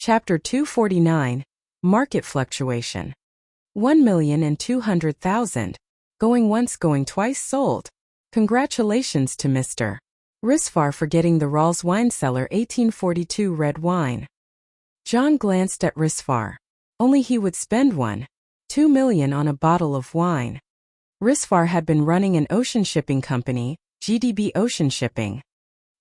Chapter 249, Market Fluctuation. 1,200,000. Going once, going twice, sold. Congratulations to Mr. Risfar for getting the Ralls wine cellar 1842 red wine. John glanced at Risfar. Only he would spend 1.2 million on a bottle of wine. Risfar had been running an ocean shipping company, GDB Ocean Shipping.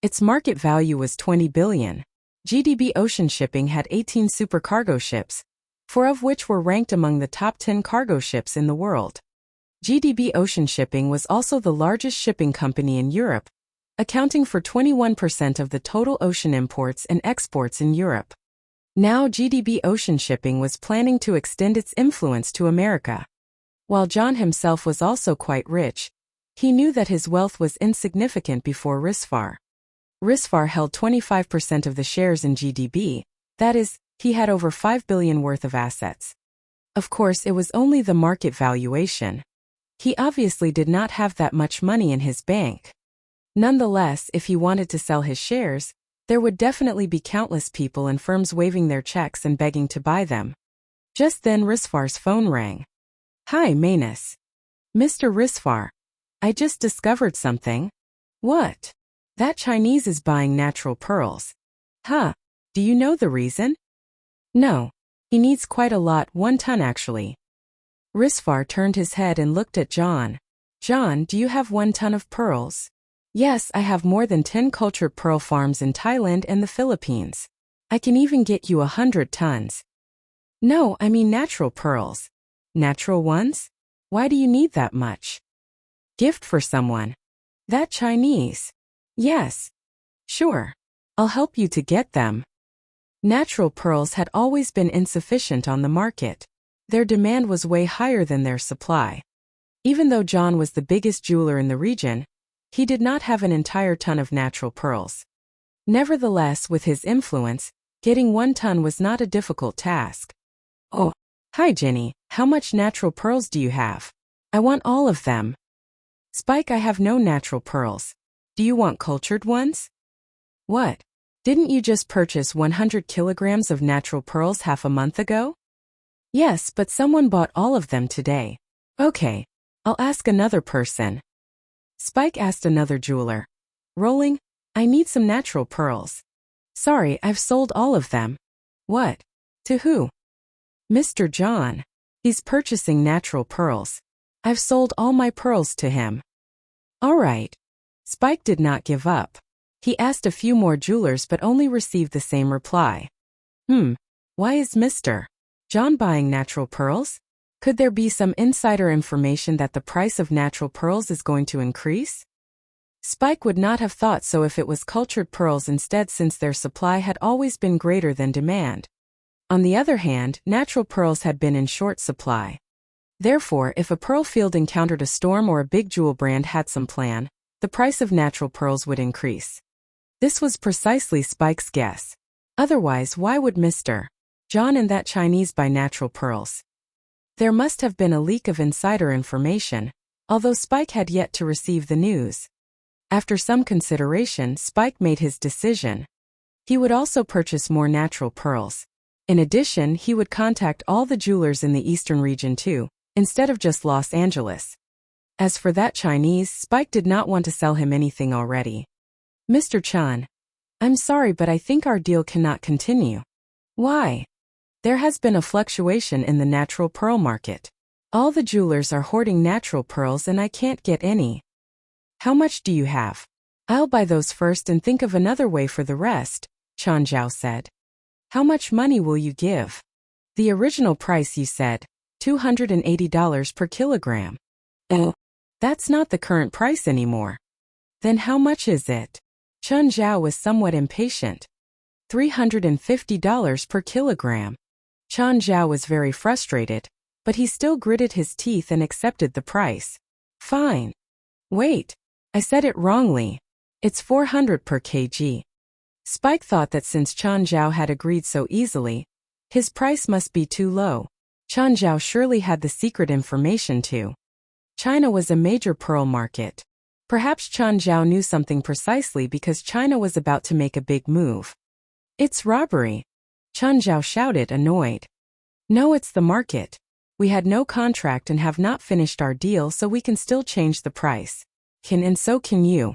Its market value was 20 billion. GDB Ocean Shipping had 18 supercargo ships, 4 of which were ranked among the top 10 cargo ships in the world. GDB Ocean Shipping was also the largest shipping company in Europe, accounting for 21% of the total ocean imports and exports in Europe. Now GDB Ocean Shipping was planning to extend its influence to America. While John himself was also quite rich, he knew that his wealth was insignificant before Risfar. Risfar held 25% of the shares in GDB, that is, he had over 5 billion worth of assets. Of course, it was only the market valuation. He obviously did not have that much money in his bank. Nonetheless, if he wanted to sell his shares, there would definitely be countless people and firms waving their checks and begging to buy them. Just then Risfar's phone rang. Hi, Manus. Mr. Risfar. I just discovered something. What? That Chinese is buying natural pearls. Huh. Do you know the reason? No. He needs quite a lot, 1 ton actually. Risfar turned his head and looked at John. John, do you have 1 ton of pearls? Yes, I have more than 10 cultured pearl farms in Thailand and the Philippines. I can even get you 100 tons. No, I mean natural pearls. Natural ones? Why do you need that much? Gift for someone. That Chinese. Yes. Sure. I'll help you to get them. Natural pearls had always been insufficient on the market. Their demand was way higher than their supply. Even though John was the biggest jeweler in the region, he did not have an entire ton of natural pearls. Nevertheless, with his influence, getting 1 ton was not a difficult task. Oh, hi Jenny, how much natural pearls do you have? I want all of them. Spike, I have no natural pearls. Do you want cultured ones? What? Didn't you just purchase 100 kilograms of natural pearls half a month ago? Yes, but someone bought all of them today. Okay, I'll ask another person. Spike asked another jeweler. Rolling, I need some natural pearls. Sorry, I've sold all of them. What? To who? Mr. John. He's purchasing natural pearls. I've sold all my pearls to him. All right. Spike did not give up. He asked a few more jewelers but only received the same reply. Why is Mr. John buying natural pearls? Could there be some insider information that the price of natural pearls is going to increase? Spike would not have thought so if it was cultured pearls instead, since their supply had always been greater than demand. On the other hand, natural pearls had been in short supply. Therefore, if a pearl field encountered a storm or a big jewel brand had some plan, the price of natural pearls would increase. This was precisely Spike's guess. Otherwise, why would Mr. John and that Chinese buy natural pearls? There must have been a leak of insider information, although Spike had yet to receive the news. After some consideration, Spike made his decision. He would also purchase more natural pearls. In addition, he would contact all the jewelers in the eastern region too, instead of just Los Angeles. As for that Chinese, Spike did not want to sell him anything already. Mr. Chan, I'm sorry, but I think our deal cannot continue. Why? There has been a fluctuation in the natural pearl market. All the jewelers are hoarding natural pearls and I can't get any. How much do you have? I'll buy those first and think of another way for the rest, Chan Zhao said. How much money will you give? The original price you said, $280 per kilogram. Oh, that's not the current price anymore. Then how much is it? Chan Zhao was somewhat impatient. $350 per kilogram. Chan Zhao was very frustrated, but he still gritted his teeth and accepted the price. Fine. Wait, I said it wrongly. It's 400 per kg. Spike thought that since Chan Zhao had agreed so easily, his price must be too low. Chan Zhao surely had the secret information too. China was a major pearl market. Perhaps Chan Zhao knew something precisely because China was about to make a big move. It's robbery. Chen Zhao shouted, annoyed. No, it's the market. We had no contract and have not finished our deal, so we can still change the price. And so can you.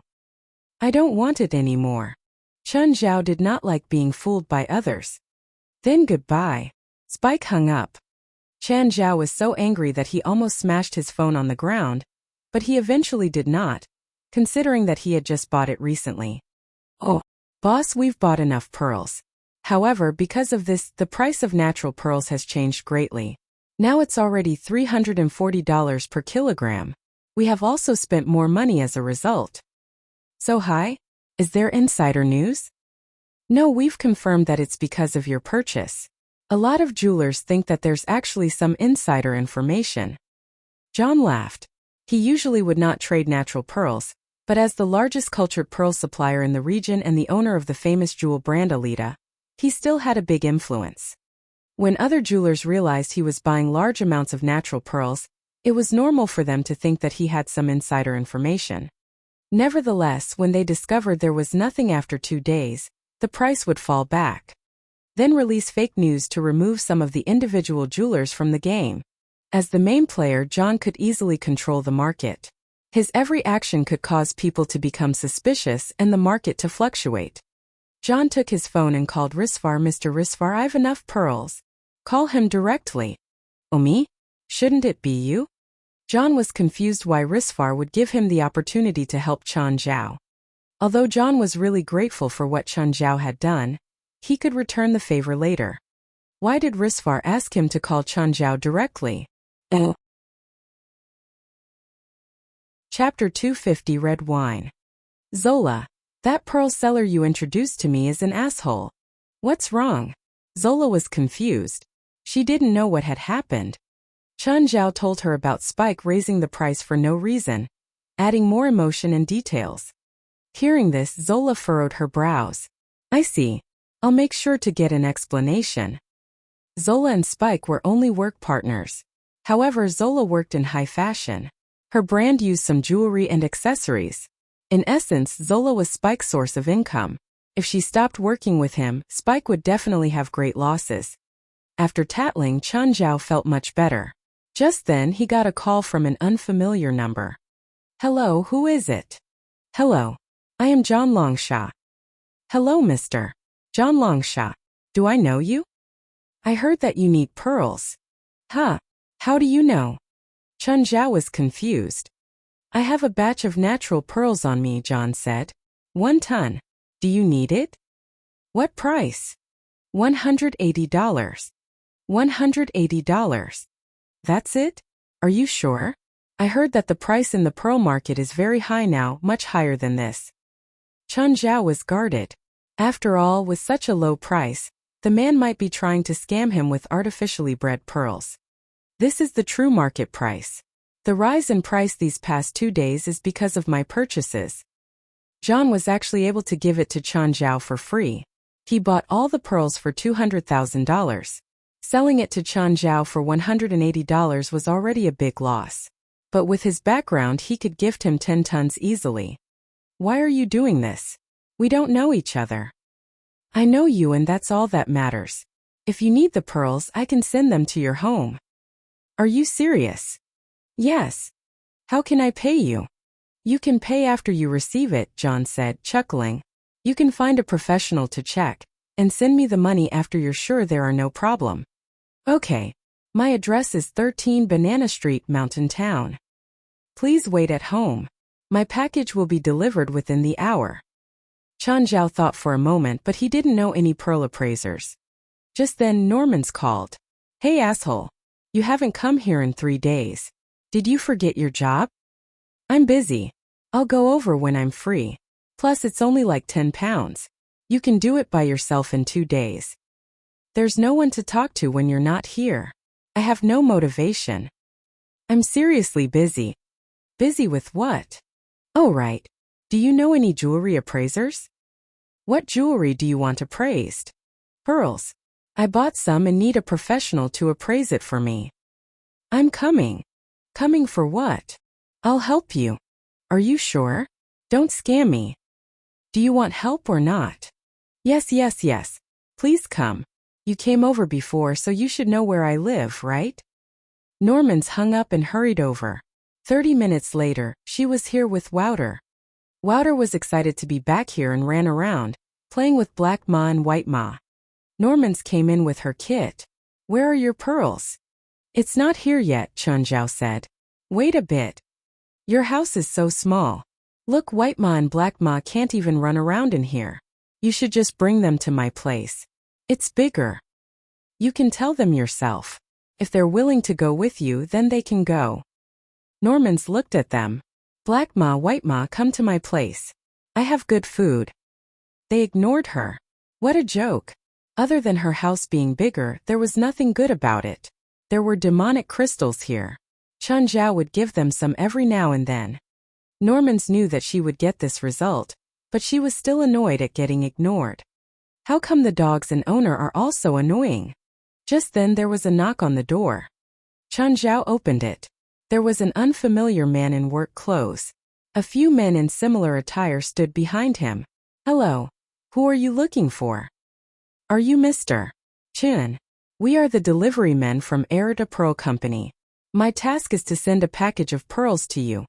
I don't want it anymore. Chen Zhao did not like being fooled by others. Then goodbye. Spike hung up. Chen Zhao was so angry that he almost smashed his phone on the ground, but he eventually did not, considering that he had just bought it recently. Oh, boss, we've bought enough pearls. However, because of this, the price of natural pearls has changed greatly. Now it's already $340 per kilogram. We have also spent more money as a result. So hi? Is there insider news? No, we've confirmed that it's because of your purchase. A lot of jewelers think that there's actually some insider information. John laughed. He usually would not trade natural pearls, but as the largest cultured pearl supplier in the region and the owner of the famous jewel brand Alita, he still had a big influence. When other jewelers realized he was buying large amounts of natural pearls, it was normal for them to think that he had some insider information. Nevertheless, when they discovered there was nothing after 2 days, the price would fall back. Then release fake news to remove some of the individual jewelers from the game. As the main player, John could easily control the market. His every action could cause people to become suspicious and the market to fluctuate. John took his phone and called Risvar. Mr. Risvar, I've enough pearls. Call him directly. Oh, me? Shouldn't it be you? John was confused why Risvar would give him the opportunity to help Chen Zhao. Although John was really grateful for what Chen Zhao had done, he could return the favor later. Why did Risvar ask him to call Chen Zhao directly? Chapter 250 Red Wine. Zola, that pearl seller you introduced to me is an asshole. What's wrong? Zola was confused. She didn't know what had happened. Chen Zhao told her about Spike raising the price for no reason, adding more emotion and details. Hearing this, Zola furrowed her brows. I see. I'll make sure to get an explanation. Zola and Spike were only work partners. However, Zola worked in high fashion. Her brand used some jewelry and accessories. In essence, Zola was Spike's source of income. If she stopped working with him, Spike would definitely have great losses. After tattling, Chen Zhao felt much better. Just then, he got a call from an unfamiliar number. Hello, who is it? Hello. I am John Longsha. Hello, Mr. John Longsha. Do I know you? I heard that you need pearls. Huh? How do you know? Chen Zhao was confused. I have a batch of natural pearls on me, John said. 1 ton. Do you need it? What price? $180. $180. That's it? Are you sure? I heard that the price in the pearl market is very high now, much higher than this. Chen Zhao was guarded. After all, with such a low price, the man might be trying to scam him with artificially bred pearls. This is the true market price. The rise in price these past 2 days is because of my purchases. John was actually able to give it to Chen Zhao for free. He bought all the pearls for $200,000. Selling it to Chen Zhao for $180 was already a big loss. But with his background, he could gift him 10 tons easily. Why are you doing this? We don't know each other. I know you, and that's all that matters. If you need the pearls, I can send them to your home. Are you serious? Yes. How can I pay you? You can pay after you receive it, John said, chuckling. You can find a professional to check, and send me the money after you're sure there are no problem. Okay. My address is 13 Banana Street, Mountain Town. Please wait at home. My package will be delivered within the hour. Chen Zhao thought for a moment, but he didn't know any pearl appraisers. Just then, Norman's called. Hey asshole. You haven't come here in 3 days. Did you forget your job? I'm busy. I'll go over when I'm free. Plus it's only like 10 pounds. You can do it by yourself in 2 days. There's no one to talk to when you're not here. I have no motivation. I'm seriously busy. Busy with what? Oh right. Do you know any jewelry appraisers? What jewelry do you want appraised? Pearls. I bought some and need a professional to appraise it for me. I'm coming. Coming for what? I'll help you. Are you sure? Don't scam me. Do you want help or not? Yes. Please come. You came over before, so you should know where I live, right? Norman's hung up and hurried over. 30 minutes later, she was here with Wouter. Wouter was excited to be back here and ran around, playing with Black Ma and White Ma. Norman's came in with her kit. Where are your pearls? It's not here yet, Chunjiao said. Wait a bit. Your house is so small. Look, White Ma and Black Ma can't even run around in here. You should just bring them to my place. It's bigger. You can tell them yourself. If they're willing to go with you, then they can go. Norman's looked at them. Black Ma, White Ma, come to my place. I have good food. They ignored her. What a joke. Other than her house being bigger, there was nothing good about it. There were demonic crystals here. Chunjiao would give them some every now and then. Norman's knew that she would get this result, but she was still annoyed at getting ignored. How come the dogs and owner are also annoying? Just then there was a knock on the door. Chunjiao opened it. There was an unfamiliar man in work clothes. A few men in similar attire stood behind him. Hello. Who are you looking for? Are you Mr. Chun? We are the delivery men from Arita Pearl Company. My task is to send a package of pearls to you.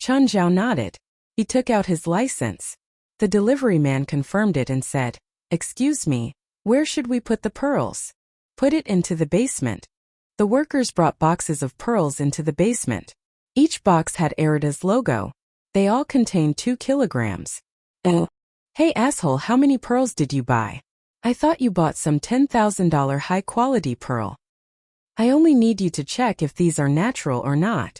Chunjiao nodded. He took out his license. The delivery man confirmed it and said, Excuse me, where should we put the pearls? Put it into the basement. The workers brought boxes of pearls into the basement. Each box had Arita's logo. They all contained 2 kilograms. Oh. Hey asshole, how many pearls did you buy? I thought you bought some $10,000 high-quality pearl. I only need you to check if these are natural or not.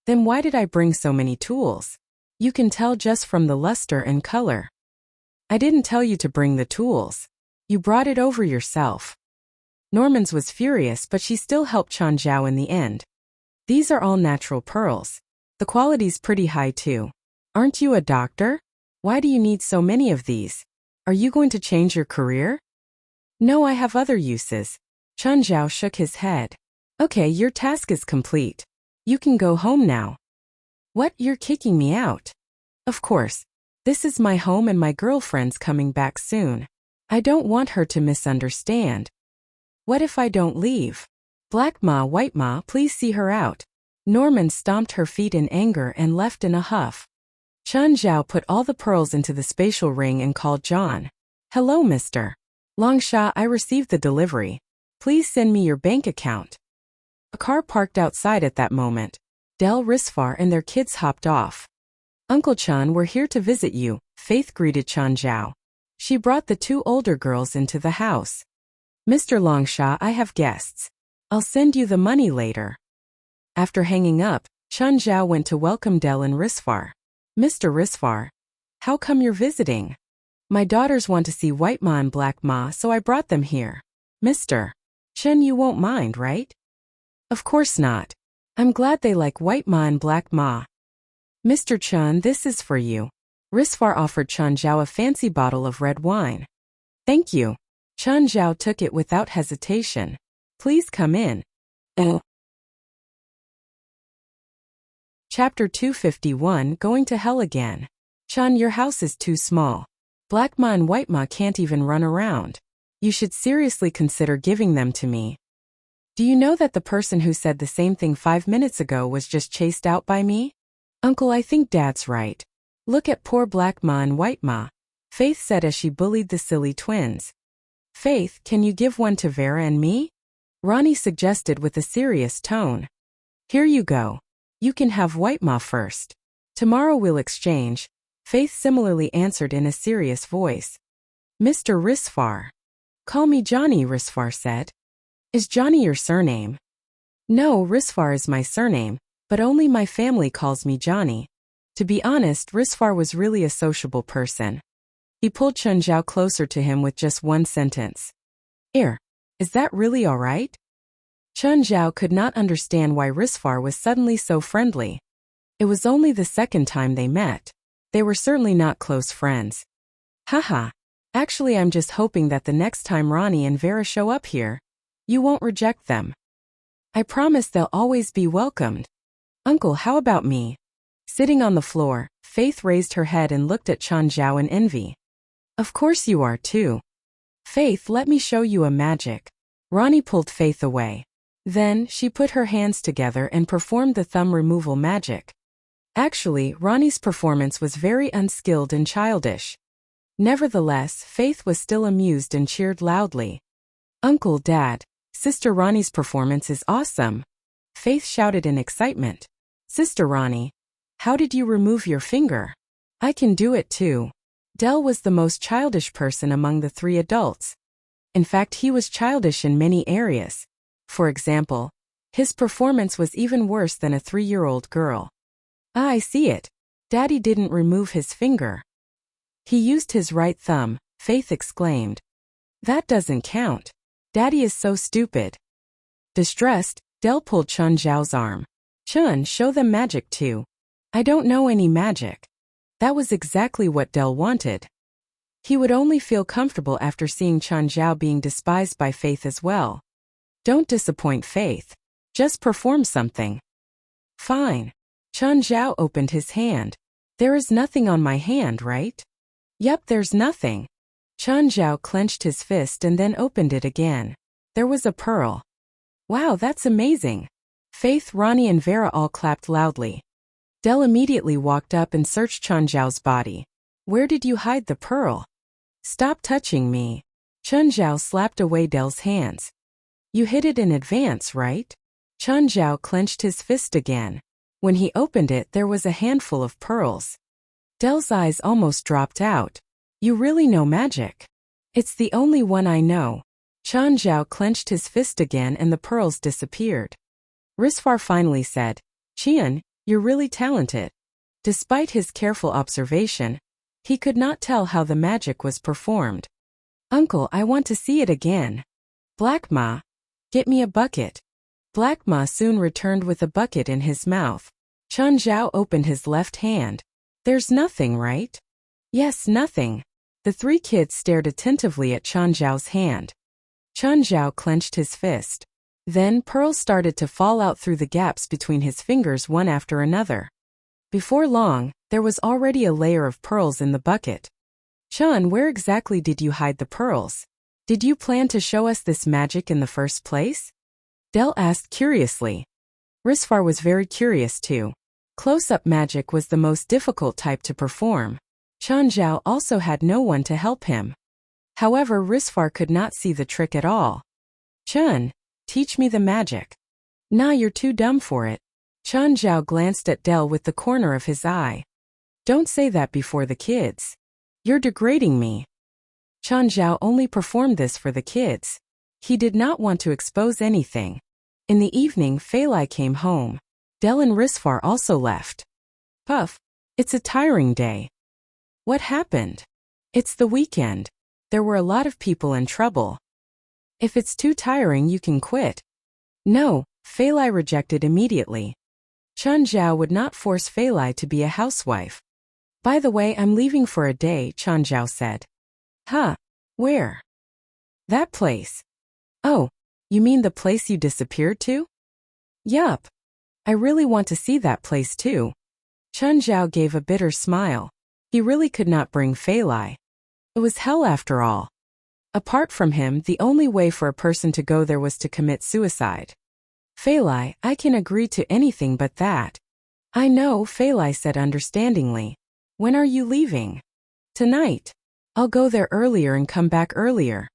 Then why did I bring so many tools? You can tell just from the luster and color. I didn't tell you to bring the tools. You brought it over yourself. Norman's was furious, but she still helped Chunjiao in the end. These are all natural pearls. The quality's pretty high too. Aren't you a doctor? Why do you need so many of these? Are you going to change your career? No, I have other uses. Chunjiao shook his head. Okay, your task is complete. You can go home now. What, you're kicking me out? Of course. This is my home and my girlfriend's coming back soon. I don't want her to misunderstand. What if I don't leave? Black Ma, White Ma, please see her out. Norman stomped her feet in anger and left in a huff. Chunjiao put all the pearls into the spatial ring and called John. Hello, Mr. Longsha, I received the delivery. Please send me your bank account. A car parked outside at that moment. Del Risfar and their kids hopped off. Uncle Chun, we're here to visit you, Faith greeted Chunjiao. She brought the 2 older girls into the house. Mr. Longsha, I have guests. I'll send you the money later. After hanging up, Chunjiao went to welcome Del and Risfar. Mr. Risfar, how come you're visiting? My daughters want to see White Ma and Black Ma, so I brought them here. Mr. Chun, you won't mind, right? Of course not. I'm glad they like White Ma and Black Ma. Mr. Chun, this is for you. Risfar offered Chunjiao a fancy bottle of red wine. Thank you. Chunjiao took it without hesitation. Please come in. Chapter 251, Going to Hell Again. Chun, your house is too small. Black Ma and White Ma can't even run around. You should seriously consider giving them to me. Do you know that the person who said the same thing 5 minutes ago was just chased out by me? Uncle, I think Dad's right. Look at poor Black Ma and White Ma, Faith said as she bullied the silly twins. Faith, can you give one to Vera and me? Ronnie suggested with a serious tone. Here you go. You can have White Ma first. Tomorrow we'll exchange. Faith similarly answered in a serious voice. Mr. Risfar. Call me Johnny, Risfar said. Is Johnny your surname? No, Risfar is my surname, but only my family calls me Johnny. To be honest, Risfar was really a sociable person. He pulled Chunjiao closer to him with just one sentence. Is that really all right? Chunjiao could not understand why Risfar was suddenly so friendly. It was only the second time they met. They were certainly not close friends. Haha. Actually, I'm just hoping that the next time Ronnie and Vera show up here, you won't reject them. I promise they'll always be welcomed. Uncle, how about me? Sitting on the floor, Faith raised her head and looked at Chunjiao in envy. Of course you are too. Faith, let me show you a magic. Ronnie pulled Faith away. Then, she put her hands together and performed the thumb removal magic. Actually, Ronnie's performance was very unskilled and childish. Nevertheless, Faith was still amused and cheered loudly. Uncle, Dad, Sister Ronnie's performance is awesome. Faith shouted in excitement. Sister Ronnie, how did you remove your finger? I can do it too. Del was the most childish person among the three adults. In fact, he was childish in many areas. For example, his performance was even worse than a 3-year-old girl. Ah, I see it. Daddy didn't remove his finger. He used his right thumb, Faith exclaimed. That doesn't count. Daddy is so stupid. Distressed, Del pulled Chun Zhao's arm. Chun, show them magic too. I don't know any magic. That was exactly what Del wanted. He would only feel comfortable after seeing Chun Zhao being despised by Faith as well. Don't disappoint Faith. Just perform something. Fine. Chun Zhao opened his hand. There is nothing on my hand, right? Yup, there's nothing. Chun Zhao clenched his fist and then opened it again. There was a pearl. Wow, that's amazing. Faith, Ronnie and Vera all clapped loudly. Del immediately walked up and searched Chun Zhao's body. Where did you hide the pearl? Stop touching me. Chun Zhao slapped away Del's hands. You hid it in advance, right? Chun Zhao clenched his fist again. When he opened it, there was a handful of pearls. Del's eyes almost dropped out. You really know magic. It's the only one I know. Chun Zhao clenched his fist again and the pearls disappeared. Risfar finally said, Qian, you're really talented. Despite his careful observation, he could not tell how the magic was performed. Uncle, I want to see it again. Black Ma, get me a bucket. Black Ma soon returned with a bucket in his mouth. Chun Zhao opened his left hand. There's nothing, right? Yes, nothing. The three kids stared attentively at Chun Zhao's hand. Chun Zhao clenched his fist. Then pearls started to fall out through the gaps between his fingers one after another. Before long, there was already a layer of pearls in the bucket. Chun, where exactly did you hide the pearls? Did you plan to show us this magic in the first place? Del asked curiously. Risfar was very curious too. Close-up magic was the most difficult type to perform. Chun Zhao also had no one to help him. However, Risfar could not see the trick at all. Chun, teach me the magic. Nah, you're too dumb for it. Chun Zhao glanced at Del with the corner of his eye. Don't say that before the kids. You're degrading me. Chun Zhao only performed this for the kids. He did not want to expose anything. In the evening, Fei Lai came home. Del and Risfar also left. Puff, it's a tiring day. What happened? It's the weekend. There were a lot of people in trouble. If it's too tiring, you can quit. No, Fei Lai rejected immediately. Chun Zhao would not force Fei Lai to be a housewife. By the way, I'm leaving for a day, Chun Zhao said. Huh? Where? That place. Oh, you mean the place you disappeared to? Yup. I really want to see that place too. Chun Zhao gave a bitter smile. He really could not bring Fei Lai. It was hell after all. Apart from him, the only way for a person to go there was to commit suicide. Fei Lai, I can agree to anything but that. I know, Fei Lai said understandingly. When are you leaving? Tonight. I'll go there earlier and come back earlier.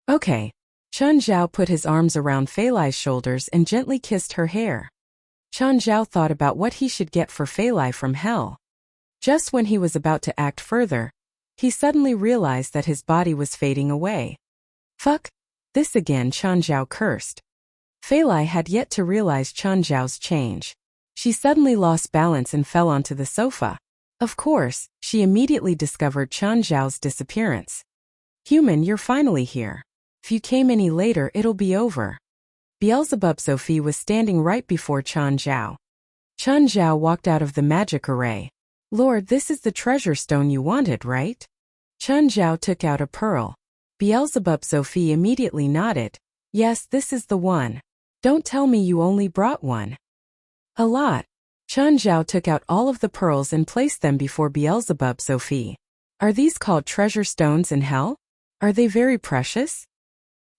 Okay. Chun Zhao put his arms around Fei Lai's shoulders and gently kissed her hair. Chun Zhao thought about what he should get for Fei Lai from hell. Just when he was about to act further, he suddenly realized that his body was fading away. Fuck. This again, Chun Zhao cursed. Fei Lai had yet to realize Chun Zhao's change. She suddenly lost balance and fell onto the sofa. Of course, she immediately discovered Chun Zhao's disappearance. Human, you're finally here. If you came any later, it'll be over. Beelzebub Sophie was standing right before Chun Zhao. Chun Zhao walked out of the magic array. Lord, this is the treasure stone you wanted, right? Chun Zhao took out a pearl. Beelzebub Sophie immediately nodded. Yes, this is the one. Don't tell me you only brought one. A lot. Chun Zhao took out all of the pearls and placed them before Beelzebub Sophie. Are these called treasure stones in hell? Are they very precious?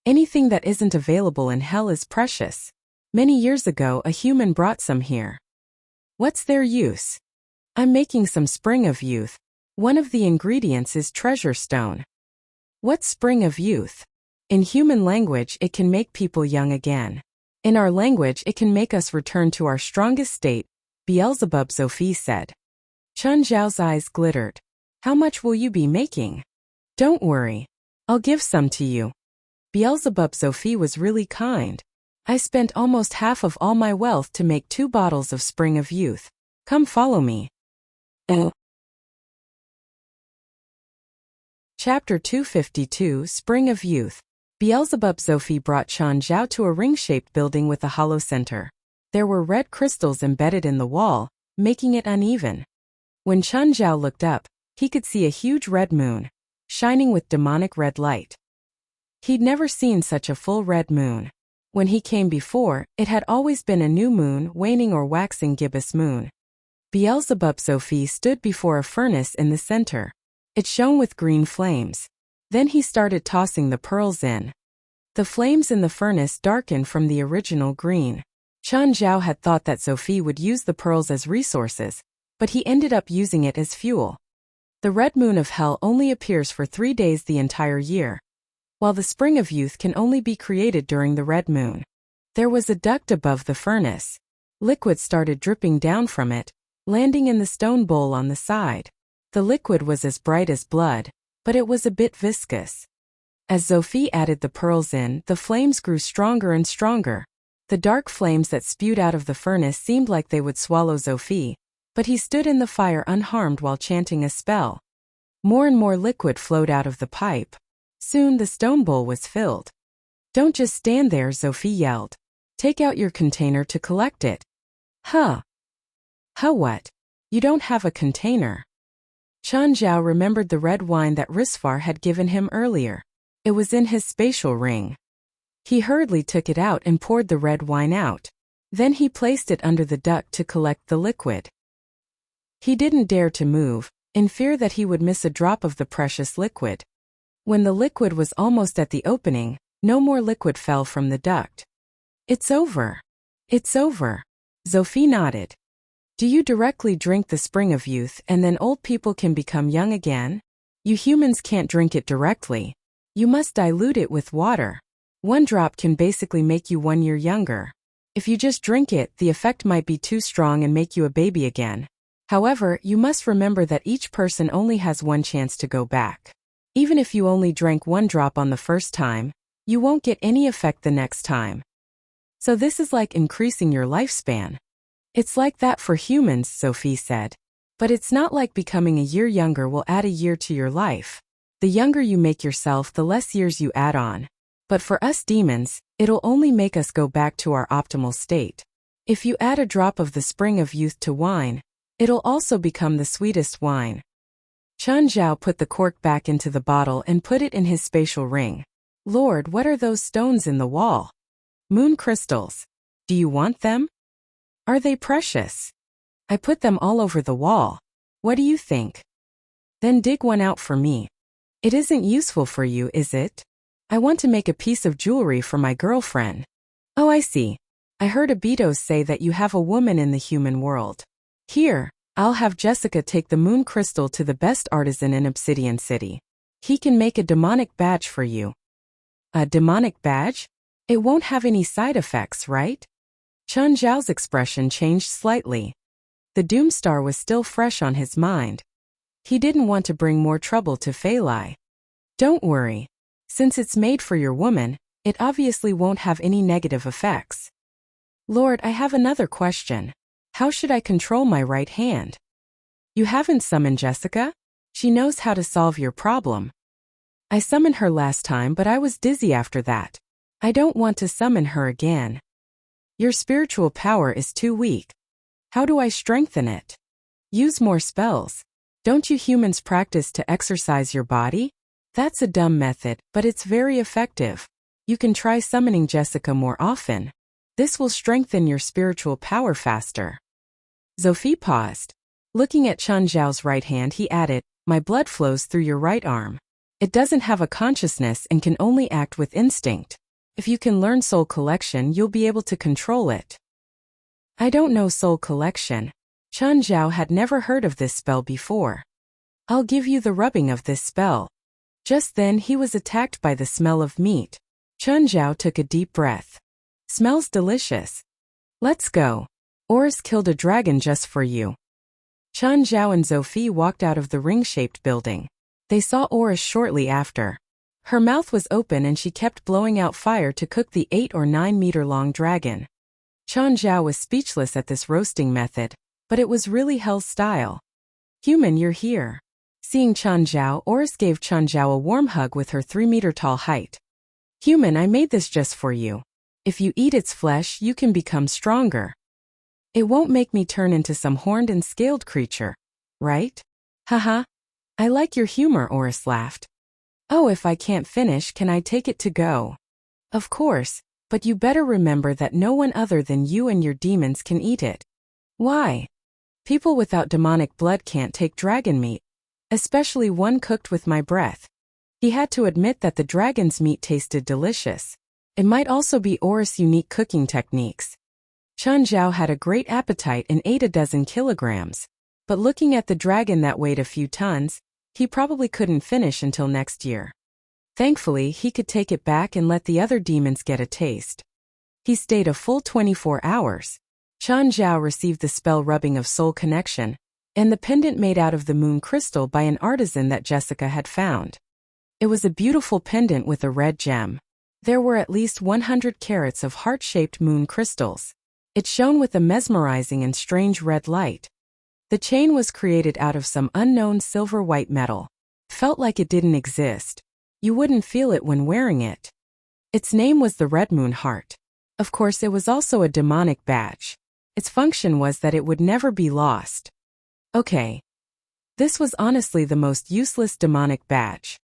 Anything that isn't available in hell is precious. Many years ago a human brought some here. What's their use? I'm making some spring of youth. One of the ingredients is treasure stone. What's spring of youth? In human language it can make people young again. In our language it can make us return to our strongest state, Beelzebub Sophie said. Chun Zhao's eyes glittered. How much will you be making? Don't worry. I'll give some to you. Beelzebub Sophie was really kind. I spent almost half of all my wealth to make 2 bottles of Spring of Youth. Come follow me. Chapter 252 Spring of Youth. Beelzebub Sophie brought Chun Zhao to a ring-shaped building with a hollow center. There were red crystals embedded in the wall, making it uneven. When Chun Zhao looked up, he could see a huge red moon, shining with demonic red light. He'd never seen such a full red moon. When he came before, it had always been a new moon, waning or waxing gibbous moon. Beelzebub Sophie stood before a furnace in the center. It shone with green flames. Then he started tossing the pearls in. The flames in the furnace darkened from the original green. Chun Zhao had thought that Sophie would use the pearls as resources, but he ended up using it as fuel. The red moon of hell only appears for 3 days the entire year, while the spring of youth can only be created during the red moon. There was a duct above the furnace. Liquid started dripping down from it, landing in the stone bowl on the side. The liquid was as bright as blood, but it was a bit viscous. As Sophie added the pearls in, the flames grew stronger and stronger. The dark flames that spewed out of the furnace seemed like they would swallow Sophie, but he stood in the fire unharmed while chanting a spell. More and more liquid flowed out of the pipe. Soon the stone bowl was filled. Don't just stand there, Sophie yelled. Take out your container to collect it. Huh? What? You don't have a container. Chun Zhao remembered the red wine that Risfar had given him earlier. It was in his spatial ring. He hurriedly took it out and poured the red wine out. Then he placed it under the duct to collect the liquid. He didn't dare to move, in fear that he would miss a drop of the precious liquid. When the liquid was almost at the opening, no more liquid fell from the duct. It's over. It's over. Sophie nodded. Do you directly drink the spring of youth and then old people can become young again? You humans can't drink it directly. You must dilute it with water. 1 drop can basically make you 1 year younger. If you just drink it, the effect might be too strong and make you a baby again. However, you must remember that each person only has 1 chance to go back. Even if you only drank 1 drop on the first time, you won't get any effect the next time. So this is like increasing your lifespan. It's like that for humans, Sophie said. But it's not like becoming a year younger will add a year to your life. The younger you make yourself, the less years you add on. But for us demons, it'll only make us go back to our optimal state. If you add a drop of the spring of youth to wine, it'll also become the sweetest wine. Chun Zhao put the cork back into the bottle and put it in his spatial ring. Lord, what are those stones in the wall? Moon crystals. Do you want them? Are they precious? I put them all over the wall. What do you think? Then dig one out for me. It isn't useful for you, is it? I want to make a piece of jewelry for my girlfriend. Oh, I see. I heard Abitos say that you have a woman in the human world. Here, I'll have Jessica take the moon crystal to the best artisan in Obsidian City. He can make a demonic badge for you. A demonic badge? It won't have any side effects, right? Chun Zhao's expression changed slightly. The Doomstar was still fresh on his mind. He didn't want to bring more trouble to Fei Lai. Don't worry. Since it's made for your woman, it obviously won't have any negative effects. Lord, I have another question. How should I control my right hand? You haven't summoned Jessica? She knows how to solve your problem. I summoned her last time, but I was dizzy after that. I don't want to summon her again. Your spiritual power is too weak. How do I strengthen it? Use more spells. Don't you humans practice to exercise your body? That's a dumb method, but it's very effective. You can try summoning Jessica more often. This will strengthen your spiritual power faster. Sophie paused. Looking at Chun Zhao's right hand, he added, My blood flows through your right arm. It doesn't have a consciousness and can only act with instinct. If you can learn Soul Collection, you'll be able to control it. I don't know Soul Collection. Chen Zhao had never heard of this spell before. I'll give you the rubbing of this spell. Just then he was attacked by the smell of meat. Chen Zhao took a deep breath. Smells delicious. Let's go. Oris killed a dragon just for you. Chen Zhao and Zofie walked out of the ring-shaped building. They saw Oris shortly after. Her mouth was open and she kept blowing out fire to cook the 8 or 9 meter long dragon. Chen Zhao was speechless at this roasting method, but it was really hell's style. Human, you're here. Seeing Chen Zhao, Oris gave Chen Zhao a warm hug with her 3-meter-tall height. Human, I made this just for you. If you eat its flesh, you can become stronger. It won't make me turn into some horned and scaled creature, right? Haha. I like your humor, Oris laughed. Oh, if I can't finish, can I take it to go? Of course, but you better remember that no one other than you and your demons can eat it. Why? People without demonic blood can't take dragon meat, especially one cooked with my breath. He had to admit that the dragon's meat tasted delicious. It might also be Oris' unique cooking techniques. Chen Zhao had a great appetite and ate a dozen kilograms, but looking at the dragon that weighed a few tons, he probably couldn't finish until next year. Thankfully, he could take it back and let the other demons get a taste. He stayed a full 24 hours. Chen Zhao received the spell rubbing of soul connection, and the pendant made out of the moon crystal by an artisan that Jessica had found. It was a beautiful pendant with a red gem. There were at least 100 carats of heart-shaped moon crystals. It shone with a mesmerizing and strange red light. The chain was created out of some unknown silver-white metal. Felt like it didn't exist. You wouldn't feel it when wearing it. Its name was the Red Moon Heart. Of course, it was also a demonic badge. Its function was that it would never be lost. Okay. This was honestly the most useless demonic badge.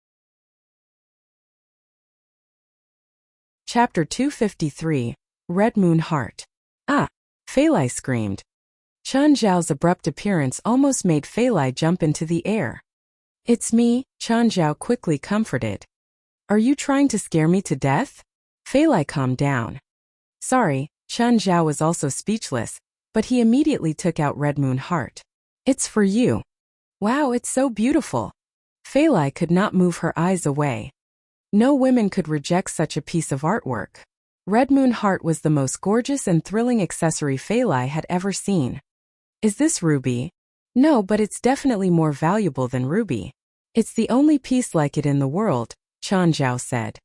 Chapter 253, Red Moon Heart. Ah! Fei Lai screamed. Chen Zhao's abrupt appearance almost made Fei Lai jump into the air. It's me, Chen Zhao quickly comforted. Are you trying to scare me to death? Fei Lai calmed down. Sorry, Chen Zhao was also speechless, but he immediately took out Red Moon Heart. It's for you. Wow, it's so beautiful. Fei Lai could not move her eyes away. No women could reject such a piece of artwork. Red Moon Heart was the most gorgeous and thrilling accessory Fei Lai had ever seen. Is this ruby? No, but it's definitely more valuable than ruby. It's the only piece like it in the world, Chen Zhao said.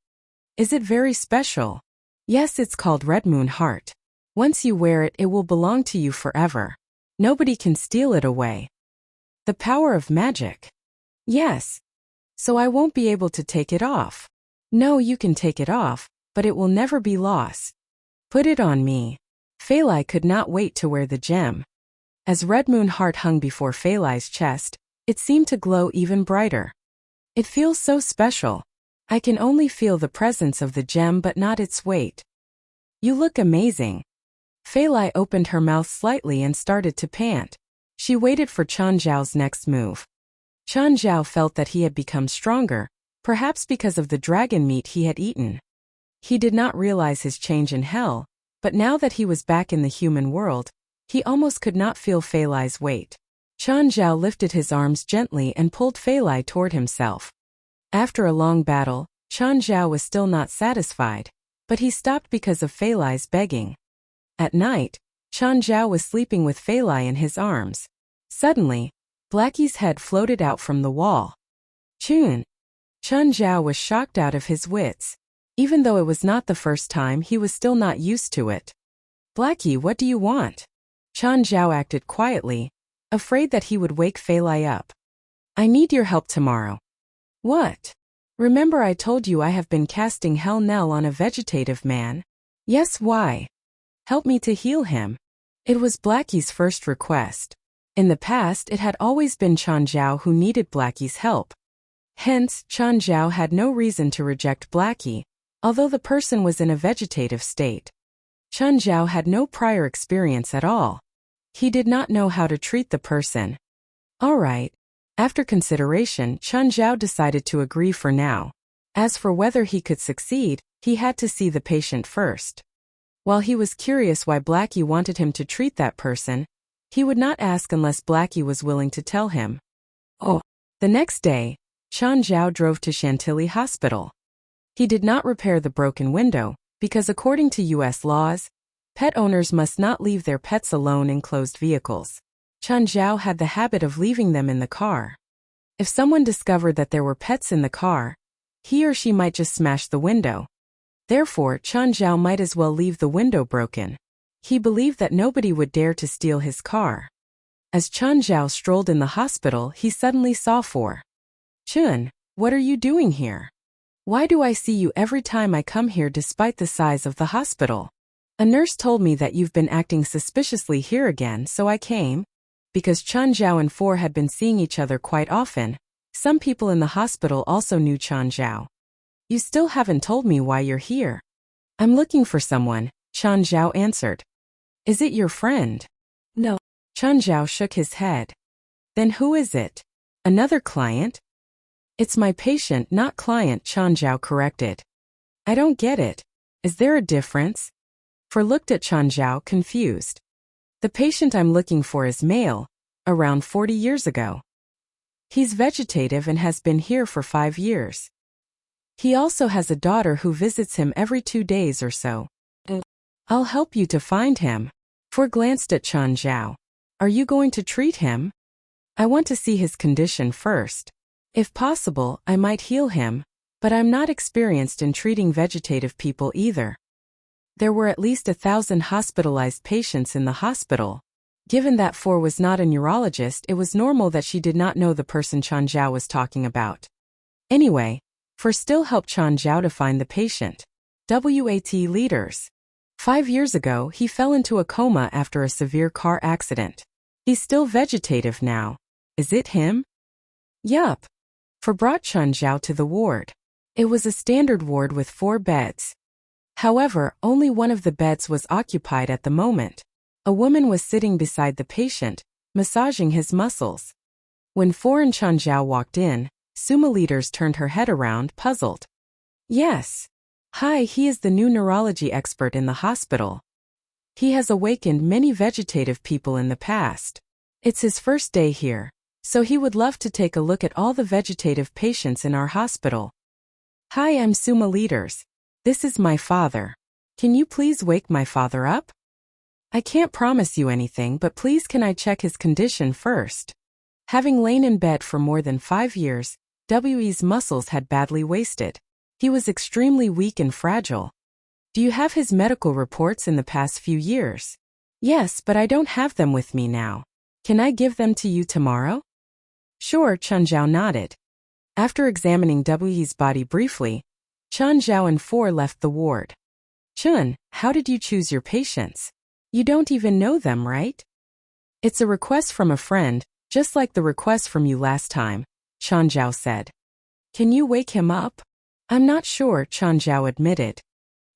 Is it very special? Yes, it's called Red Moon Heart. Once you wear it, it will belong to you forever. Nobody can steal it away. The power of magic. Yes. So I won't be able to take it off. No, you can take it off, but it will never be lost. Put it on me. Fei Lai could not wait to wear the gem. As Red Moon Heart hung before Fei Lai's chest, it seemed to glow even brighter. It feels so special. I can only feel the presence of the gem but not its weight. You look amazing. Fei Lai opened her mouth slightly and started to pant. She waited for Chen Zhao's next move. Chen Zhao felt that he had become stronger, perhaps because of the dragon meat he had eaten. He did not realize his change in hell, but now that he was back in the human world, he almost could not feel Fei Lai's weight. Chen Zhao lifted his arms gently and pulled Fei Lai toward himself. After a long battle, Chen Zhao was still not satisfied, but he stopped because of Fei Lai's begging. At night, Chen Zhao was sleeping with Fei Lai in his arms. Suddenly, Blackie's head floated out from the wall. Chun! Chen Zhao was shocked out of his wits. Even though it was not the first time, he was still not used to it. Blackie, what do you want? Chen Zhao acted quietly, afraid that he would wake Fei Lai up. I need your help tomorrow. What? Remember I told you I have been casting Hell Knell on a vegetative man? Yes, why? Help me to heal him. It was Blackie's first request. In the past, it had always been Chen Zhao who needed Blackie's help. Hence, Chen Zhao had no reason to reject Blackie, although the person was in a vegetative state. Chen Zhao had no prior experience at all. He did not know how to treat the person. All right. After consideration, Chun Zhao decided to agree for now. As for whether he could succeed, he had to see the patient first. While he was curious why Blackie wanted him to treat that person, he would not ask unless Blackie was willing to tell him. Oh. The next day, Chun Zhao drove to Chantilly Hospital. He did not repair the broken window, because according to U.S. laws, pet owners must not leave their pets alone in closed vehicles. Chun Zhao had the habit of leaving them in the car. If someone discovered that there were pets in the car, he or she might just smash the window. Therefore, Chun Zhao might as well leave the window broken. He believed that nobody would dare to steal his car. As Chun Zhao strolled in the hospital, he suddenly saw Four. Chun, what are you doing here? Why do I see you every time I come here despite the size of the hospital? A nurse told me that you've been acting suspiciously here again, so I came. Because Chun Zhao and Four had been seeing each other quite often, some people in the hospital also knew Chun Zhao. You still haven't told me why you're here. I'm looking for someone, Chun Zhao answered. Is it your friend? No. Chun Zhao shook his head. Then who is it? Another client? It's my patient, not client, Chun Zhao corrected. I don't get it. Is there a difference? Four looked at Chun Zhao confused. The patient I'm looking for is male, around 40 years ago. He's vegetative and has been here for 5 years. He also has a daughter who visits him every 2 days or so. I'll help you to find him. Four glanced at Chun Zhao. Are you going to treat him? I want to see his condition first. If possible, I might heal him, but I'm not experienced in treating vegetative people either. There were at least 1,000 hospitalized patients in the hospital. Given that Four was not a neurologist, it was normal that she did not know the person Chun Zhao was talking about. Anyway, Four still helped Chun Zhao to find the patient. WAT leaders. 5 years ago, he fell into a coma after a severe car accident. He's still vegetative now. Is it him? Yup. Four brought Chun Zhao to the ward. It was a standard ward with 4 beds. However, only one of the beds was occupied at the moment. A woman was sitting beside the patient, massaging his muscles. When Four and Chun Zhao walked in, Suma Leaders turned her head around, puzzled. Yes. Hi, he is the new neurology expert in the hospital. He has awakened many vegetative people in the past. It's his first day here, so he would love to take a look at all the vegetative patients in our hospital. Hi, I'm Suma Leaders. This is my father. Can you please wake my father up? I can't promise you anything, but please can I check his condition first? Having lain in bed for more than 5 years, We's muscles had badly wasted. He was extremely weak and fragile. Do you have his medical reports in the past few years? Yes, but I don't have them with me now. Can I give them to you tomorrow? Sure, Chun Zhao nodded. After examining We's body briefly, Chun Zhao and Four left the ward. Chun, how did you choose your patients? You don't even know them, right? It's a request from a friend, just like the request from you last time, Chun Zhao said. Can you wake him up? I'm not sure, Chun Zhao admitted.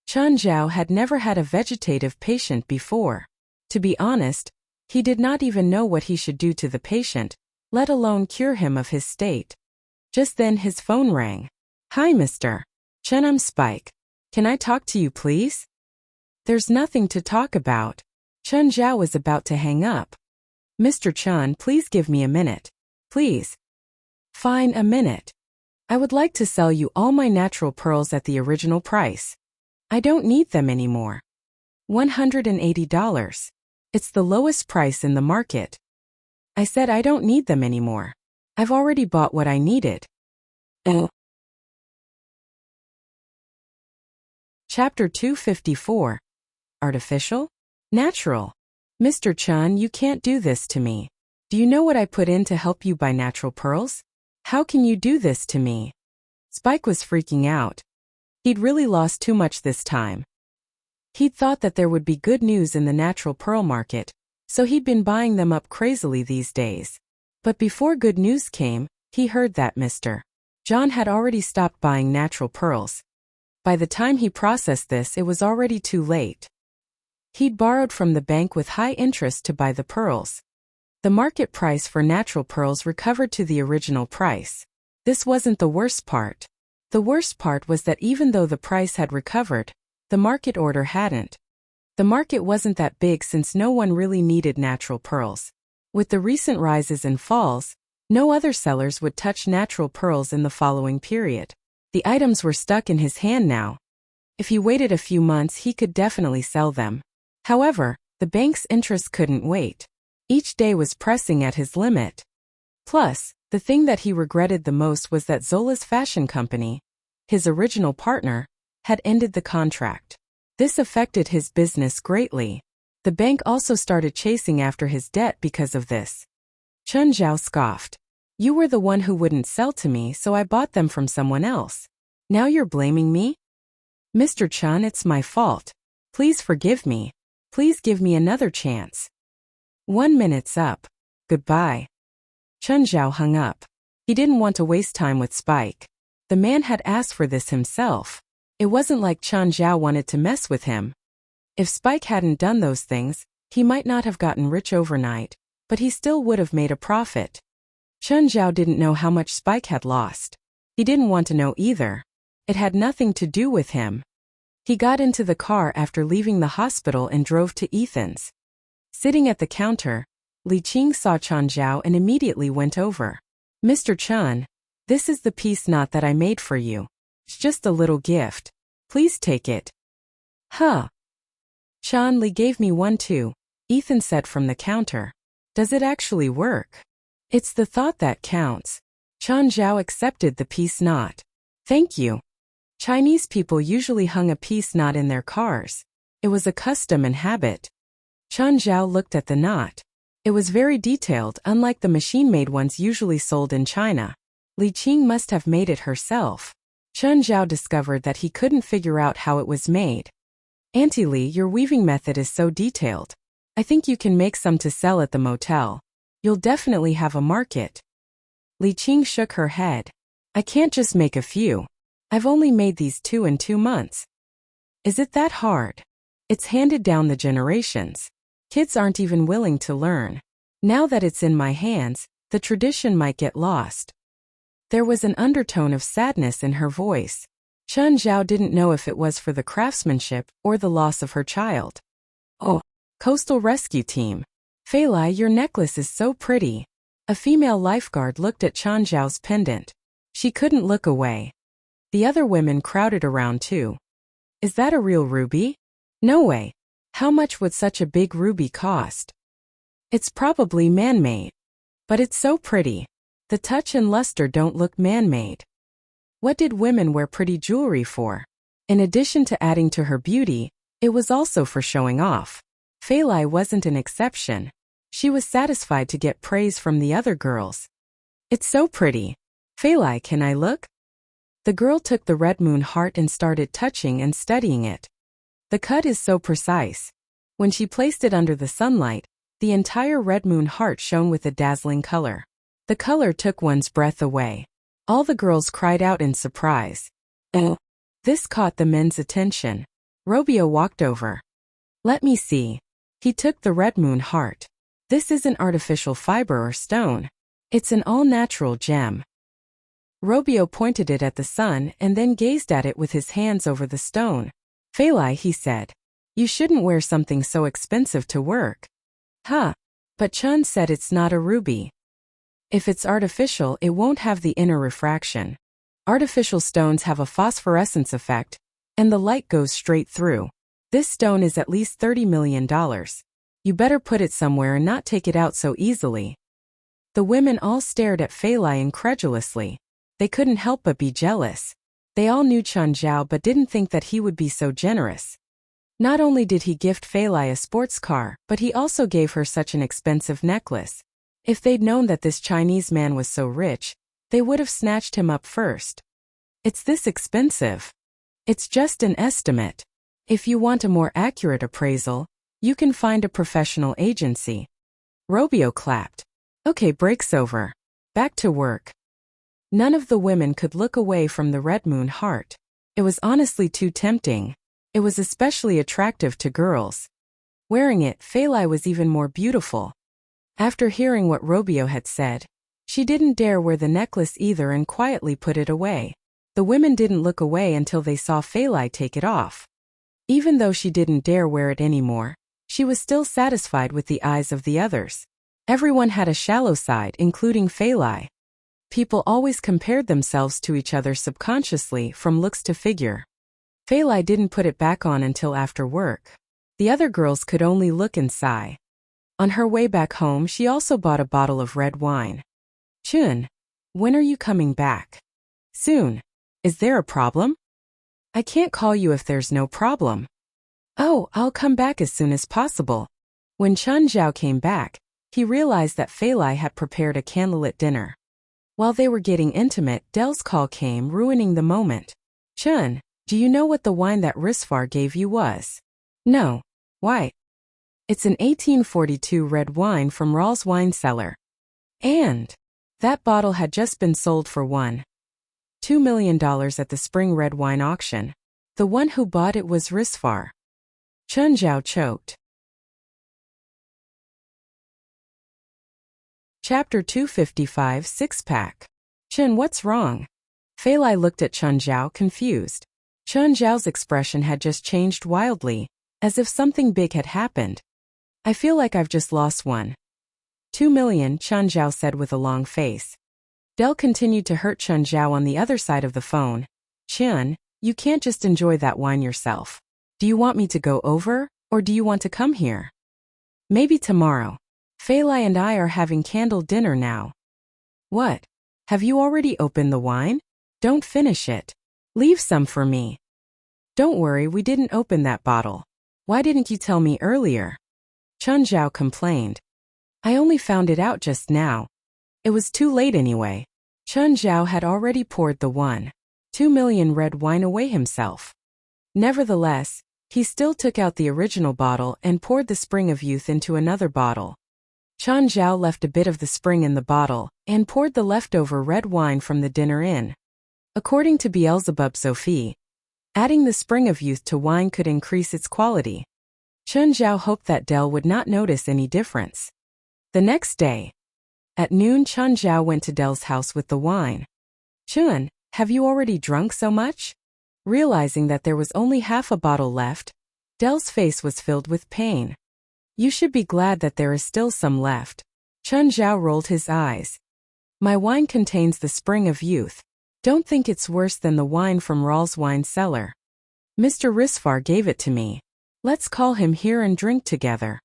Chun Zhao had never had a vegetative patient before. To be honest, he did not even know what he should do to the patient, let alone cure him of his state. Just then his phone rang. Hi, Mr. Chun, I'm Spike. Can I talk to you, please? There's nothing to talk about. Chun Zhao was about to hang up. Mr. Chun, please give me a minute. Please. Fine, a minute. I would like to sell you all my natural pearls at the original price. I don't need them anymore. $180. It's the lowest price in the market. I said I don't need them anymore. I've already bought what I needed. Chapter 254. Artificial? Natural. Mr. Chun, you can't do this to me. Do you know what I put in to help you buy natural pearls? How can you do this to me? Spike was freaking out. He'd really lost too much this time. He'd thought that there would be good news in the natural pearl market, so he'd been buying them up crazily these days. But before good news came, he heard that Mr. John had already stopped buying natural pearls. By the time he processed this, it was already too late. He'd borrowed from the bank with high interest to buy the pearls. The market price for natural pearls recovered to the original price. This wasn't the worst part. The worst part was that even though the price had recovered, the market order hadn't. The market wasn't that big since no one really needed natural pearls. With the recent rises and falls, no other sellers would touch natural pearls in the following period. The items were stuck in his hand now. If he waited a few months, he could definitely sell them. However, the bank's interest couldn't wait. Each day was pressing at his limit. Plus, the thing that he regretted the most was that Zola's fashion company, his original partner, had ended the contract. This affected his business greatly. The bank also started chasing after his debt because of this. Chun Zhao scoffed. You were the one who wouldn't sell to me, so I bought them from someone else. Now you're blaming me? Mr. Chun, it's my fault. Please forgive me. Please give me another chance. 1 minute's up. Goodbye. Chun Zhao hung up. He didn't want to waste time with Spike. The man had asked for this himself. It wasn't like Chun Zhao wanted to mess with him. If Spike hadn't done those things, he might not have gotten rich overnight, but he still would have made a profit. Chun Zhao didn't know how much Spike had lost. He didn't want to know either. It had nothing to do with him. He got into the car after leaving the hospital and drove to Ethan's. Sitting at the counter, Li Qing saw Chun Zhao and immediately went over. Mr. Chun, this is the peace knot that I made for you. It's just a little gift. Please take it. Huh. Chun Li gave me one too, Ethan said from the counter. Does it actually work? It's the thought that counts. Chun Zhao accepted the peace knot. Thank you. Chinese people usually hung a peace knot in their cars. It was a custom and habit. Chun Zhao looked at the knot. It was very detailed, unlike the machine-made ones usually sold in China. Li Qing must have made it herself. Chun Zhao discovered that he couldn't figure out how it was made. Auntie Li, your weaving method is so detailed. I think you can make some to sell at the motel. You'll definitely have a market. Li Qing shook her head. I can't just make a few. I've only made these 2 in 2 months. Is it that hard? It's handed down the generations. Kids aren't even willing to learn. Now that it's in my hands, the tradition might get lost. There was an undertone of sadness in her voice. Chun Zhao didn't know if it was for the craftsmanship or the loss of her child. Oh, Coastal Rescue Team. Fei Lai, your necklace is so pretty. A female lifeguard looked at Chun Zhao's pendant. She couldn't look away. The other women crowded around too. Is that a real ruby? No way. How much would such a big ruby cost? It's probably man-made. But it's so pretty. The touch and luster don't look man-made. What did women wear pretty jewelry for? In addition to adding to her beauty, it was also for showing off. Fei Lai wasn't an exception. She was satisfied to get praise from the other girls. It's so pretty. Fei Lai, can I look? The girl took the red moon heart and started touching and studying it. The cut is so precise. When she placed it under the sunlight, the entire red moon heart shone with a dazzling color. The color took one's breath away. All the girls cried out in surprise. Oh! This caught the men's attention. Robio walked over. Let me see. He took the red moon heart. This isn't artificial fiber or stone. It's an all-natural gem. Robio pointed it at the sun and then gazed at it with his hands over the stone. Fei Lai, he said. You shouldn't wear something so expensive to work. Huh. But Chun said it's not a ruby. If it's artificial, it won't have the inner refraction. Artificial stones have a phosphorescence effect, and the light goes straight through. This stone is at least $30 million. You better put it somewhere and not take it out so easily. The women all stared at Fei Lai incredulously. They couldn't help but be jealous. They all knew Chun Zhao but didn't think that he would be so generous. Not only did he gift Fei Lai a sports car, but he also gave her such an expensive necklace. If they'd known that this Chinese man was so rich, they would have snatched him up first. It's this expensive. It's just an estimate. If you want a more accurate appraisal, you can find a professional agency. Robio clapped. Okay, break's over. Back to work. None of the women could look away from the red moon heart. It was honestly too tempting. It was especially attractive to girls. Wearing it, Fei Lai was even more beautiful. After hearing what Robio had said, she didn't dare wear the necklace either and quietly put it away. The women didn't look away until they saw Feilai take it off. Even though she didn't dare wear it anymore, she was still satisfied with the eyes of the others. Everyone had a shallow side, including Feilai. People always compared themselves to each other subconsciously from looks to figure. Feilai didn't put it back on until after work. The other girls could only look and sigh. On her way back home, she also bought a bottle of red wine. Chun, when are you coming back? Soon. Is there a problem? I can't call you if there's no problem. Oh, I'll come back as soon as possible. When Chun Zhao came back, he realized that Feilai had prepared a candlelit dinner. While they were getting intimate, Dell's call came, ruining the moment. Chun, do you know what the wine that Risfar gave you was? No. Why? It's an 1842 red wine from Rahl's wine cellar. And that bottle had just been sold for $1.2 million at the spring red wine auction. The one who bought it was Risfar. Chun Zhao choked. Chapter 255 Six-Pack. Chun, what's wrong? Feilai looked at Chun Zhao, confused. Chun Zhao's expression had just changed wildly, as if something big had happened. I feel like I've just lost $1.2 million, Chun Zhao said with a long face. Dell continued to hurt Chun Zhao on the other side of the phone. Chun, you can't just enjoy that wine yourself. Do you want me to go over, or do you want to come here? Maybe tomorrow. Feilai and I are having candle dinner now. What? Have you already opened the wine? Don't finish it. Leave some for me. Don't worry, we didn't open that bottle. Why didn't you tell me earlier? Chun Zhao complained. I only found it out just now. It was too late anyway. Chun Zhao had already poured the $1.2 million red wine away himself. Nevertheless, he still took out the original bottle and poured the Spring of Youth into another bottle. Chun Zhao left a bit of the spring in the bottle and poured the leftover red wine from the dinner in. According to Beelzebub Sophie, adding the Spring of Youth to wine could increase its quality. Chun Zhao hoped that Dell would not notice any difference. The next day, at noon, Chun Zhao went to Dell's house with the wine. Chun, have you already drunk so much? Realizing that there was only half a bottle left, Dell's face was filled with pain. You should be glad that there is still some left. Chun Zhao rolled his eyes. My wine contains the Spring of Youth. Don't think it's worse than the wine from Rahl's wine cellar. Mr. Risfar gave it to me. Let's call him here and drink together.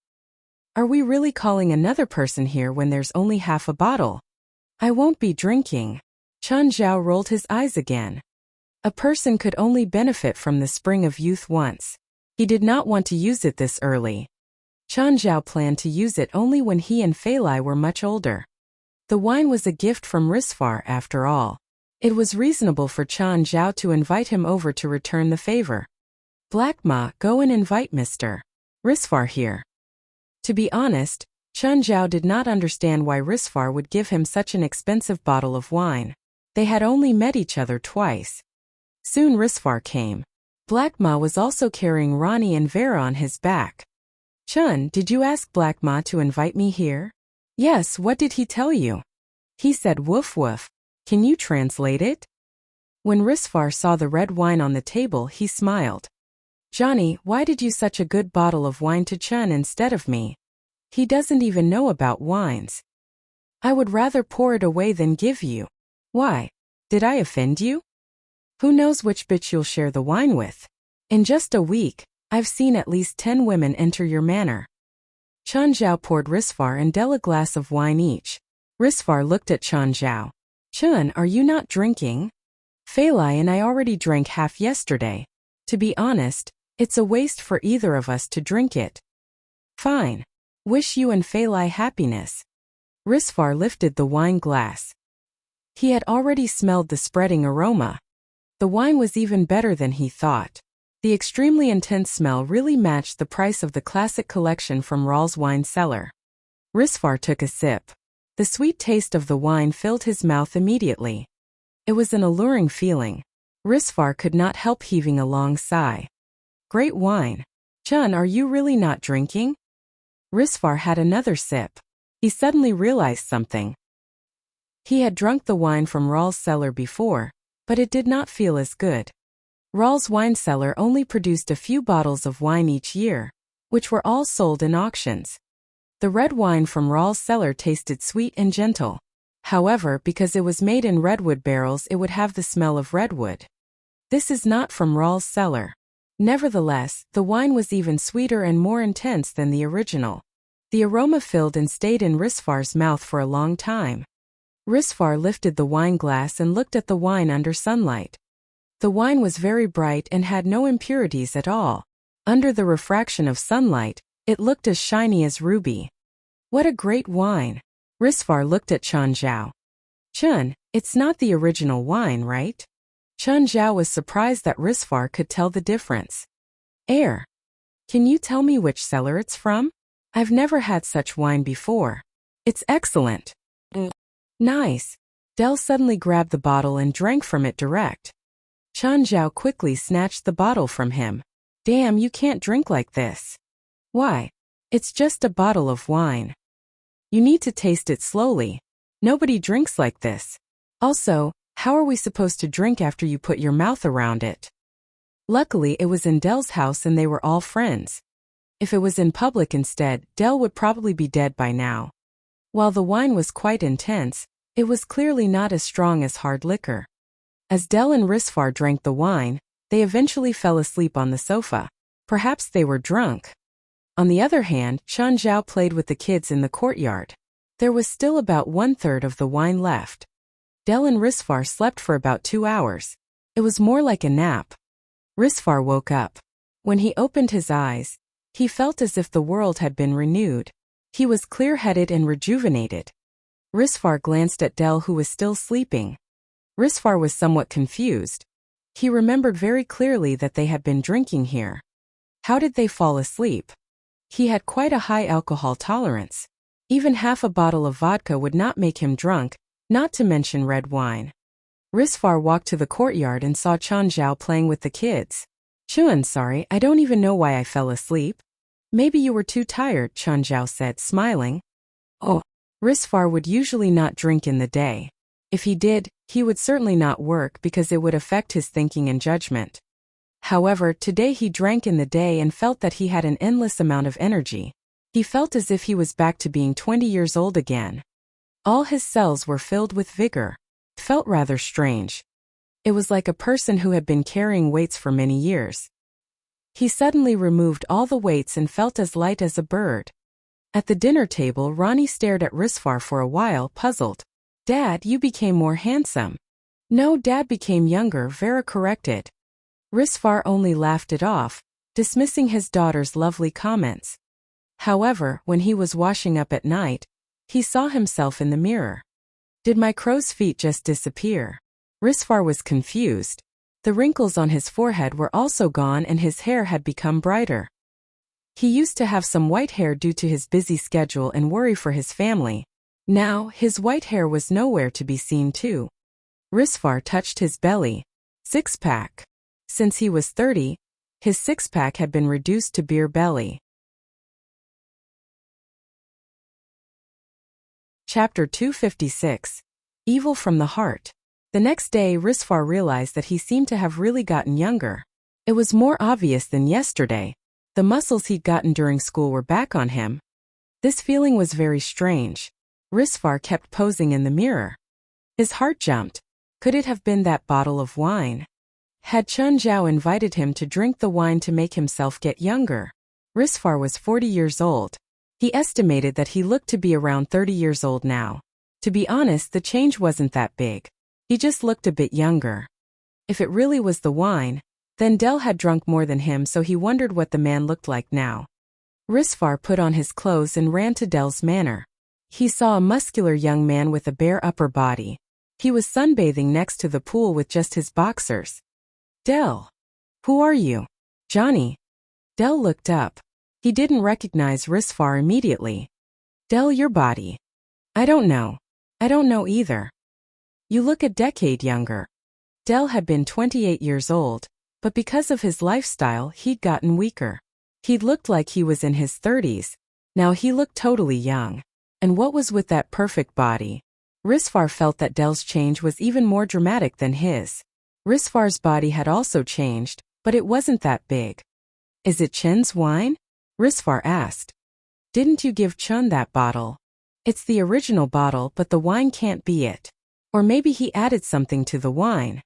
Are we really calling another person here when there's only half a bottle? I won't be drinking. Chun Zhao rolled his eyes again. A person could only benefit from the Spring of Youth once. He did not want to use it this early. Chun Zhao planned to use it only when he and Feilai were much older. The wine was a gift from Risfar after all. It was reasonable for Chun Zhao to invite him over to return the favor. Black Ma, go and invite Mr. Risfar here. To be honest, Chun Zhao did not understand why Risfar would give him such an expensive bottle of wine. They had only met each other twice. Soon Risfar came. Black Ma was also carrying Ronnie and Vera on his back. Chun, did you ask Black Ma to invite me here? Yes, what did he tell you? He said woof woof. Can you translate it? When Risfar saw the red wine on the table, he smiled. Johnny, why did you such a good bottle of wine to Chun instead of me? He doesn't even know about wines. I would rather pour it away than give you. Why? Did I offend you? Who knows which bitch you'll share the wine with? In just a week, I've seen at least 10 women enter your manor. Chun Zhao poured Risfar and Dell a glass of wine each. Risfar looked at Chun Zhao. Chun, are you not drinking? Feilai and I already drank half yesterday. To be honest, it's a waste for either of us to drink it. Fine. Wish you and Feilai happiness. Risfar lifted the wine glass. He had already smelled the spreading aroma. The wine was even better than he thought. The extremely intense smell really matched the price of the classic collection from Rahl's wine cellar. Risfar took a sip. The sweet taste of the wine filled his mouth immediately. It was an alluring feeling. Risfar could not help heaving a long sigh. Great wine. Chun, are you really not drinking? Risfar had another sip. he suddenly realized something. He had drunk the wine from Rahl's cellar before, but it did not feel as good. Rahl's wine cellar only produced a few bottles of wine each year, which were all sold in auctions. The red wine from Rahl's cellar tasted sweet and gentle. However, because it was made in redwood barrels, it would have the smell of redwood. This is not from Rahl's cellar. Nevertheless, the wine was even sweeter and more intense than the original. The aroma filled and stayed in Risfar's mouth for a long time. Risfar lifted the wine glass and looked at the wine under sunlight. The wine was very bright and had no impurities at all. Under the refraction of sunlight, it looked as shiny as ruby. What a great wine! Risfar looked at Chun Zhao. Chun, it's not the original wine, right? Chun Zhao was surprised that Risfar could tell the difference. Can you tell me which cellar it's from? I've never had such wine before. It's excellent. Nice. Del suddenly grabbed the bottle and drank from it direct. Chun Zhao quickly snatched the bottle from him. Damn, you can't drink like this. Why? It's just a bottle of wine. You need to taste it slowly. Nobody drinks like this. Also, how are we supposed to drink after you put your mouth around it? Luckily, it was in Del's house and they were all friends. If it was in public instead, Del would probably be dead by now. While the wine was quite intense, it was clearly not as strong as hard liquor. As Del and Risfar drank the wine, they eventually fell asleep on the sofa. Perhaps they were drunk. On the other hand, Chun Zhao played with the kids in the courtyard. There was still about 1/3 of the wine left. Del and Risfar slept for about 2 hours. It was more like a nap. Risfar woke up. When he opened his eyes, he felt as if the world had been renewed. He was clear-headed and rejuvenated. Risfar glanced at Del, who was still sleeping. Risfar was somewhat confused. He remembered very clearly that they had been drinking here. How did they fall asleep? He had quite a high alcohol tolerance. Even half a bottle of vodka would not make him drunk, not to mention red wine. Risfar walked to the courtyard and saw Chun Zhao playing with the kids. Chun, sorry, I don't even know why I fell asleep. Maybe you were too tired, Chun Zhao said, smiling. Oh. Risfar would usually not drink in the day. If he did, he would certainly not work because it would affect his thinking and judgment. However, today he drank in the day and felt that he had an endless amount of energy. He felt as if he was back to being 20 years old again. All his cells were filled with vigor. It felt rather strange. It was like a person who had been carrying weights for many years. He suddenly removed all the weights and felt as light as a bird. At the dinner table, Ronnie stared at Risfar for a while, puzzled. Dad, you became more handsome. No, Dad became younger, Vera corrected. Risfar only laughed it off, dismissing his daughter's lovely comments. However, when he was washing up at night, he saw himself in the mirror. Did my crow's feet just disappear? Risfar was confused. The wrinkles on his forehead were also gone and his hair had become brighter. He used to have some white hair due to his busy schedule and worry for his family. Now, his white hair was nowhere to be seen too. Risfar touched his belly. Six-pack. Since he was 30, his six-pack had been reduced to beer belly. Chapter 256. Evil from the Heart. The next day, Risfar realized that he seemed to have really gotten younger. It was more obvious than yesterday. The muscles he'd gotten during school were back on him. This feeling was very strange. Risfar kept posing in the mirror. His heart jumped. Could it have been that bottle of wine? Had Chun Zhao invited him to drink the wine to make himself get younger? Risfar was 40 years old. He estimated that he looked to be around 30 years old now. To be honest, the change wasn't that big. He just looked a bit younger. If it really was the wine, then Del had drunk more than him, so he wondered what the man looked like now. Risfar put on his clothes and ran to Del's manor. He saw a muscular young man with a bare upper body. He was sunbathing next to the pool with just his boxers. Del. Who are you? Johnny. Del looked up. He didn't recognize Risfar immediately. Del, your body. I don't know. I don't know either. You look a decade younger. Del had been 28 years old, but because of his lifestyle, he'd gotten weaker. He'd looked like he was in his 30s. Now he looked totally young. And what was with that perfect body? Risvar felt that Del's change was even more dramatic than his. Risvar's body had also changed, but it wasn't that big. Is it Chen's wine? Risvar asked. Didn't you give Chen that bottle? It's the original bottle, but the wine can't be it. Or maybe he added something to the wine.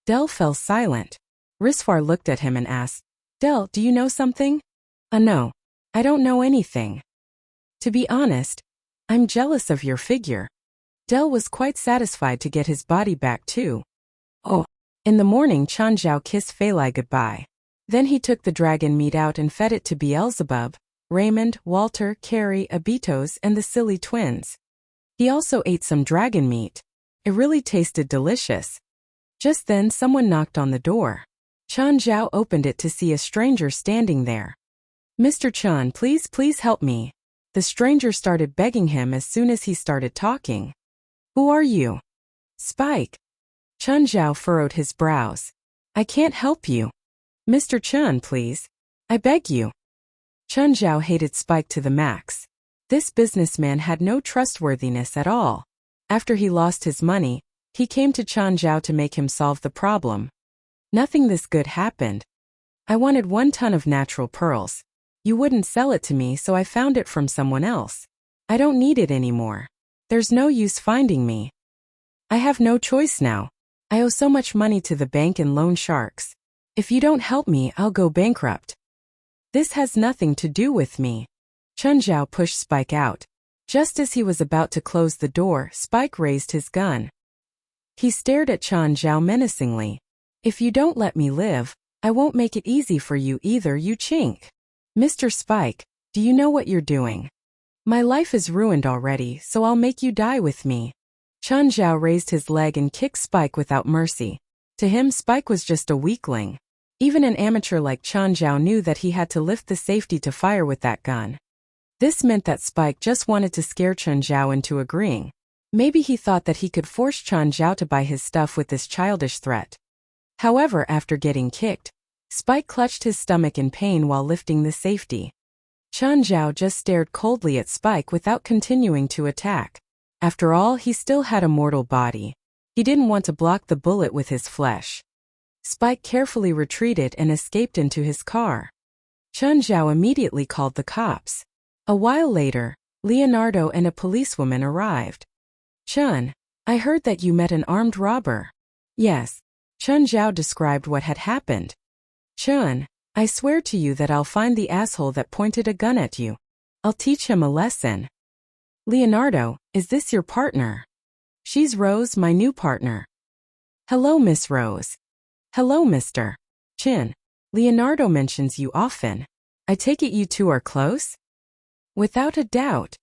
Del fell silent. Risvar looked at him and asked, Del, do you know something? No. I don't know anything. To be honest, I'm jealous of your figure. Del was quite satisfied to get his body back too. Oh. In the morning Chan Zhao kissed Feilai goodbye. Then he took the dragon meat out and fed it to Beelzebub, Raymond, Walter, Carrie, Abitos, and the silly twins. He also ate some dragon meat. It really tasted delicious. Just then someone knocked on the door. Chan Zhao opened it to see a stranger standing there. Mr. Chan, please help me. The stranger started begging him as soon as he started talking. Who are you? Spike. Chan Zhao furrowed his brows. I can't help you. Mr. Chan, please. I beg you. Chan Zhao hated Spike to the max. This businessman had no trustworthiness at all. After he lost his money, he came to Chan Zhao to make him solve the problem. Nothing this good happened. I wanted 1 ton of natural pearls. You wouldn't sell it to me, so I found it from someone else. I don't need it anymore. There's no use finding me. I have no choice now. I owe so much money to the bank and loan sharks. If you don't help me, I'll go bankrupt. This has nothing to do with me. Chan Zhao pushed Spike out. Just as he was about to close the door, Spike raised his gun. He stared at Chan Zhao menacingly. If you don't let me live, I won't make it easy for you either, you chink. Mr. Spike, do you know what you're doing? My life is ruined already, so I'll make you die with me. Chan Zhao raised his leg and kicked Spike without mercy. To him, Spike was just a weakling. Even an amateur like Chan Zhao knew that he had to lift the safety to fire with that gun. This meant that Spike just wanted to scare Chan Zhao into agreeing. Maybe he thought that he could force Chan Zhao to buy his stuff with this childish threat. However, after getting kicked, Spike clutched his stomach in pain while lifting the safety. Chan Zhao just stared coldly at Spike without continuing to attack. After all, he still had a mortal body. He didn't want to block the bullet with his flesh. Spike carefully retreated and escaped into his car. Chan Zhao immediately called the cops. A while later, Leonardo and a policewoman arrived. Chun, I heard that you met an armed robber. Yes. Chan Zhao described what had happened. Chun, I swear to you that I'll find the asshole that pointed a gun at you. I'll teach him a lesson. Leonardo, is this your partner? She's Rose, my new partner. Hello, Miss Rose. Hello, Mr. Chin. Leonardo mentions you often. I take it you two are close? Without a doubt.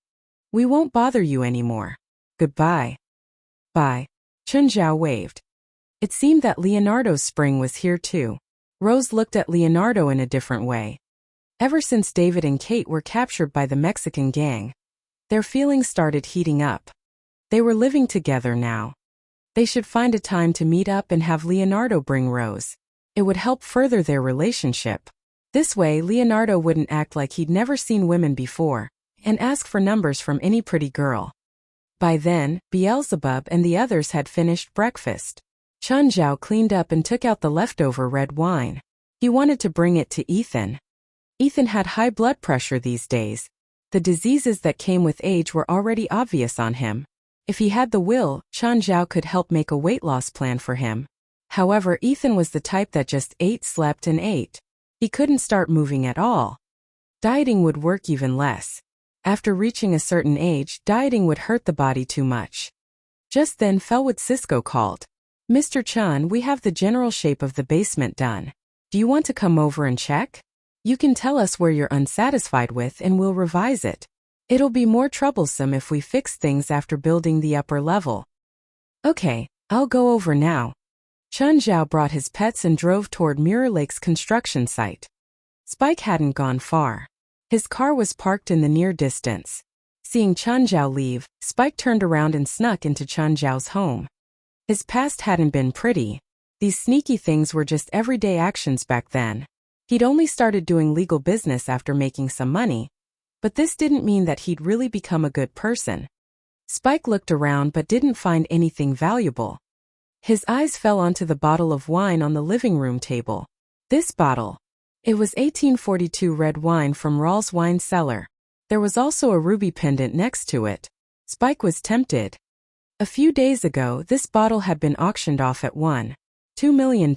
We won't bother you anymore. Goodbye. Bye. Chun Zhao waved. It seemed that Leonardo's spring was here too. Rose looked at Leonardo in a different way. Ever since David and Kate were captured by the Mexican gang, their feelings started heating up. They were living together now. They should find a time to meet up and have Leonardo bring Rose. It would help further their relationship. This way, Leonardo wouldn't act like he'd never seen women before, and ask for numbers from any pretty girl. By then, Beelzebub and the others had finished breakfast. Chan Zhao cleaned up and took out the leftover red wine. He wanted to bring it to Ethan. Ethan had high blood pressure these days. The diseases that came with age were already obvious on him. If he had the will, Chan Zhao could help make a weight loss plan for him. However, Ethan was the type that just ate, slept, and ate. He couldn't start moving at all. Dieting would work even less. After reaching a certain age, dieting would hurt the body too much. Just then Felwood Cisco called. Mr. Chan, we have the general shape of the basement done. Do you want to come over and check? You can tell us where you're unsatisfied with and we'll revise it. It'll be more troublesome if we fix things after building the upper level. Okay, I'll go over now. Chun Zhao brought his pets and drove toward Mirror Lake's construction site. Spike hadn't gone far. His car was parked in the near distance. Seeing Chun Zhao leave, Spike turned around and snuck into Chun Zhao's home. His past hadn't been pretty. These sneaky things were just everyday actions back then. He'd only started doing legal business after making some money. But this didn't mean that he'd really become a good person. Spike looked around but didn't find anything valuable. His eyes fell onto the bottle of wine on the living room table. This bottle. It was 1842 red wine from Rawls' wine cellar. There was also a ruby pendant next to it. Spike was tempted. A few days ago, this bottle had been auctioned off at $1.2 million.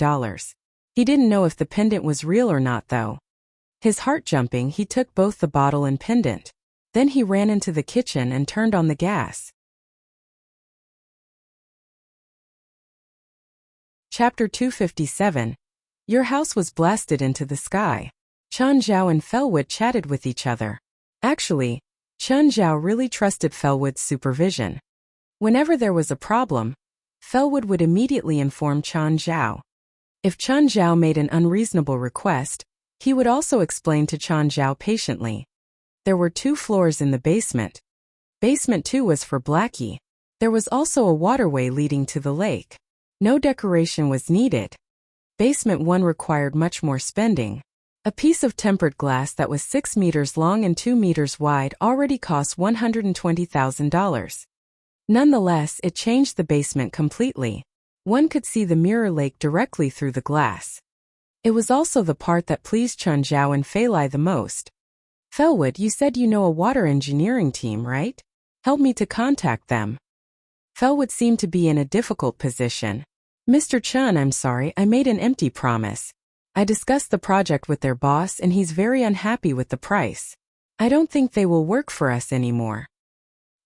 He didn't know if the pendant was real or not though. His heart jumping, he took both the bottle and pendant. Then he ran into the kitchen and turned on the gas. Chapter 257. Your house was blasted into the sky. Chen Zhao and Felwood chatted with each other. Actually, Chen Zhao really trusted Felwood's supervision. Whenever there was a problem, Felwood would immediately inform Chen Zhao. If Chen Zhao made an unreasonable request, he would also explain to Chen Zhao patiently. There were 2 floors in the basement. Basement 2 was for Blackie. There was also a waterway leading to the lake. No decoration was needed. Basement 1 required much more spending. A piece of tempered glass that was 6 meters long and 2 meters wide already cost $120,000. Nonetheless, it changed the basement completely. One could see the mirror lake directly through the glass. It was also the part that pleased Chen Zhao and Fei Lai the most. Felwood, you said you know a water engineering team, right? Help me to contact them. Felwood seemed to be in a difficult position. Mr. Chen, I'm sorry, I made an empty promise. I discussed the project with their boss and he's very unhappy with the price. I don't think they will work for us anymore.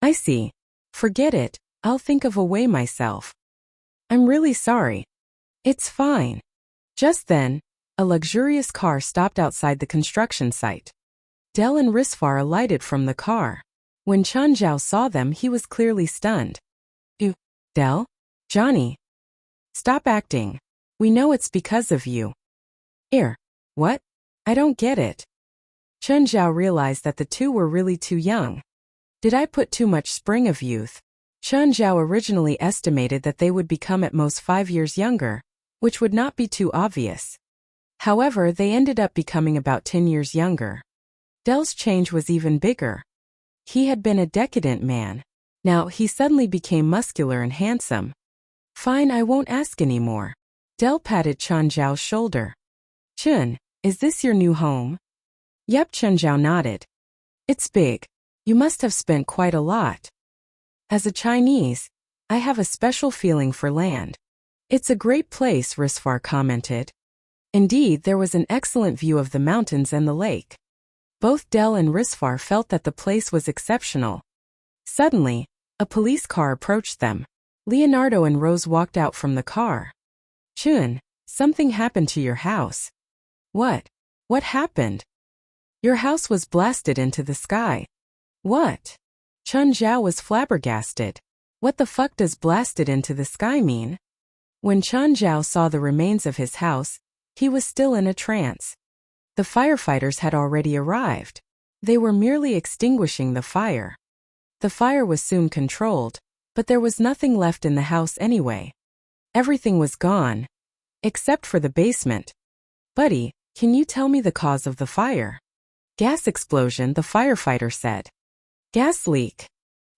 I see. Forget it, I'll think of a way myself. I'm really sorry. It's fine. Just then, a luxurious car stopped outside the construction site. Dell and Risfar alighted from the car. When Chen Zhao saw them, he was clearly stunned. Dell? Johnny? Stop acting. We know it's because of you. What? I don't get it. Chen Zhao realized that the 2 were really too young. Did I put too much spring of youth? Chen Zhao originally estimated that they would become at most 5 years younger, which would not be too obvious. However, they ended up becoming about 10 years younger. Dell's change was even bigger. He had been a decadent man. Now he suddenly became muscular and handsome. Fine, I won't ask anymore. Dell patted Chen Zhao's shoulder. Chen, is this your new home? Yep, Chen Zhao nodded. It's big. You must have spent quite a lot. As a Chinese, I have a special feeling for land. It's a great place, Risfar commented. Indeed, there was an excellent view of the mountains and the lake. Both Dell and Risfar felt that the place was exceptional. Suddenly, a police car approached them. Leonardo and Rose walked out from the car. Chun, something happened to your house. What? What happened? Your house was blasted into the sky. What? Chen Zhao was flabbergasted. What the fuck does blasted into the sky mean? When Chen Zhao saw the remains of his house, he was still in a trance. The firefighters had already arrived. They were merely extinguishing the fire. The fire was soon controlled, but there was nothing left in the house anyway. Everything was gone, except for the basement. Buddy, can you tell me the cause of the fire? Gas explosion, the firefighter said. Gas leak.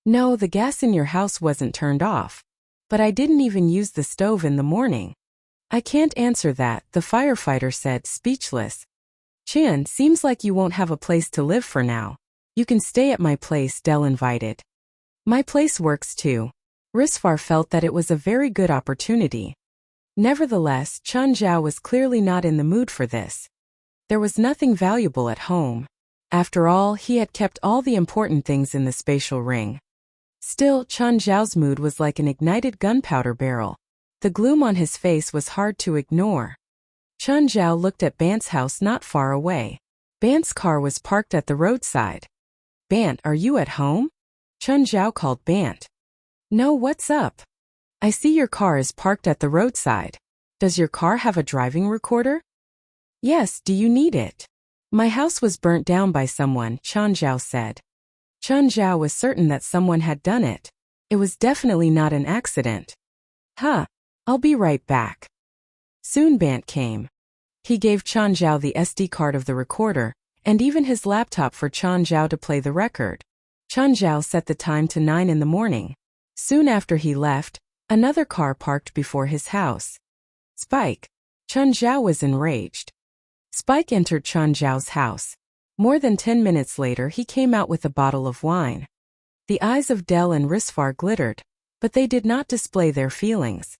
No, the gas in your house wasn't turned off. But I didn't even use the stove in the morning. I can't answer that, the firefighter said, speechless. Chan, seems like you won't have a place to live for now. You can stay at my place, Dell invited. My place works too. Risfar felt that it was a very good opportunity. Nevertheless, Chen Zhao was clearly not in the mood for this. There was nothing valuable at home. After all, he had kept all the important things in the spatial ring. Still, Chen Zhao's mood was like an ignited gunpowder barrel. The gloom on his face was hard to ignore. Chen Zhao looked at Bant's house not far away. Bant's car was parked at the roadside. Bant, are you at home? Chen Zhao called Bant. No, what's up? I see your car is parked at the roadside. Does your car have a driving recorder? Yes, do you need it? My house was burnt down by someone, Chen Zhao said. Chen Zhao was certain that someone had done it. It was definitely not an accident. I'll be right back. Soon Bant came. He gave Chen Zhao the SD card of the recorder, and even his laptop for Chen Zhao to play the record. Chen Zhao set the time to 9 in the morning. Soon after he left, another car parked before his house. Spike. Chen Zhao was enraged. Spike entered Chen Zhao's house. More than 10 minutes later he came out with a bottle of wine. The eyes of Dell and Risfar glittered, but they did not display their feelings.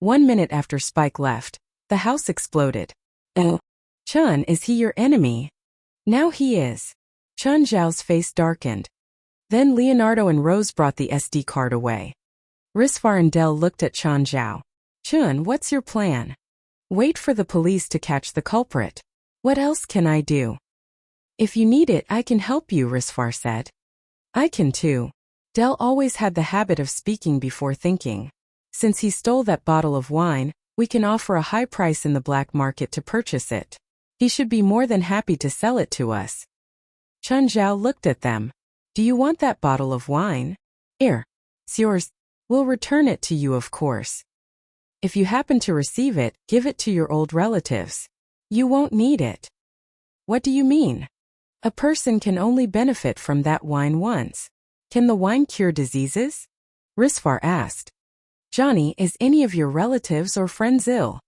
1 minute after Spike left, the house exploded. Oh. Chen, is he your enemy? Now he is. Chen Zhao's face darkened. Then Leonardo and Rose brought the SD card away. Risfar and Dell looked at Chen Zhao. Chen, what's your plan? Wait for the police to catch the culprit. What else can I do? If you need it, I can help you, Risfar said. I can too. Dell always had the habit of speaking before thinking. Since he stole that bottle of wine, we can offer a high price in the black market to purchase it. He should be more than happy to sell it to us. Chen Zhao looked at them. Do you want that bottle of wine? Here. It's yours. We'll return it to you, of course. If you happen to receive it, give it to your old relatives. You won't need it. What do you mean? A person can only benefit from that wine once. Can the wine cure diseases? Risfar asked. Johnny, is any of your relatives or friends ill?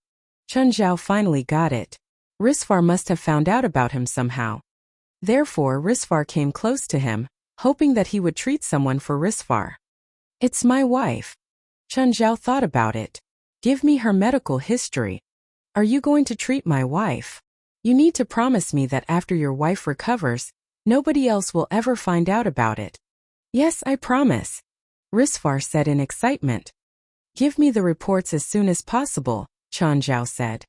Chen Zhao finally got it. Risfar must have found out about him somehow. Therefore, Risfar came close to him, hoping that he would treat someone for Risfar. It's my wife. Chen Zhao thought about it. Give me her medical history. Are you going to treat my wife? You need to promise me that after your wife recovers, nobody else will ever find out about it. Yes, I promise. Risfar said in excitement. Give me the reports as soon as possible, Chen Zhao said.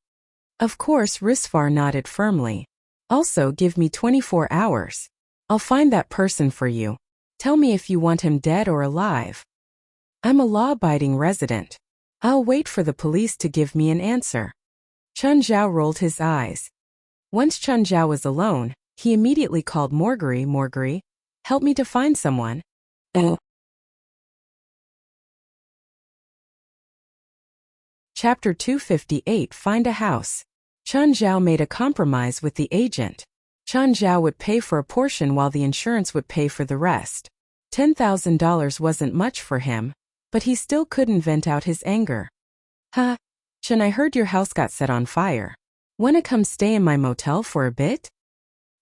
Of course, Risfar nodded firmly. Also, give me 24 hours. I'll find that person for you. Tell me if you want him dead or alive. I'm a law-abiding resident. I'll wait for the police to give me an answer. Chen Zhao rolled his eyes. Once Chen Zhao was alone, he immediately called Morgari. Morgari, help me to find someone. Chapter 258 Find a House. Chen Zhao made a compromise with the agent. Chen Zhao would pay for a portion while the insurance would pay for the rest. $10,000 wasn't much for him, but he still couldn't vent out his anger. Huh? Chen, I heard your house got set on fire. Wanna come stay in my motel for a bit?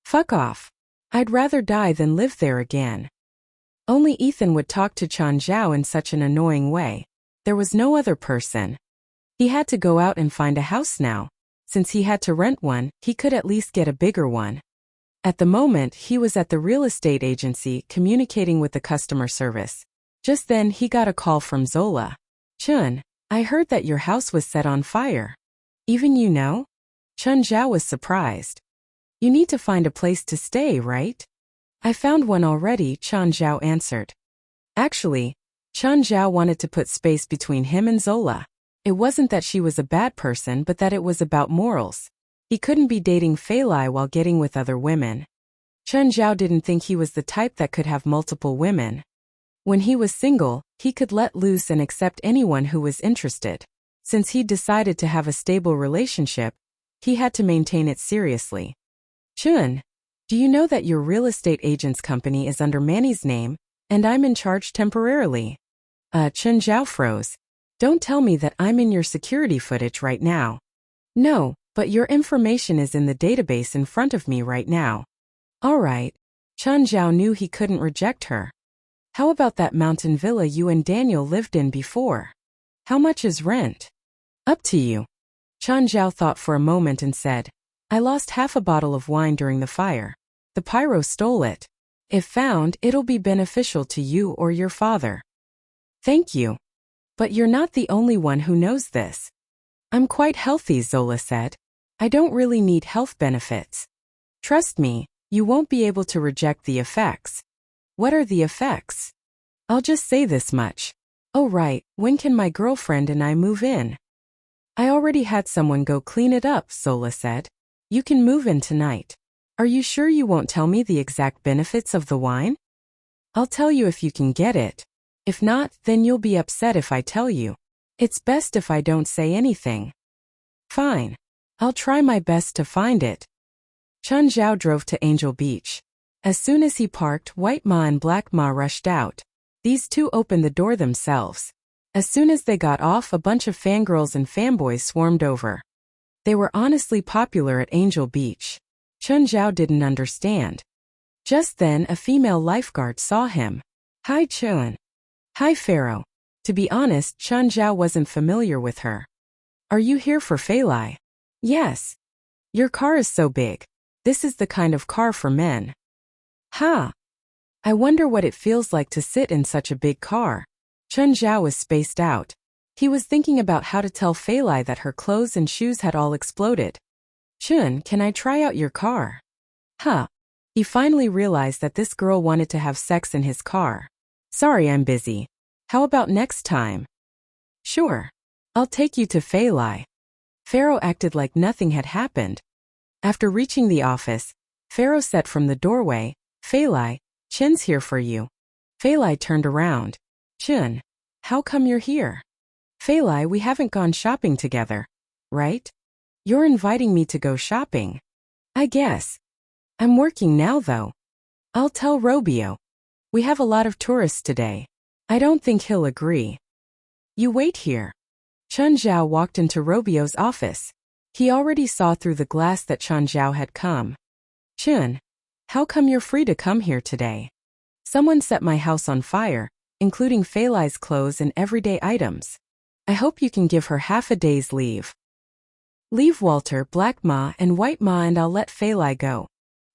Fuck off. I'd rather die than live there again. Only Ethan would talk to Chen Zhao in such an annoying way. There was no other person. He had to go out and find a house now. Since he had to rent one, he could at least get a bigger one. At the moment, he was at the real estate agency communicating with the customer service. Just then, he got a call from Zola. Chun, I heard that your house was set on fire. Even you know? Chen Zhao was surprised. You need to find a place to stay, right? I found one already, Chen Zhao answered. Actually, Chen Zhao wanted to put space between him and Zola. It wasn't that she was a bad person, but that it was about morals. He couldn't be dating Fei Lai while getting with other women. Chen Zhao didn't think he was the type that could have multiple women. When he was single, he could let loose and accept anyone who was interested. Since he'd decided to have a stable relationship, he had to maintain it seriously. Chun, do you know that your real estate agent's company is under Manny's name, and I'm in charge temporarily? Chen Zhao froze. Don't tell me that I'm in your security footage right now. No, but your information is in the database in front of me right now. All right. Chen Zhao knew he couldn't reject her. How about that mountain villa you and Daniel lived in before? How much is rent? Up to you. Chen Zhao thought for a moment and said, I lost half a bottle of wine during the fire. The pyro stole it. If found, it'll be beneficial to you or your father. Thank you. But you're not the only one who knows this. I'm quite healthy, Zola said. I don't really need health benefits. Trust me, you won't be able to reject the effects. What are the effects? I'll just say this much. Oh right, when can my girlfriend and I move in? I already had someone go clean it up, Zola said. You can move in tonight. Are you sure you won't tell me the exact benefits of the wine? I'll tell you if you can get it. If not, then you'll be upset if I tell you. It's best if I don't say anything. Fine. I'll try my best to find it. Chun Zhao drove to Angel Beach. As soon as he parked, White Ma and Black Ma rushed out. These two opened the door themselves. As soon as they got off, a bunch of fangirls and fanboys swarmed over. They were honestly popular at Angel Beach. Chun Zhao didn't understand. Just then, a female lifeguard saw him. Hi Chun. Hi Pharaoh. To be honest, Chun Zhao wasn't familiar with her. Are you here for Fei Lai? Yes. Your car is so big. This is the kind of car for men. Ha! I wonder what it feels like to sit in such a big car. Chun Zhao was spaced out. He was thinking about how to tell Fei Lai that her clothes and shoes had all exploded. Chun, can I try out your car? Huh. He finally realized that this girl wanted to have sex in his car. Sorry, I'm busy. How about next time? Sure. I'll take you to Fei Lai. Pharaoh acted like nothing had happened. After reaching the office, Pharaoh said from the doorway, Fei Lai, Chin's here for you. Fei Lai turned around. Chin, how come you're here? Fei Lai, we haven't gone shopping together, right? You're inviting me to go shopping. I guess. I'm working now though. I'll tell Robio. We have a lot of tourists today. I don't think he'll agree. You wait here. Chun Zhao walked into Robio's office. He already saw through the glass that Chun Zhao had come. Chun, how come you're free to come here today? Someone set my house on fire, including Fei Lai's clothes and everyday items. I hope you can give her half a day's leave. Leave Walter, Black Ma, and White Ma and I'll let Fei Lai go.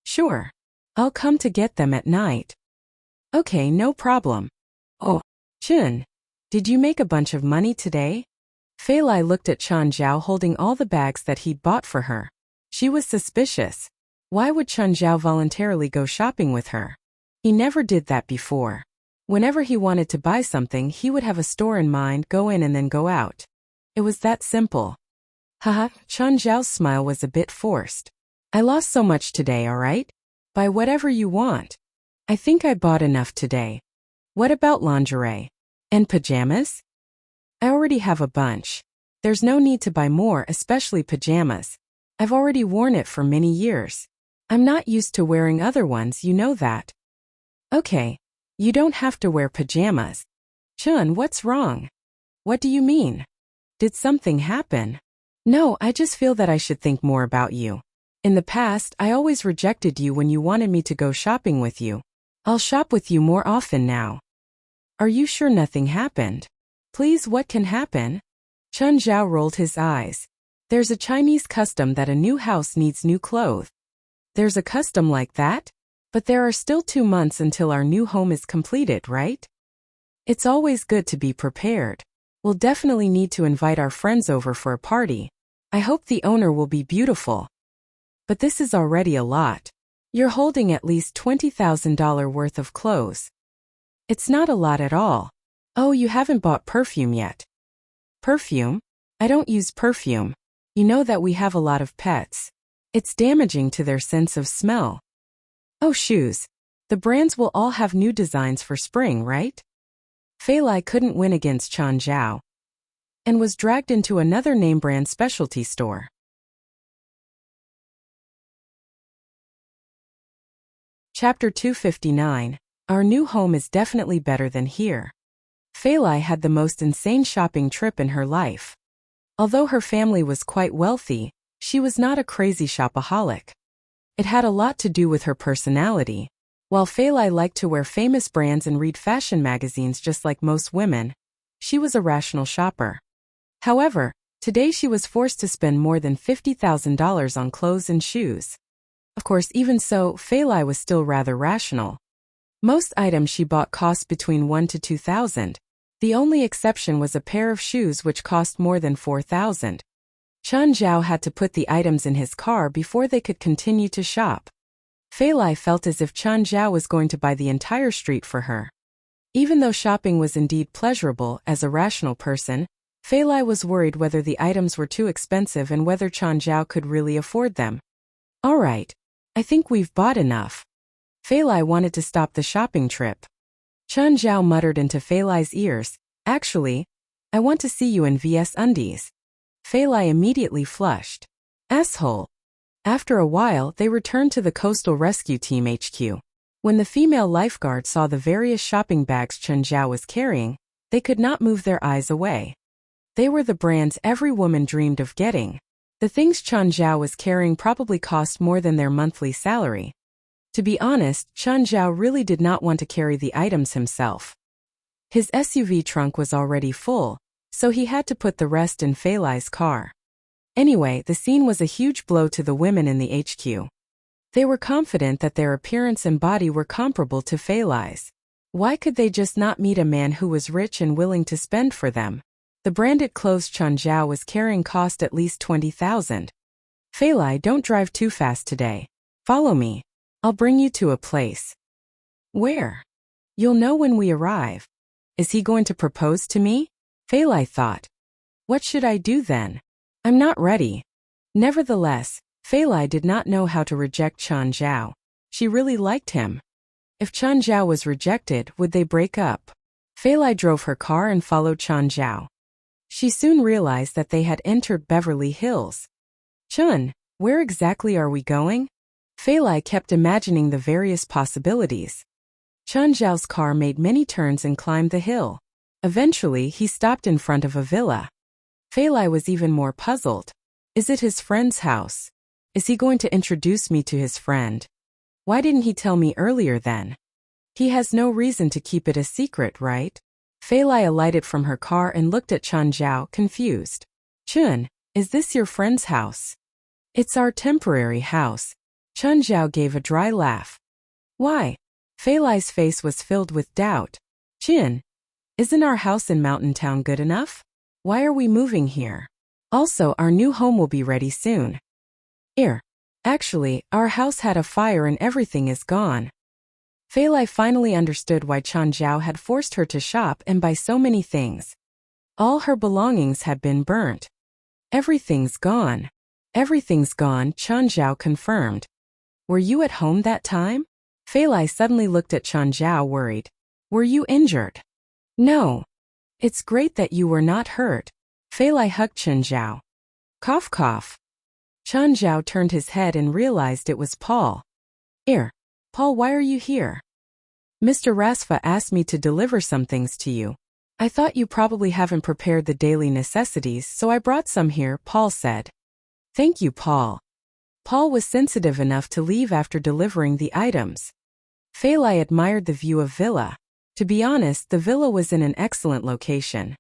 Sure. I'll come to get them at night. Okay, no problem. Oh, Chun, did you make a bunch of money today? Fei Lai looked at Chun Zhao holding all the bags that he'd bought for her. She was suspicious. Why would Chun Zhao voluntarily go shopping with her? He never did that before. Whenever he wanted to buy something, he would have a store in mind, go in and then go out. It was that simple. Haha, Chun Zhao's smile was a bit forced. I lost so much today, alright? Buy whatever you want. I think I bought enough today. What about lingerie? And pajamas? I already have a bunch. There's no need to buy more, especially pajamas. I've already worn it for many years. I'm not used to wearing other ones, you know that. Okay. You don't have to wear pajamas. Chun, what's wrong? What do you mean? Did something happen? No, I just feel that I should think more about you. In the past, I always rejected you when you wanted me to go shopping with you. I'll shop with you more often now. Are you sure nothing happened? Please, what can happen? Chun Zhao rolled his eyes. There's a Chinese custom that a new house needs new clothes. There's a custom like that? But there are still 2 months until our new home is completed, right? It's always good to be prepared. We'll definitely need to invite our friends over for a party. I hope the owner will be beautiful. But this is already a lot. You're holding at least $20,000 worth of clothes. It's not a lot at all. Oh, you haven't bought perfume yet. Perfume? I don't use perfume. You know that we have a lot of pets. It's damaging to their sense of smell. Oh, shoes. The brands will all have new designs for spring, right? Fei Lai couldn't win against Chun Zhao and was dragged into another name brand specialty store. Chapter 259. Our new home is definitely better than here. Fei Lai had the most insane shopping trip in her life. Although her family was quite wealthy, she was not a crazy shopaholic. It had a lot to do with her personality. While Fei Lai liked to wear famous brands and read fashion magazines just like most women, she was a rational shopper. However, today she was forced to spend more than $50,000 on clothes and shoes. Of course, even so, Fei Lai was still rather rational. Most items she bought cost between $1,000 to $2,000. The only exception was a pair of shoes which cost more than $4,000. Chun Zhao had to put the items in his car before they could continue to shop. Fei Lai felt as if Chun Zhao was going to buy the entire street for her. Even though shopping was indeed pleasurable, as a rational person, Fei Lai was worried whether the items were too expensive and whether Chun Zhao could really afford them. All right. I think we've bought enough. Fei Lai wanted to stop the shopping trip. Chun Zhao muttered into Fei Lai's ears, actually, I want to see you in VS undies. Fei Lai immediately flushed. Asshole. After a while, they returned to the Coastal Rescue Team HQ. When the female lifeguard saw the various shopping bags Chen Zhao was carrying, they could not move their eyes away. They were the brands every woman dreamed of getting. The things Chen Zhao was carrying probably cost more than their monthly salary. To be honest, Chen Zhao really did not want to carry the items himself. His SUV trunk was already full, so he had to put the rest in Fei Lai's car. Anyway, the scene was a huge blow to the women in the HQ. They were confident that their appearance and body were comparable to Fei Lai's. Why could they just not meet a man who was rich and willing to spend for them? The branded clothes Chen Zhao was carrying cost at least 20,000. Fei Lai, don't drive too fast today. Follow me. I'll bring you to a place. Where? You'll know when we arrive. Is he going to propose to me? Fei Lai thought. What should I do then? I'm not ready. Nevertheless, Fei Lai did not know how to reject Chen Zhao. She really liked him. If Chen Zhao was rejected, would they break up? Fei Lai drove her car and followed Chen Zhao. She soon realized that they had entered Beverly Hills. Chun, where exactly are we going? Fei Lai kept imagining the various possibilities. Chen Zhao's car made many turns and climbed the hill. Eventually, he stopped in front of a villa. Fei Lai was even more puzzled. Is it his friend's house? Is he going to introduce me to his friend? Why didn't he tell me earlier then? He has no reason to keep it a secret, right? Fei Lai alighted from her car and looked at Chen Zhao, confused. Chun, is this your friend's house? It's our temporary house. Chen Zhao gave a dry laugh. Why? Fei Lai's face was filled with doubt. Chin, isn't our house in Mountain Town good enough? Why are we moving here? Also, our new home will be ready soon. Actually, our house had a fire and everything is gone. Fei Lai finally understood why Chen Zhao had forced her to shop and buy so many things. All her belongings had been burnt. Everything's gone. Everything's gone, Chen Zhao confirmed. Were you at home that time? Fei Lai suddenly looked at Chen Zhao, worried. Were you injured? No. It's great that you were not hurt. Fei Lai hugged Chen Zhao. Cough cough. Chen Zhao turned his head and realized it was Paul. Paul, why are you here? Mr. Rasfa asked me to deliver some things to you. I thought you probably haven't prepared the daily necessities, so I brought some here, Paul said. Thank you, Paul. Paul was sensitive enough to leave after delivering the items. Fei Lai admired the view of villa. To be honest, the villa was in an excellent location.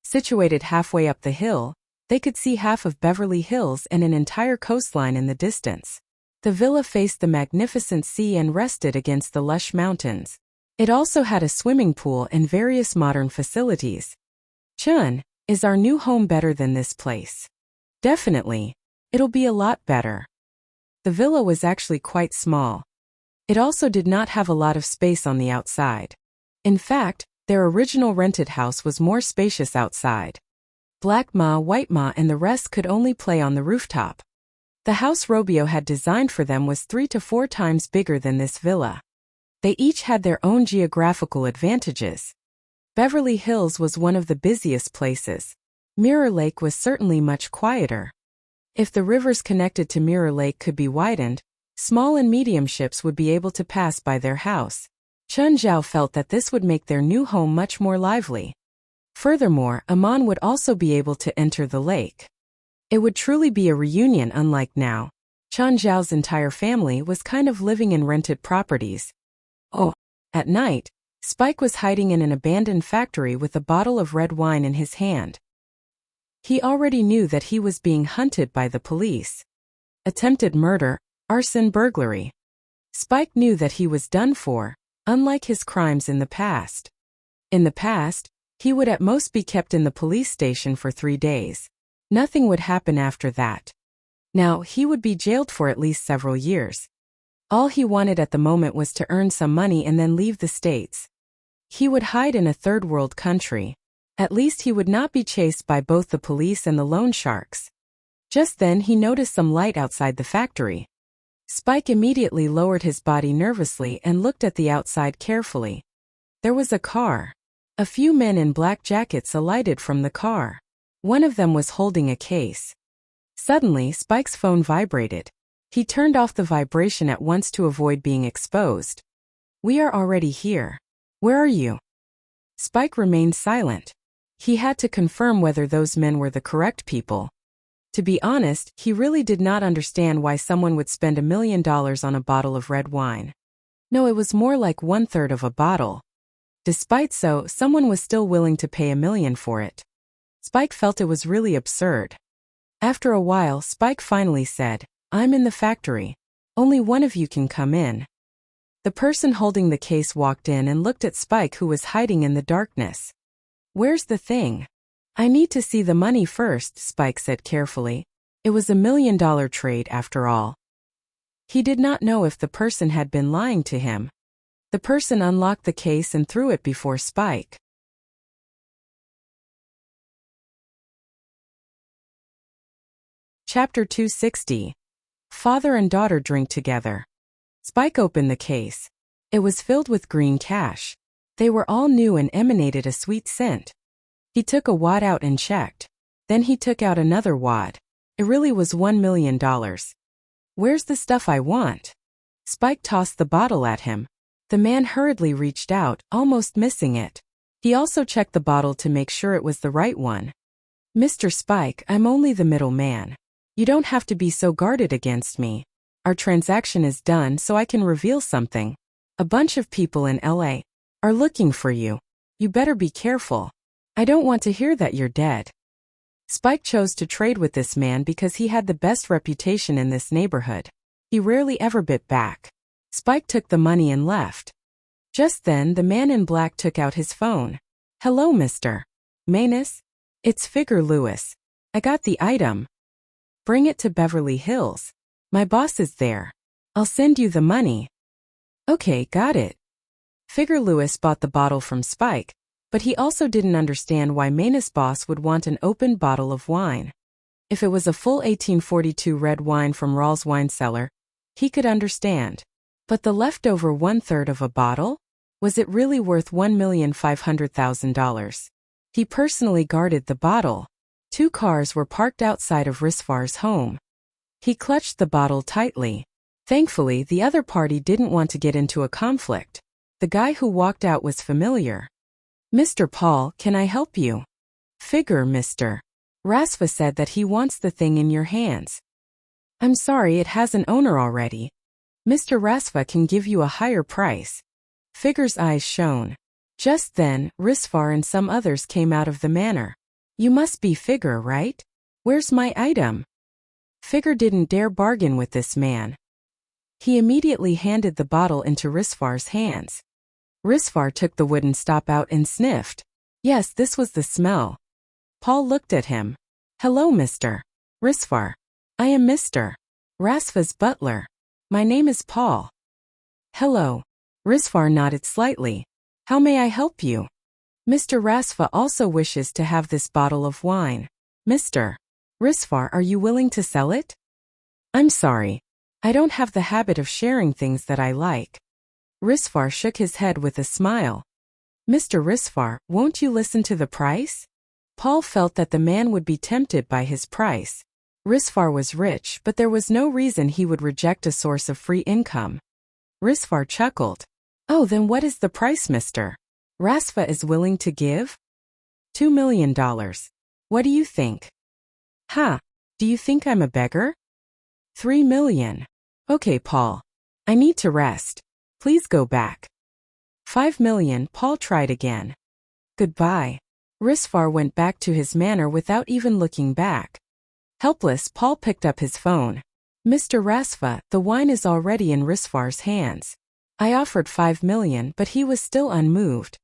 Situated halfway up the hill, they could see half of Beverly Hills and an entire coastline in the distance. The villa faced the magnificent sea and rested against the lush mountains. It also had a swimming pool and various modern facilities. Chun, is our new home better than this place? Definitely. It'll be a lot better. The villa was actually quite small. It also did not have a lot of space on the outside. In fact, their original rented house was more spacious outside. Black Ma, White Ma and the rest could only play on the rooftop. The house Robio had designed for them was 3 to 4 times bigger than this villa. They each had their own geographical advantages. Beverly Hills was one of the busiest places. Mirror Lake was certainly much quieter. If the rivers connected to Mirror Lake could be widened, small and medium ships would be able to pass by their house. Chen Zhao felt that this would make their new home much more lively. Furthermore, Aman would also be able to enter the lake. It would truly be a reunion unlike now. Chen Zhao's entire family was kind of living in rented properties. At night, Spike was hiding in an abandoned factory with a bottle of red wine in his hand. He already knew that he was being hunted by the police. Attempted murder, arson, burglary. Spike knew that he was done for, unlike his crimes in the past. In the past, he would at most be kept in the police station for 3 days. Nothing would happen after that. Now, he would be jailed for at least several years. All he wanted at the moment was to earn some money and then leave the States. He would hide in a third world country. At least he would not be chased by both the police and the loan sharks. Just then he noticed some light outside the factory. Spike immediately lowered his body nervously and looked at the outside carefully. There was a car. A few men in black jackets alighted from the car. One of them was holding a case. Suddenly, Spike's phone vibrated. He turned off the vibration at once to avoid being exposed. We are already here. Where are you? Spike remained silent. He had to confirm whether those men were the correct people. To be honest, he really did not understand why someone would spend $1 million on a bottle of red wine. No, it was more like 1/3 of a bottle. Despite so, someone was still willing to pay $1 million for it. Spike felt it was really absurd. After a while, Spike finally said, I'm in the factory. Only one of you can come in. The person holding the case walked in and looked at Spike, who was hiding in the darkness. Where's the thing? I need to see the money first, Spike said carefully. It was $1 million trade after all. He did not know if the person had been lying to him. The person unlocked the case and threw it before Spike. Chapter 260. Father and daughter drink together. Spike opened the case. It was filled with green cash. They were all new and emanated a sweet scent. He took a wad out and checked. Then he took out another wad. It really was $1 million. Where's the stuff I want? Spike tossed the bottle at him. The man hurriedly reached out, almost missing it. He also checked the bottle to make sure it was the right one. Mr. Spike, I'm only the middleman. You don't have to be so guarded against me. Our transaction is done, so I can reveal something. A bunch of people in LA are looking for you. You better be careful. I don't want to hear that you're dead. Spike chose to trade with this man because he had the best reputation in this neighborhood. He rarely ever bit back. Spike took the money and left. Just then, the man in black took out his phone. Hello, Mr. Manus. It's Figure Lewis. I got the item. Bring it to Beverly Hills. My boss is there. I'll send you the money. Okay, got it. Figure Lewis bought the bottle from Spike, but he also didn't understand why Manus' boss would want an open bottle of wine. If it was a full 1842 red wine from Rawls' wine cellar, he could understand. But the leftover 1/3 of a bottle? Was it really worth $1,500,000? He personally guarded the bottle. 2 cars were parked outside of Risfar's home. He clutched the bottle tightly. Thankfully, the other party didn't want to get into a conflict. The guy who walked out was familiar. Mr. Paul, can I help you? Figure, Mr. Rasfa said that he wants the thing in your hands. I'm sorry, it has an owner already. Mr. Rasfa can give you a higher price. Figure's eyes shone. Just then, Risfar and some others came out of the manor. You must be Figure, right? Where's my item? Figure didn't dare bargain with this man. He immediately handed the bottle into Risfar's hands. Risfar took the wooden stop out and sniffed. Yes, this was the smell. Paul looked at him. Hello, Mr. Risfar. I am Mr. Rasfa's butler. My name is Paul. Hello. Risfar nodded slightly. How may I help you? Mr. Rasfa also wishes to have this bottle of wine. Mr. Risfar, are you willing to sell it? I'm sorry. I don't have the habit of sharing things that I like. Risfar shook his head with a smile. Mr. Risfar, won't you listen to the price? Paul felt that the man would be tempted by his price. Risfar was rich, but there was no reason he would reject a source of free income. Risfar chuckled. Oh, then what is the price Mr. Rasfa is willing to give? $2 million. What do you think? Ha! Do you think I'm a beggar? $3 million. Okay, Paul. I need to rest. Please go back. $5 million. Paul tried again. Goodbye. Risfar went back to his manor without even looking back. Helpless, Paul picked up his phone. Mr. Rasfa, the wine is already in Risfar's hands. I offered $5 million, but he was still unmoved.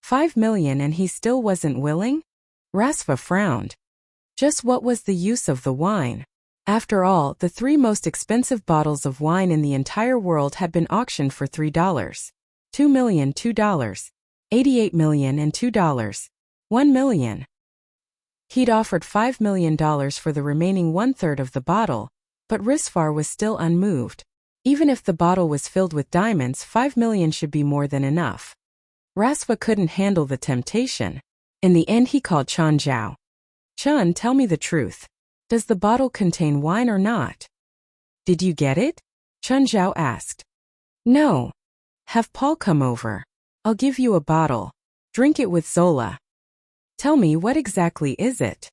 $5 million and he still wasn't willing? Rasfa frowned. Just what was the use of the wine? After all, the 3 most expensive bottles of wine in the entire world had been auctioned for $3. $2 million, $2. $88 million and $2. $1 million. He'd offered $5 million for the remaining 1/3 of the bottle, but Risfar was still unmoved. Even if the bottle was filled with diamonds, $5 million should be more than enough. Rasfa couldn't handle the temptation. In the end, he called Chun Zhao. Chun, tell me the truth. Does the bottle contain wine or not? Did you get it? Chun Zhao asked. No. Have Paul come over. I'll give you a bottle. Drink it with Zola. Tell me, what exactly is it?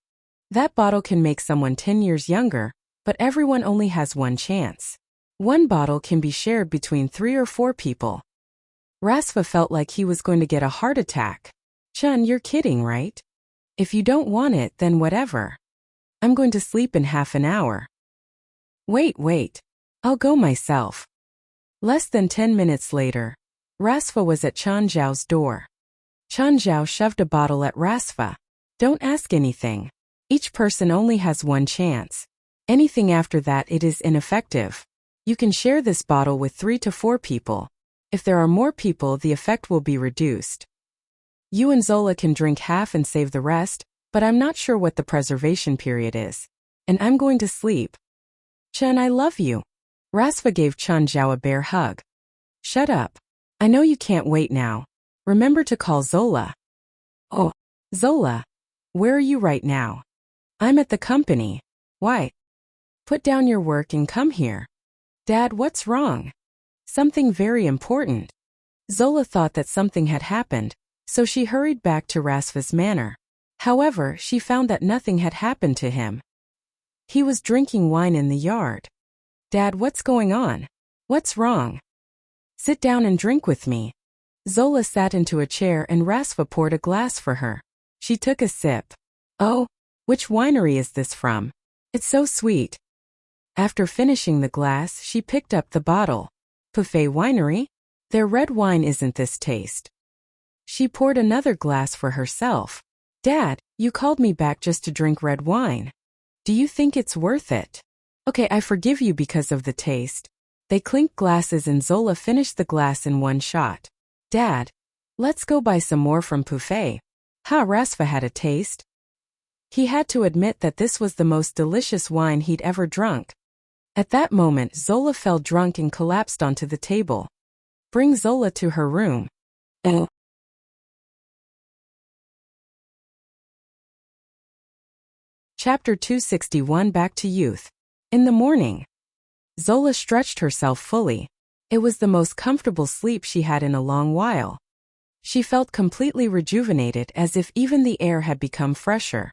That bottle can make someone 10 years younger, but everyone only has one chance. One bottle can be shared between 3 or 4 people. Rasva felt like he was going to get a heart attack. Chun, you're kidding, right? If you don't want it, then whatever. I'm going to sleep in half an hour. Wait. I'll go myself. Less than 10 minutes later, Rasva was at Chun Zhao's door. Chun Zhao shoved a bottle at Rasva. Don't ask anything. Each person only has one chance. Anything after that, it is ineffective. You can share this bottle with 3 to 4 people. If there are more people, the effect will be reduced. You and Zola can drink half and save the rest, but I'm not sure what the preservation period is. And I'm going to sleep. Chun, I love you. Rasva gave Chun Zhao a bear hug. Shut up. I know you can't wait now. Remember to call Zola. Oh, Zola. Where are you right now? I'm at the company. Why? Put down your work and come here. Dad, what's wrong? Something very important. Zola thought that something had happened, so she hurried back to Rasva's manor. However, she found that nothing had happened to him. He was drinking wine in the yard. Dad, what's going on? What's wrong? Sit down and drink with me. Zola sat into a chair and Rasva poured a glass for her. She took a sip. Oh, which winery is this from? It's so sweet. After finishing the glass, she picked up the bottle. Buffet Winery? Their red wine isn't this taste. She poured another glass for herself. Dad, you called me back just to drink red wine. Do you think it's worth it? Okay, I forgive you because of the taste. They clinked glasses and Zola finished the glass in one shot. Dad, let's go buy some more from Buffet. Rasva had a taste. He had to admit that this was the most delicious wine he'd ever drunk. At that moment, Zola fell drunk and collapsed onto the table. Bring Zola to her room. Chapter 261, Back to Youth. In the morning, Zola stretched herself fully. It was the most comfortable sleep she had in a long while. She felt completely rejuvenated, as if even the air had become fresher.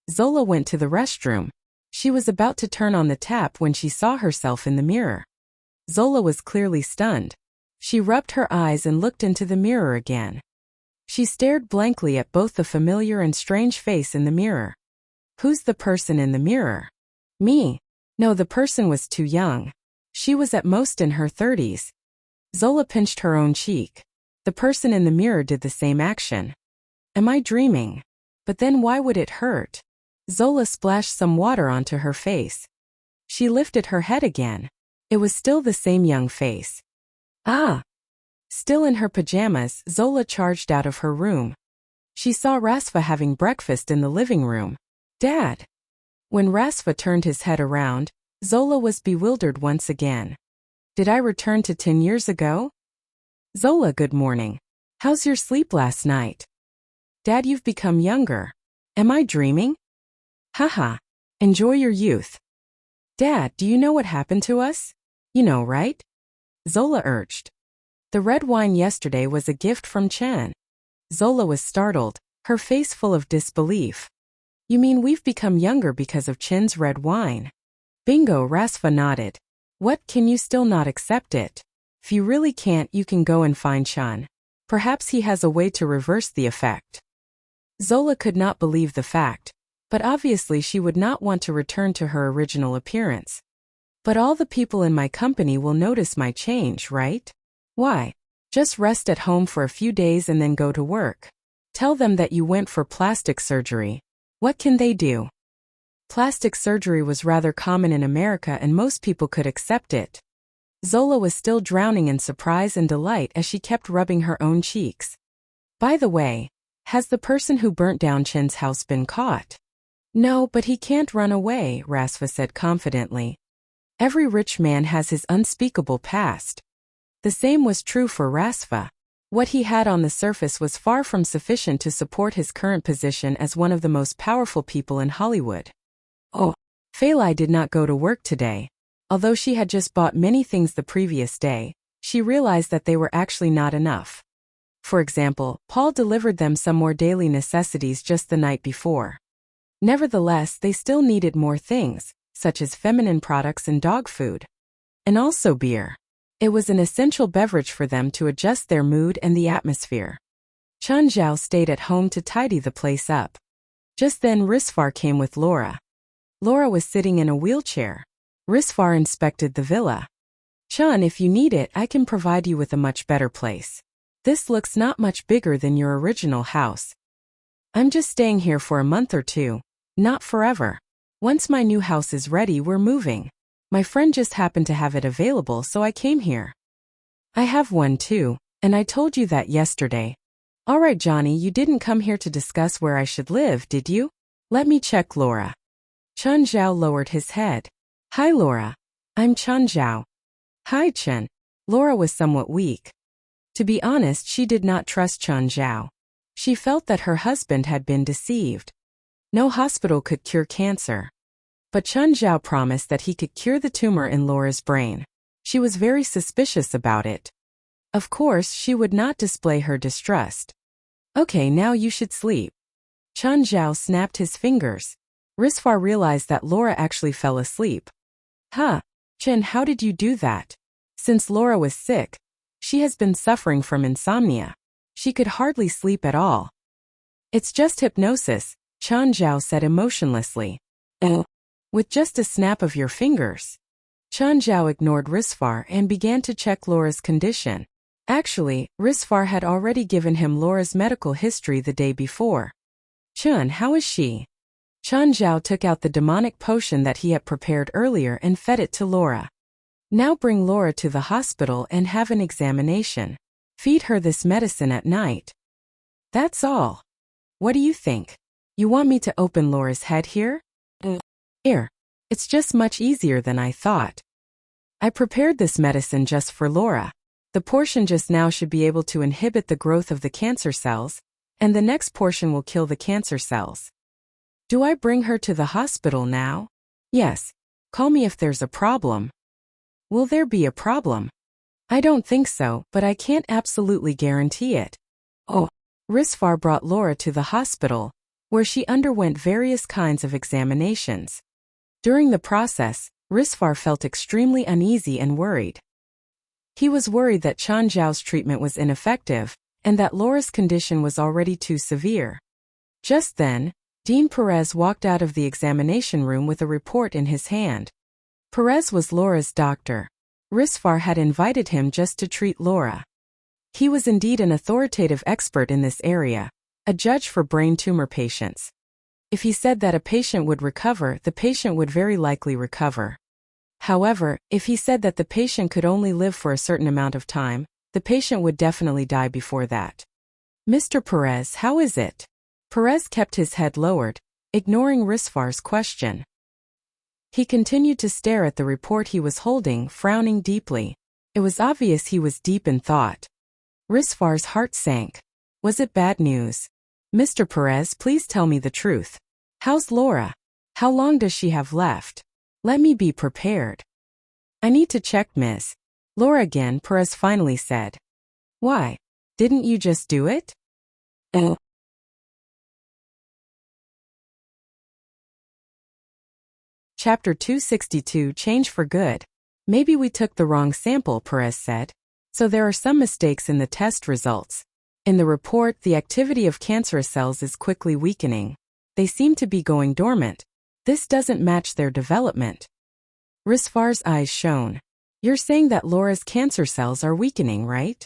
Zola went to the restroom. She was about to turn on the tap when she saw herself in the mirror. Zola was clearly stunned. She rubbed her eyes and looked into the mirror again. She stared blankly at both the familiar and strange face in the mirror. Who's the person in the mirror? Me. No, the person was too young. She was at most in her 30s. Zola pinched her own cheek. The person in the mirror did the same action. Am I dreaming? But then why would it hurt? Zola splashed some water onto her face. She lifted her head again. It was still the same young face. Ah! Still in her pajamas, Zola charged out of her room. She saw Rasva having breakfast in the living room. Dad! When Rasva turned his head around, Zola was bewildered once again. Did I return to 10 years ago? Zola, good morning. How's your sleep last night? Dad, you've become younger. Am I dreaming? Haha. Enjoy your youth. Dad, do you know what happened to us? You know, right? Zola urged. The red wine yesterday was a gift from Chen. Zola was startled, her face full of disbelief. You mean we've become younger because of Chen's red wine? Bingo, Rasva nodded. What, can you still not accept it? If you really can't, you can go and find Chen. Perhaps he has a way to reverse the effect. Zola could not believe the fact, but obviously she would not want to return to her original appearance. But all the people in my company will notice my change, right? Why? Just rest at home for a few days and then go to work. Tell them that you went for plastic surgery. What can they do? Plastic surgery was rather common in America and most people could accept it. Zola was still drowning in surprise and delight as she kept rubbing her own cheeks. By the way, has the person who burnt down Chen's house been caught? No, but he can't run away, Rasva said confidently. Every rich man has his unspeakable past. The same was true for Rasva. What he had on the surface was far from sufficient to support his current position as one of the most powerful people in Hollywood. Oh, Failai did not go to work today. Although she had just bought many things the previous day, she realized that they were actually not enough. For example, Paul delivered them some more daily necessities just the night before. Nevertheless, they still needed more things, such as feminine products and dog food. And also beer. It was an essential beverage for them to adjust their mood and the atmosphere. Chun Zhao stayed at home to tidy the place up. Just then Risfar came with Laura. Laura was sitting in a wheelchair. Risfar inspected the villa. Chun, if you need it, I can provide you with a much better place. This looks not much bigger than your original house. I'm just staying here for a month or two, not forever. Once my new house is ready, we're moving. My friend just happened to have it available, so I came here. I have one too, and I told you that yesterday. All right, Johnny, you didn't come here to discuss where I should live, did you? Let me check, Laura. Chun Zhao lowered his head. Hi, Laura. I'm Chun Zhao. Hi, Chun. Laura was somewhat weak. To be honest, she did not trust Chun Zhao. She felt that her husband had been deceived. No hospital could cure cancer. But Chun Zhao promised that he could cure the tumor in Laura's brain. She was very suspicious about it. Of course, she would not display her distrust. Okay, now you should sleep. Chun Zhao snapped his fingers. Risfar realized that Laura actually fell asleep. Huh, Chen, how did you do that? Since Laura was sick, she has been suffering from insomnia. She could hardly sleep at all. It's just hypnosis, Chun Zhao said emotionlessly. With just a snap of your fingers. Chun Zhao ignored Risfar and began to check Laura's condition. Actually, Risfar had already given him Laura's medical history the day before. Chun, how is she? Chun Zhao took out the demonic potion that he had prepared earlier and fed it to Laura. Now bring Laura to the hospital and have an examination. Feed her this medicine at night. That's all. What do you think? You want me to open Laura's head here? Here. It's just much easier than I thought. I prepared this medicine just for Laura. The portion just now should be able to inhibit the growth of the cancer cells, and the next portion will kill the cancer cells. Do I bring her to the hospital now? Yes. Call me if there's a problem. Will there be a problem? I don't think so, but I can't absolutely guarantee it. Oh. Risfar brought Laura to the hospital, where she underwent various kinds of examinations. During the process, Risfar felt extremely uneasy and worried. He was worried that Chun Zhao's treatment was ineffective, and that Laura's condition was already too severe. Just then, Dean Perez walked out of the examination room with a report in his hand. Perez was Laura's doctor. Risfar had invited him just to treat Laura. He was indeed an authoritative expert in this area, a judge for brain tumor patients. If he said that a patient would recover, the patient would very likely recover. However, if he said that the patient could only live for a certain amount of time, the patient would definitely die before that. Mr. Perez, how is it? Perez kept his head lowered, ignoring Risfar's question. He continued to stare at the report he was holding, frowning deeply. It was obvious he was deep in thought. Risfar's heart sank. Was it bad news? Mr. Perez, please tell me the truth. How's Laura? How long does she have left? Let me be prepared. I need to check, Miss. Laura again, Perez finally said. Why? Didn't you just do it? Chapter 262 Change for Good. Maybe we took the wrong sample, Perez said. So there are some mistakes in the test results. In the report, the activity of cancerous cells is quickly weakening. They seem to be going dormant. This doesn't match their development. Risfar's eyes shone. You're saying that Laura's cancer cells are weakening, right?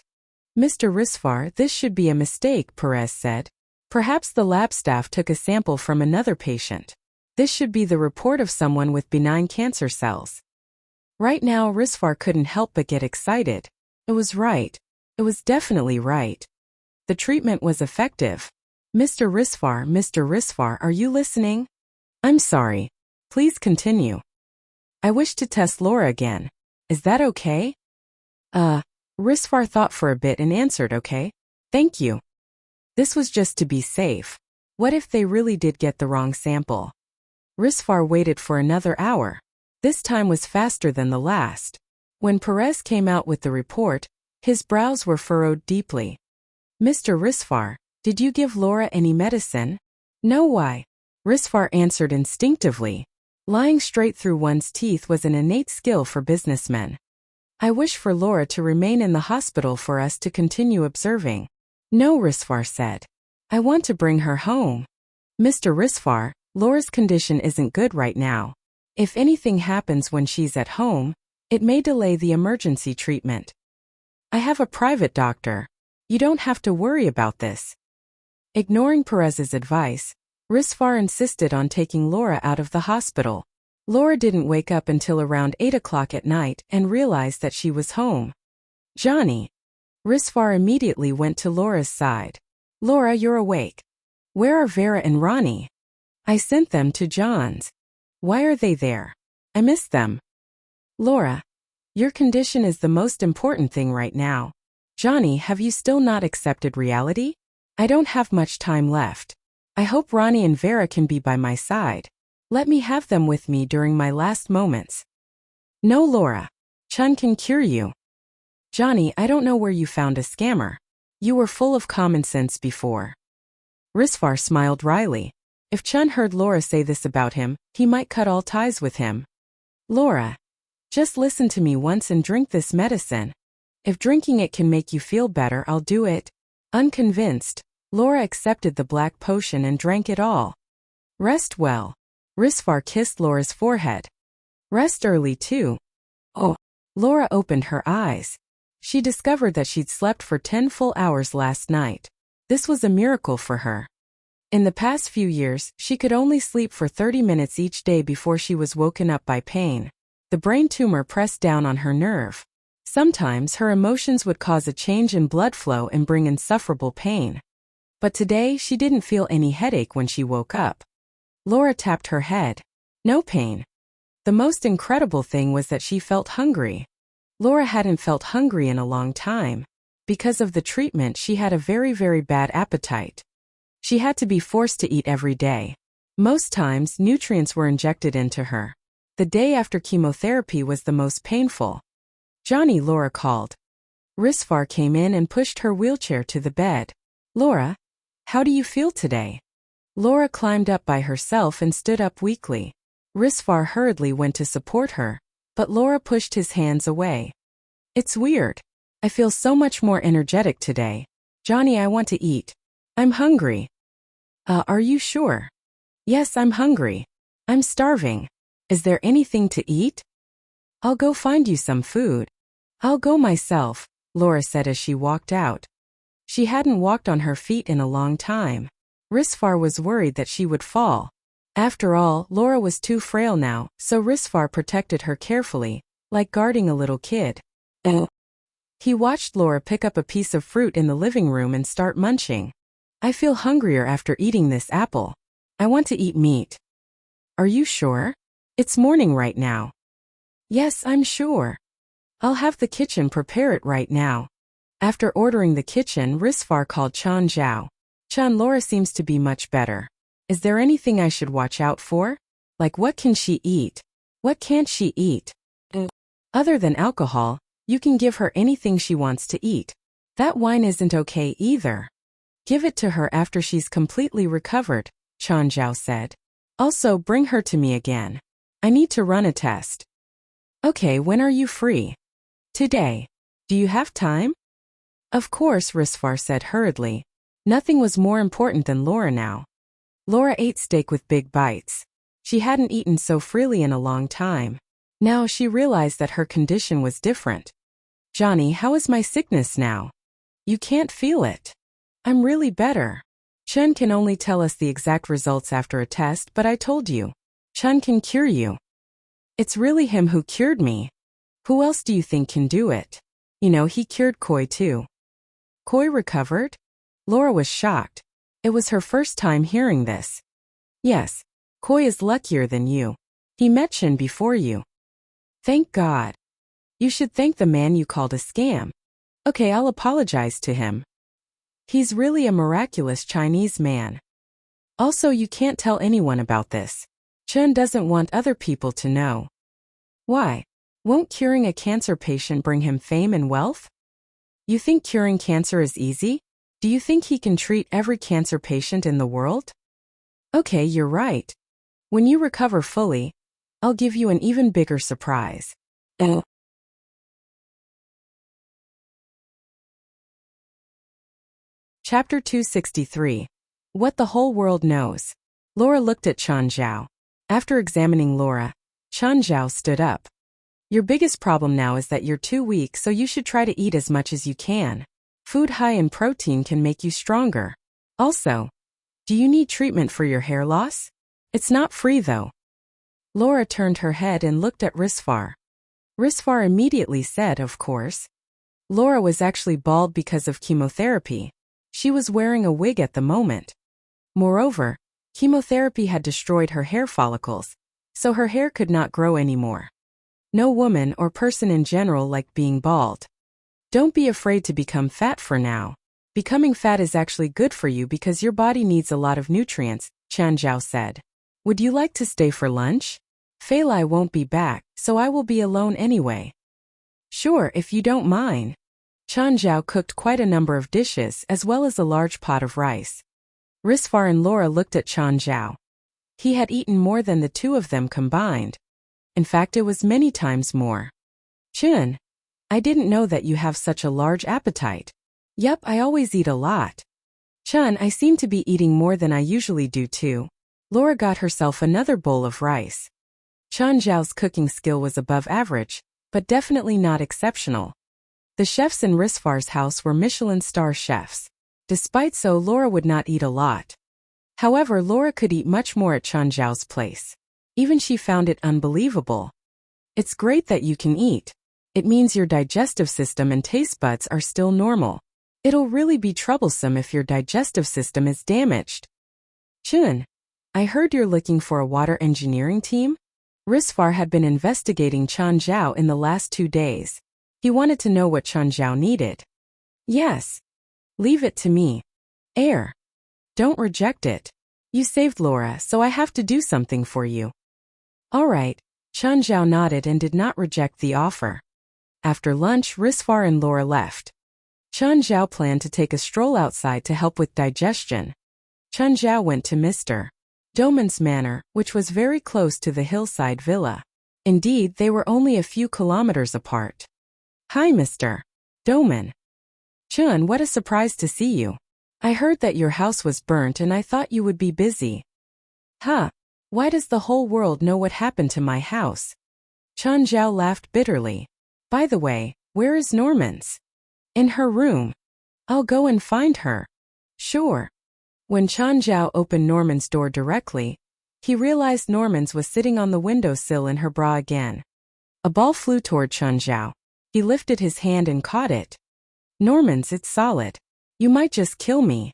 Mr. Risfar, this should be a mistake, Perez said. Perhaps the lab staff took a sample from another patient. This should be the report of someone with benign cancer cells. Right now, Risfar couldn't help but get excited. It was right. It was definitely right. The treatment was effective. Mr. Risfar, are you listening? I'm sorry. Please continue. I wish to test Laura again. Is that okay? Risfar thought for a bit and answered okay. Thank you. This was just to be safe. What if they really did get the wrong sample? Risfar waited for another hour. This time was faster than the last. When Perez came out with the report, his brows were furrowed deeply. Mr. Risfar, did you give Laura any medicine? No, why? Risfar answered instinctively. Lying straight through one's teeth was an innate skill for businessmen. I wish for Laura to remain in the hospital for us to continue observing. No, Risfar said. I want to bring her home. Mr. Risfar, Laura's condition isn't good right now. If anything happens when she's at home, it may delay the emergency treatment. I have a private doctor. You don't have to worry about this. Ignoring Perez's advice, Risfar insisted on taking Laura out of the hospital. Laura didn't wake up until around 8 o'clock at night and realized that she was home. Johnny. Risfar immediately went to Laura's side. Laura, you're awake. Where are Vera and Ronnie? I sent them to John's. Why are they there? I missed them. Laura. Your condition is the most important thing right now. Johnny, have you still not accepted reality? I don't have much time left. I hope Ronnie and Vera can be by my side. Let me have them with me during my last moments. No, Laura. Chun can cure you. Johnny, I don't know where you found a scammer. You were full of common sense before. Risfar smiled wryly. If Chun heard Laura say this about him, he might cut all ties with him. Laura. Just listen to me once and drink this medicine. If drinking it can make you feel better, I'll do it. Unconvinced, Laura accepted the black potion and drank it all. Rest well. Risfar kissed Laura's forehead. Rest early too. Oh. Laura opened her eyes. She discovered that she'd slept for 10 full hours last night. This was a miracle for her. In the past few years, she could only sleep for 30 minutes each day before she was woken up by pain. The brain tumor pressed down on her nerve. Sometimes her emotions would cause a change in blood flow and bring insufferable pain. But today she didn't feel any headache when she woke up. Laura tapped her head. No pain. The most incredible thing was that she felt hungry. Laura hadn't felt hungry in a long time. Because of the treatment, she had a very, very bad appetite. She had to be forced to eat every day. Most times, nutrients were injected into her. The day after chemotherapy was the most painful. Johnny, Laura called. Risfar came in and pushed her wheelchair to the bed. Laura, how do you feel today? Laura climbed up by herself and stood up weakly. Risfar hurriedly went to support her, but Laura pushed his hands away. It's weird. I feel so much more energetic today. Johnny, I want to eat. I'm hungry. Are you sure? Yes, I'm hungry. I'm starving. Is there anything to eat? I'll go find you some food. I'll go myself, Laura said as she walked out. She hadn't walked on her feet in a long time. Risfar was worried that she would fall. After all, Laura was too frail now, so Risfar protected her carefully, like guarding a little kid. He watched Laura pick up a piece of fruit in the living room and start munching. I feel hungrier after eating this apple. I want to eat meat. Are you sure? It's morning right now. Yes, I'm sure. I'll have the kitchen prepare it right now. After ordering the kitchen, Risfar called Chan Zhao. Chan, Laura seems to be much better. Is there anything I should watch out for? Like what can she eat? What can't she eat? Other than alcohol, you can give her anything she wants to eat. That wine isn't okay either. Give it to her after she's completely recovered, Chan Zhao said. Also, bring her to me again. I need to run a test. Okay, when are you free? Today. Do you have time? Of course, Risfar said hurriedly. Nothing was more important than Laura now. Laura ate steak with big bites. She hadn't eaten so freely in a long time. Now she realized that her condition was different. Johnny, how is my sickness now? You can't feel it. I'm really better. Chun can only tell us the exact results after a test, but I told you. Chun can cure you. It's really him who cured me. Who else do you think can do it? You know, he cured Koi too. Koi recovered? Laura was shocked. It was her first time hearing this. Yes, Koi is luckier than you. He met Chen before you. Thank God. You should thank the man you called a scam. Okay, I'll apologize to him. He's really a miraculous Chinese man. Also, you can't tell anyone about this. Chen doesn't want other people to know. Why? Won't curing a cancer patient bring him fame and wealth? You think curing cancer is easy? Do you think he can treat every cancer patient in the world? Okay, you're right. When you recover fully, I'll give you an even bigger surprise. Chapter 263. What the Whole World Knows. Laura looked at Chen Zhao. After examining Laura, Chen Zhao stood up. Your biggest problem now is that you're too weak, so you should try to eat as much as you can. Food high in protein can make you stronger. Also, do you need treatment for your hair loss? It's not free though. Laura turned her head and looked at Risfar. Risfar immediately said, of course. Laura was actually bald because of chemotherapy. She was wearing a wig at the moment. Moreover, chemotherapy had destroyed her hair follicles, so her hair could not grow anymore. No woman or person in general liked being bald. Don't be afraid to become fat for now. Becoming fat is actually good for you because your body needs a lot of nutrients, Chen Zhao said. Would you like to stay for lunch? Fei Lai won't be back, so I will be alone anyway. Sure, if you don't mind. Chen Zhao cooked quite a number of dishes as well as a large pot of rice. Risfar and Laura looked at Chen Zhao. He had eaten more than the two of them combined. In fact, it was many times more. Chen, I didn't know that you have such a large appetite. Yup, I always eat a lot. Chen, I seem to be eating more than I usually do too. Laura got herself another bowl of rice. Chen Zhao's cooking skill was above average, but definitely not exceptional. The chefs in Risfar's house were Michelin star chefs. Despite so, Laura would not eat a lot. However, Laura could eat much more at Chen Zhao's place. Even she found it unbelievable. It's great that you can eat. It means your digestive system and taste buds are still normal. It'll really be troublesome if your digestive system is damaged. Chen, I heard you're looking for a water engineering team? Risfar had been investigating Chen Zhao in the last 2 days. He wanted to know what Chen Zhao needed. Yes. Leave it to me. Air. Don't reject it. You saved Laura, so I have to do something for you. All right. Chen Zhao nodded and did not reject the offer. After lunch, Risfar and Laura left. Chen Zhao planned to take a stroll outside to help with digestion. Chen Zhao went to Mr. Doman's manor, which was very close to the hillside villa. Indeed, they were only a few kilometers apart. Hi, Mr. Doman. Chen, what a surprise to see you. I heard that your house was burnt and I thought you would be busy. Huh? Why does the whole world know what happened to my house? Chen Zhao laughed bitterly. By the way, where is Norman's? In her room. I'll go and find her. Sure. When Chen Zhao opened Norman's door directly, he realized Norman's was sitting on the windowsill in her bra again. A ball flew toward Chen Zhao. He lifted his hand and caught it. Norman's, it's solid. You might just kill me.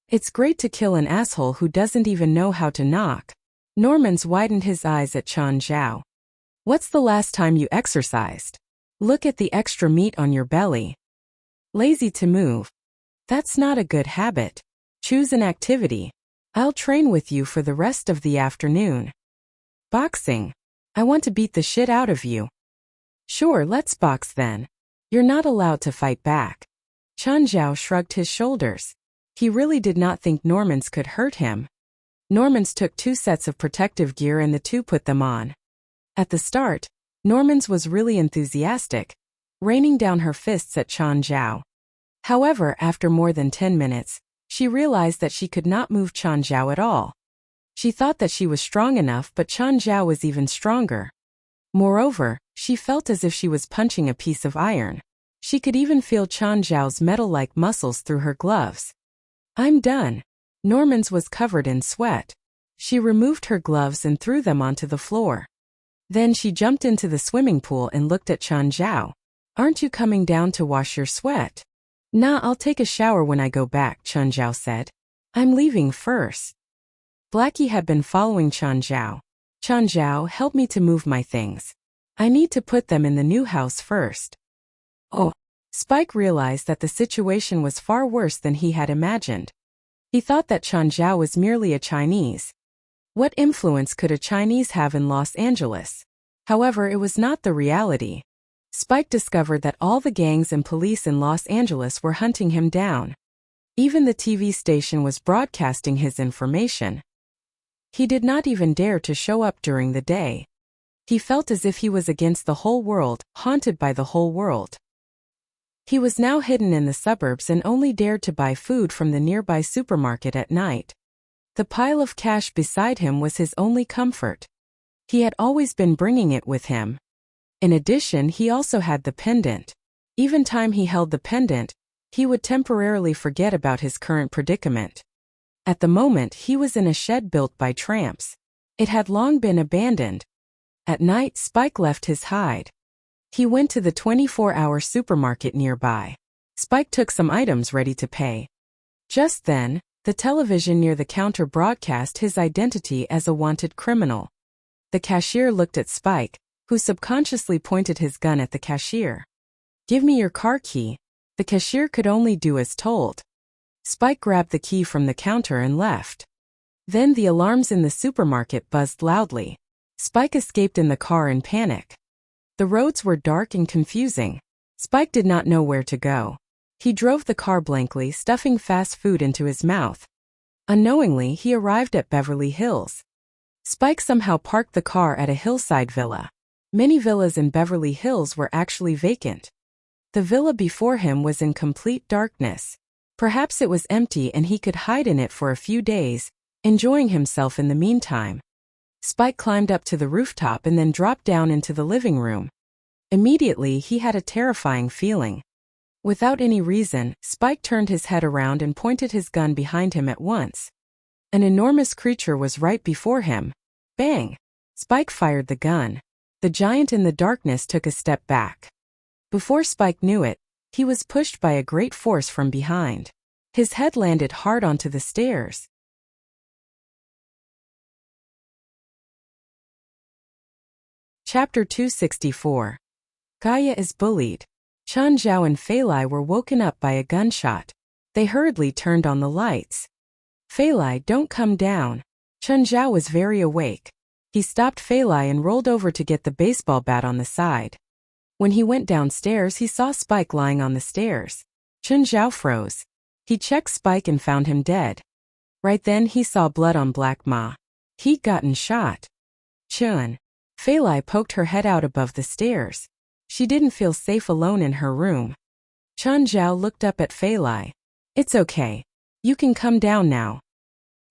It's great to kill an asshole who doesn't even know how to knock. Norman's widened his eyes at Chen Zhao. What's the last time you exercised? Look at the extra meat on your belly. Lazy to move. That's not a good habit. Choose an activity. I'll train with you for the rest of the afternoon. Boxing. I want to beat the shit out of you. Sure, let's box then. You're not allowed to fight back. Chen Zhao shrugged his shoulders. He really did not think Norman's could hurt him. Norman's took 2 sets of protective gear and the two put them on. At the start, Norman's was really enthusiastic, raining down her fists at Chen Zhao. However, after more than 10 minutes, she realized that she could not move Chen Zhao at all. She thought that she was strong enough, but Chen Zhao was even stronger. Moreover, she felt as if she was punching a piece of iron. She could even feel Chen Zhao's metal-like muscles through her gloves. I'm done. Norman's was covered in sweat. She removed her gloves and threw them onto the floor. Then she jumped into the swimming pool and looked at Chen Zhao. Aren't you coming down to wash your sweat? Nah, I'll take a shower when I go back, Chen Zhao said. I'm leaving first. Blackie had been following Chen Zhao. Chen Zhao, help me to move my things. I need to put them in the new house first. Oh. Spike realized that the situation was far worse than he had imagined. He thought that Chen Zhao was merely a Chinese. What influence could a Chinese have in Los Angeles? However, it was not the reality. Spike discovered that all the gangs and police in Los Angeles were hunting him down. Even the TV station was broadcasting his information. He did not even dare to show up during the day. He felt as if he was against the whole world, haunted by the whole world. He was now hidden in the suburbs and only dared to buy food from the nearby supermarket at night. The pile of cash beside him was his only comfort. He had always been bringing it with him. In addition, he also had the pendant. Even time he held the pendant, he would temporarily forget about his current predicament. At the moment, he was in a shed built by tramps. It had long been abandoned. At night, Spike left his hide. He went to the 24-hour supermarket nearby. Spike took some items ready to pay. Just then, the television near the counter broadcast his identity as a wanted criminal. The cashier looked at Spike, who subconsciously pointed his gun at the cashier. "Give me your car key." The cashier could only do as told. Spike grabbed the key from the counter and left. Then the alarms in the supermarket buzzed loudly. Spike escaped in the car in panic. The roads were dark and confusing. Spike did not know where to go. He drove the car blankly, stuffing fast food into his mouth. Unknowingly, he arrived at Beverly Hills. Spike somehow parked the car at a hillside villa. Many villas in Beverly Hills were actually vacant. The villa before him was in complete darkness. Perhaps it was empty and he could hide in it for a few days, enjoying himself in the meantime. Spike climbed up to the rooftop and then dropped down into the living room. Immediately, he had a terrifying feeling. Without any reason, Spike turned his head around and pointed his gun behind him at once. An enormous creature was right before him. Bang! Spike fired the gun. The giant in the darkness took a step back. Before Spike knew it, he was pushed by a great force from behind. His head landed hard onto the stairs. Chapter 264. Gaia is bullied. Chun Zhao and Fei Lai were woken up by a gunshot. They hurriedly turned on the lights. "Fei Lai, don't come down." Chun Zhao was very awake. He stopped Fei Lai and rolled over to get the baseball bat on the side. When he went downstairs, he saw Spike lying on the stairs. Chun Zhao froze. He checked Spike and found him dead. Right then he saw blood on Black Ma. He'd gotten shot. Chun. Fei Lai poked her head out above the stairs. She didn't feel safe alone in her room. Chun Zhao looked up at Fei Lai. "It's okay. You can come down now."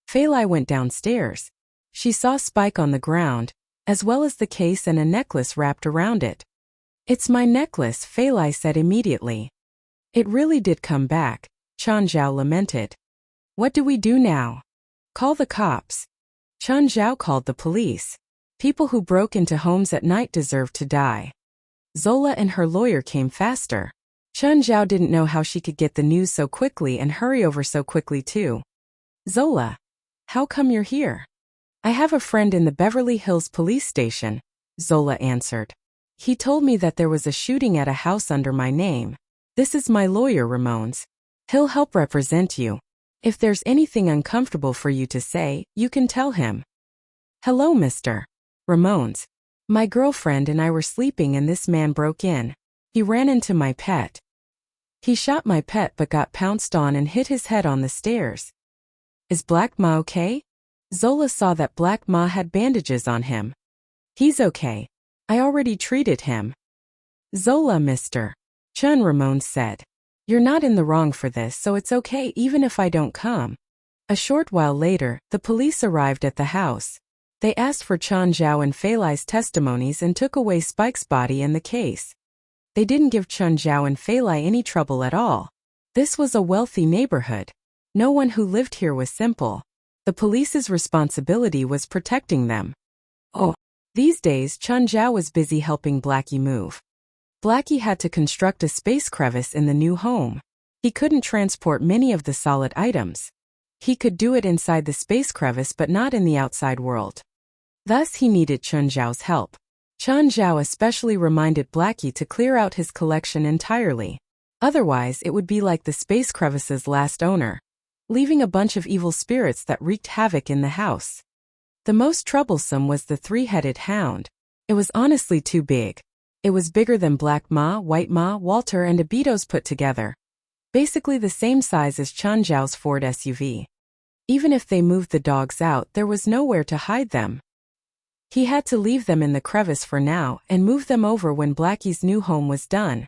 Fei Lai went downstairs. She saw Spike on the ground, as well as the case and a necklace wrapped around it. "It's my necklace," Fei Lai said immediately. "It really did come back," Chun Zhao lamented. "What do we do now?" "Call the cops." Chun Zhao called the police. People who broke into homes at night deserved to die. Zola and her lawyer came faster. Chun Zhao didn't know how she could get the news so quickly and hurry over so quickly too. "Zola, how come you're here?" "I have a friend in the Beverly Hills police station," Zola answered. "He told me that there was a shooting at a house under my name. This is my lawyer, Ramones. He'll help represent you. If there's anything uncomfortable for you to say, you can tell him." "Hello, Mr. Ramones. My girlfriend and I were sleeping and this man broke in. He ran into my pet. He shot my pet but got pounced on and hit his head on the stairs." "Is Black Ma okay?" Zola saw that Black Ma had bandages on him. "He's okay. I already treated him." "Zola, Mr. Chun," Ramon said. "You're not in the wrong for this, so it's okay even if I don't come." A short while later, the police arrived at the house. They asked for Chun Zhao and Fei Lai's testimonies and took away Spike's body and the case. They didn't give Chun Zhao and Fei Lai any trouble at all. This was a wealthy neighborhood. No one who lived here was simple. The police's responsibility was protecting them. These days Chun Zhao was busy helping Blackie move. Blackie had to construct a space crevice in the new home. He couldn't transport many of the solid items. He could do it inside the space crevice but not in the outside world. Thus he needed Chun Zhao's help. Chun Zhao especially reminded Blackie to clear out his collection entirely. Otherwise it would be like the space crevice's last owner, leaving a bunch of evil spirits that wreaked havoc in the house. The most troublesome was the three-headed hound. It was honestly too big. It was bigger than Black Ma, White Ma, Walter and Abito's put together. Basically the same size as Chen Zhao's Ford SUV. Even if they moved the dogs out, there was nowhere to hide them. He had to leave them in the crevice for now and move them over when Blackie's new home was done.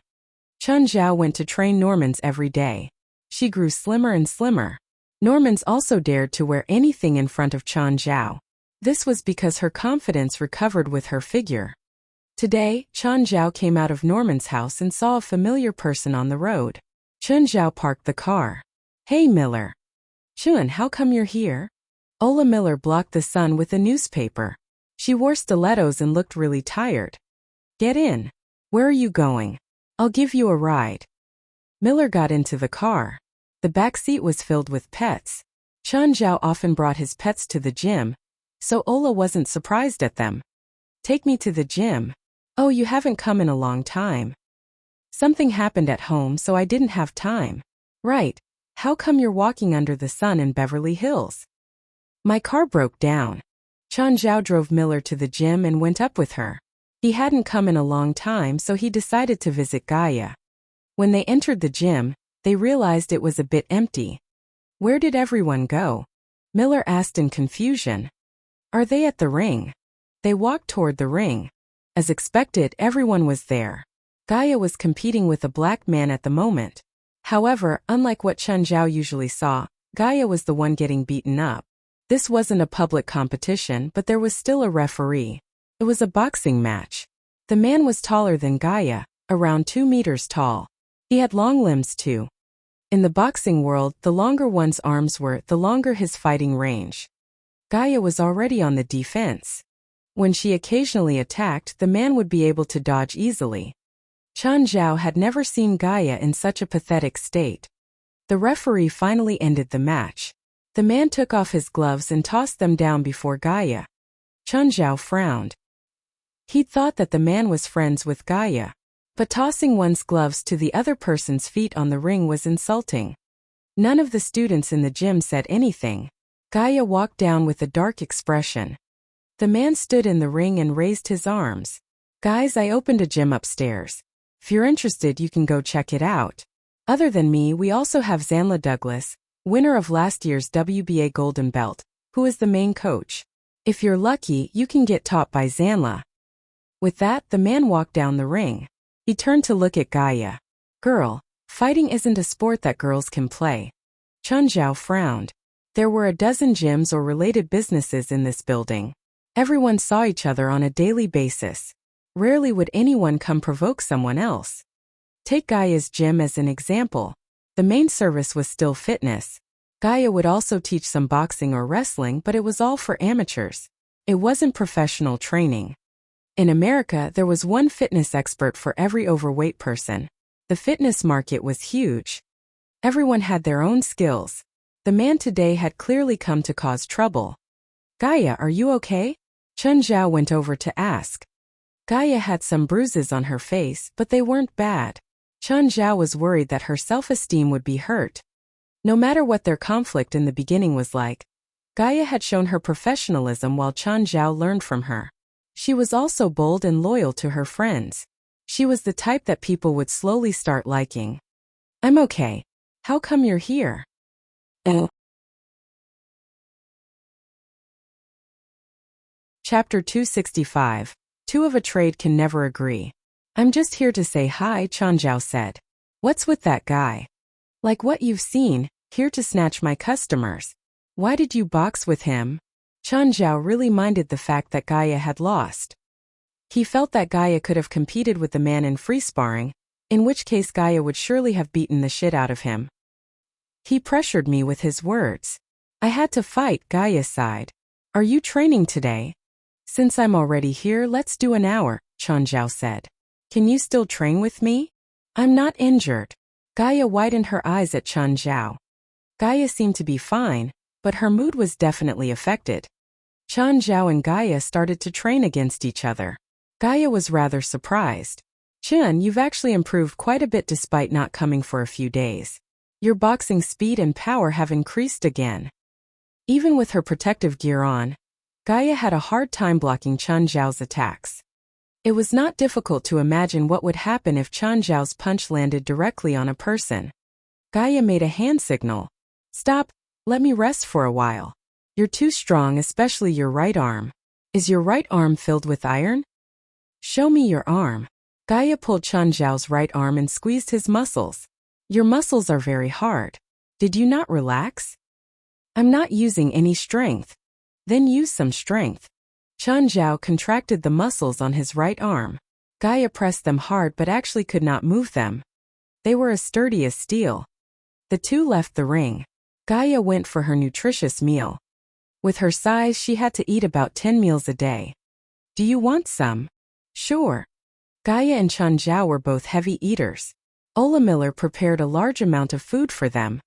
Chen Zhao went to train Normans every day. She grew slimmer and slimmer. Normans also dared to wear anything in front of Chen Zhao. This was because her confidence recovered with her figure. Today, Chen Zhao came out of Norman's house and saw a familiar person on the road. Chen Zhao parked the car. "Hey, Miller." "Chun, how come you're here?" Ola Miller blocked the sun with a newspaper. She wore stilettos and looked really tired. "Get in." "Where are you going?" "I'll give you a ride." Miller got into the car. The back seat was filled with pets. Chen Zhao often brought his pets to the gym, so Ola wasn't surprised at them. "Take me to the gym." "Oh, you haven't come in a long time." "Something happened at home, so I didn't have time." "Right. How come you're walking under the sun in Beverly Hills?" "My car broke down." Chen Zhao drove Miller to the gym and went up with her. He hadn't come in a long time, so he decided to visit Gaia. When they entered the gym, they realized it was a bit empty. "Where did everyone go?" Miller asked in confusion. "Are they at the ring?" They walked toward the ring. As expected, everyone was there. Gaia was competing with a black man at the moment. However, unlike what Chen Zhao usually saw, Gaia was the one getting beaten up. This wasn't a public competition, but there was still a referee. It was a boxing match. The man was taller than Gaia, around 2 meters tall. He had long limbs too. In the boxing world, the longer one's arms were, the longer his fighting range. Gaia was already on the defense. When she occasionally attacked, the man would be able to dodge easily. Chen Zhao had never seen Gaia in such a pathetic state. The referee finally ended the match. The man took off his gloves and tossed them down before Gaia. Chen Zhao frowned. He'd thought that the man was friends with Gaia. But tossing one's gloves to the other person's feet on the ring was insulting. None of the students in the gym said anything. Gaia walked down with a dark expression. The man stood in the ring and raised his arms. "Guys, I opened a gym upstairs. If you're interested, you can go check it out. Other than me, we also have Zanla Douglas, winner of last year's WBA Golden Belt, who is the main coach. If you're lucky, you can get taught by Zanla." With that, the man walked down the ring. He turned to look at Gaia. "Girl, fighting isn't a sport that girls can play." Chen Zhao frowned. There were a dozen gyms or related businesses in this building. Everyone saw each other on a daily basis. Rarely would anyone come provoke someone else. Take Gaia's gym as an example. The main service was still fitness. Gaia would also teach some boxing or wrestling, but it was all for amateurs. It wasn't professional training. In America, there was one fitness expert for every overweight person. The fitness market was huge. Everyone had their own skills. The man today had clearly come to cause trouble. "Gaia, are you okay?" Chen Zhao went over to ask. Gaia had some bruises on her face, but they weren't bad. Chen Zhao was worried that her self-esteem would be hurt. No matter what their conflict in the beginning was like, Gaia had shown her professionalism while Chen Zhao learned from her. She was also bold and loyal to her friends. She was the type that people would slowly start liking. "I'm okay. How come you're here?" Chapter 265. Two of a trade can never agree. "I'm just here to say hi," Chen Zhao said. "What's with that guy?" "Like what you've seen, here to snatch my customers." "Why did you box with him?" Chen Zhao really minded the fact that Gaia had lost. He felt that Gaia could have competed with the man in free sparring, in which case Gaia would surely have beaten the shit out of him. "He pressured me with his words. I had to fight," Gaia sighed. "Are you training today?" "Since I'm already here, let's do an hour," Chen Zhao said. "Can you still train with me?" "I'm not injured." Gaia widened her eyes at Chen Zhao. Gaia seemed to be fine, but her mood was definitely affected. Chen Zhao and Gaia started to train against each other. Gaia was rather surprised. "Chen, you've actually improved quite a bit despite not coming for a few days. Your boxing speed and power have increased again." Even with her protective gear on, Gaia had a hard time blocking Chen Zhao's attacks. It was not difficult to imagine what would happen if Chen Zhao's punch landed directly on a person. Gaia made a hand signal. Stop, let me rest for a while. You're too strong, especially your right arm. Is your right arm filled with iron? Show me your arm. Gaia pulled Chen Zhao's right arm and squeezed his muscles. Your muscles are very hard. Did you not relax? I'm not using any strength. Then use some strength. Chen Zhao contracted the muscles on his right arm. Gaia pressed them hard but actually could not move them. They were as sturdy as steel. The two left the ring. Gaia went for her nutritious meal. With her size, she had to eat about 10 meals a day. Do you want some? Sure. Gaia and Chen Zhao were both heavy eaters. Ola Miller prepared a large amount of food for them.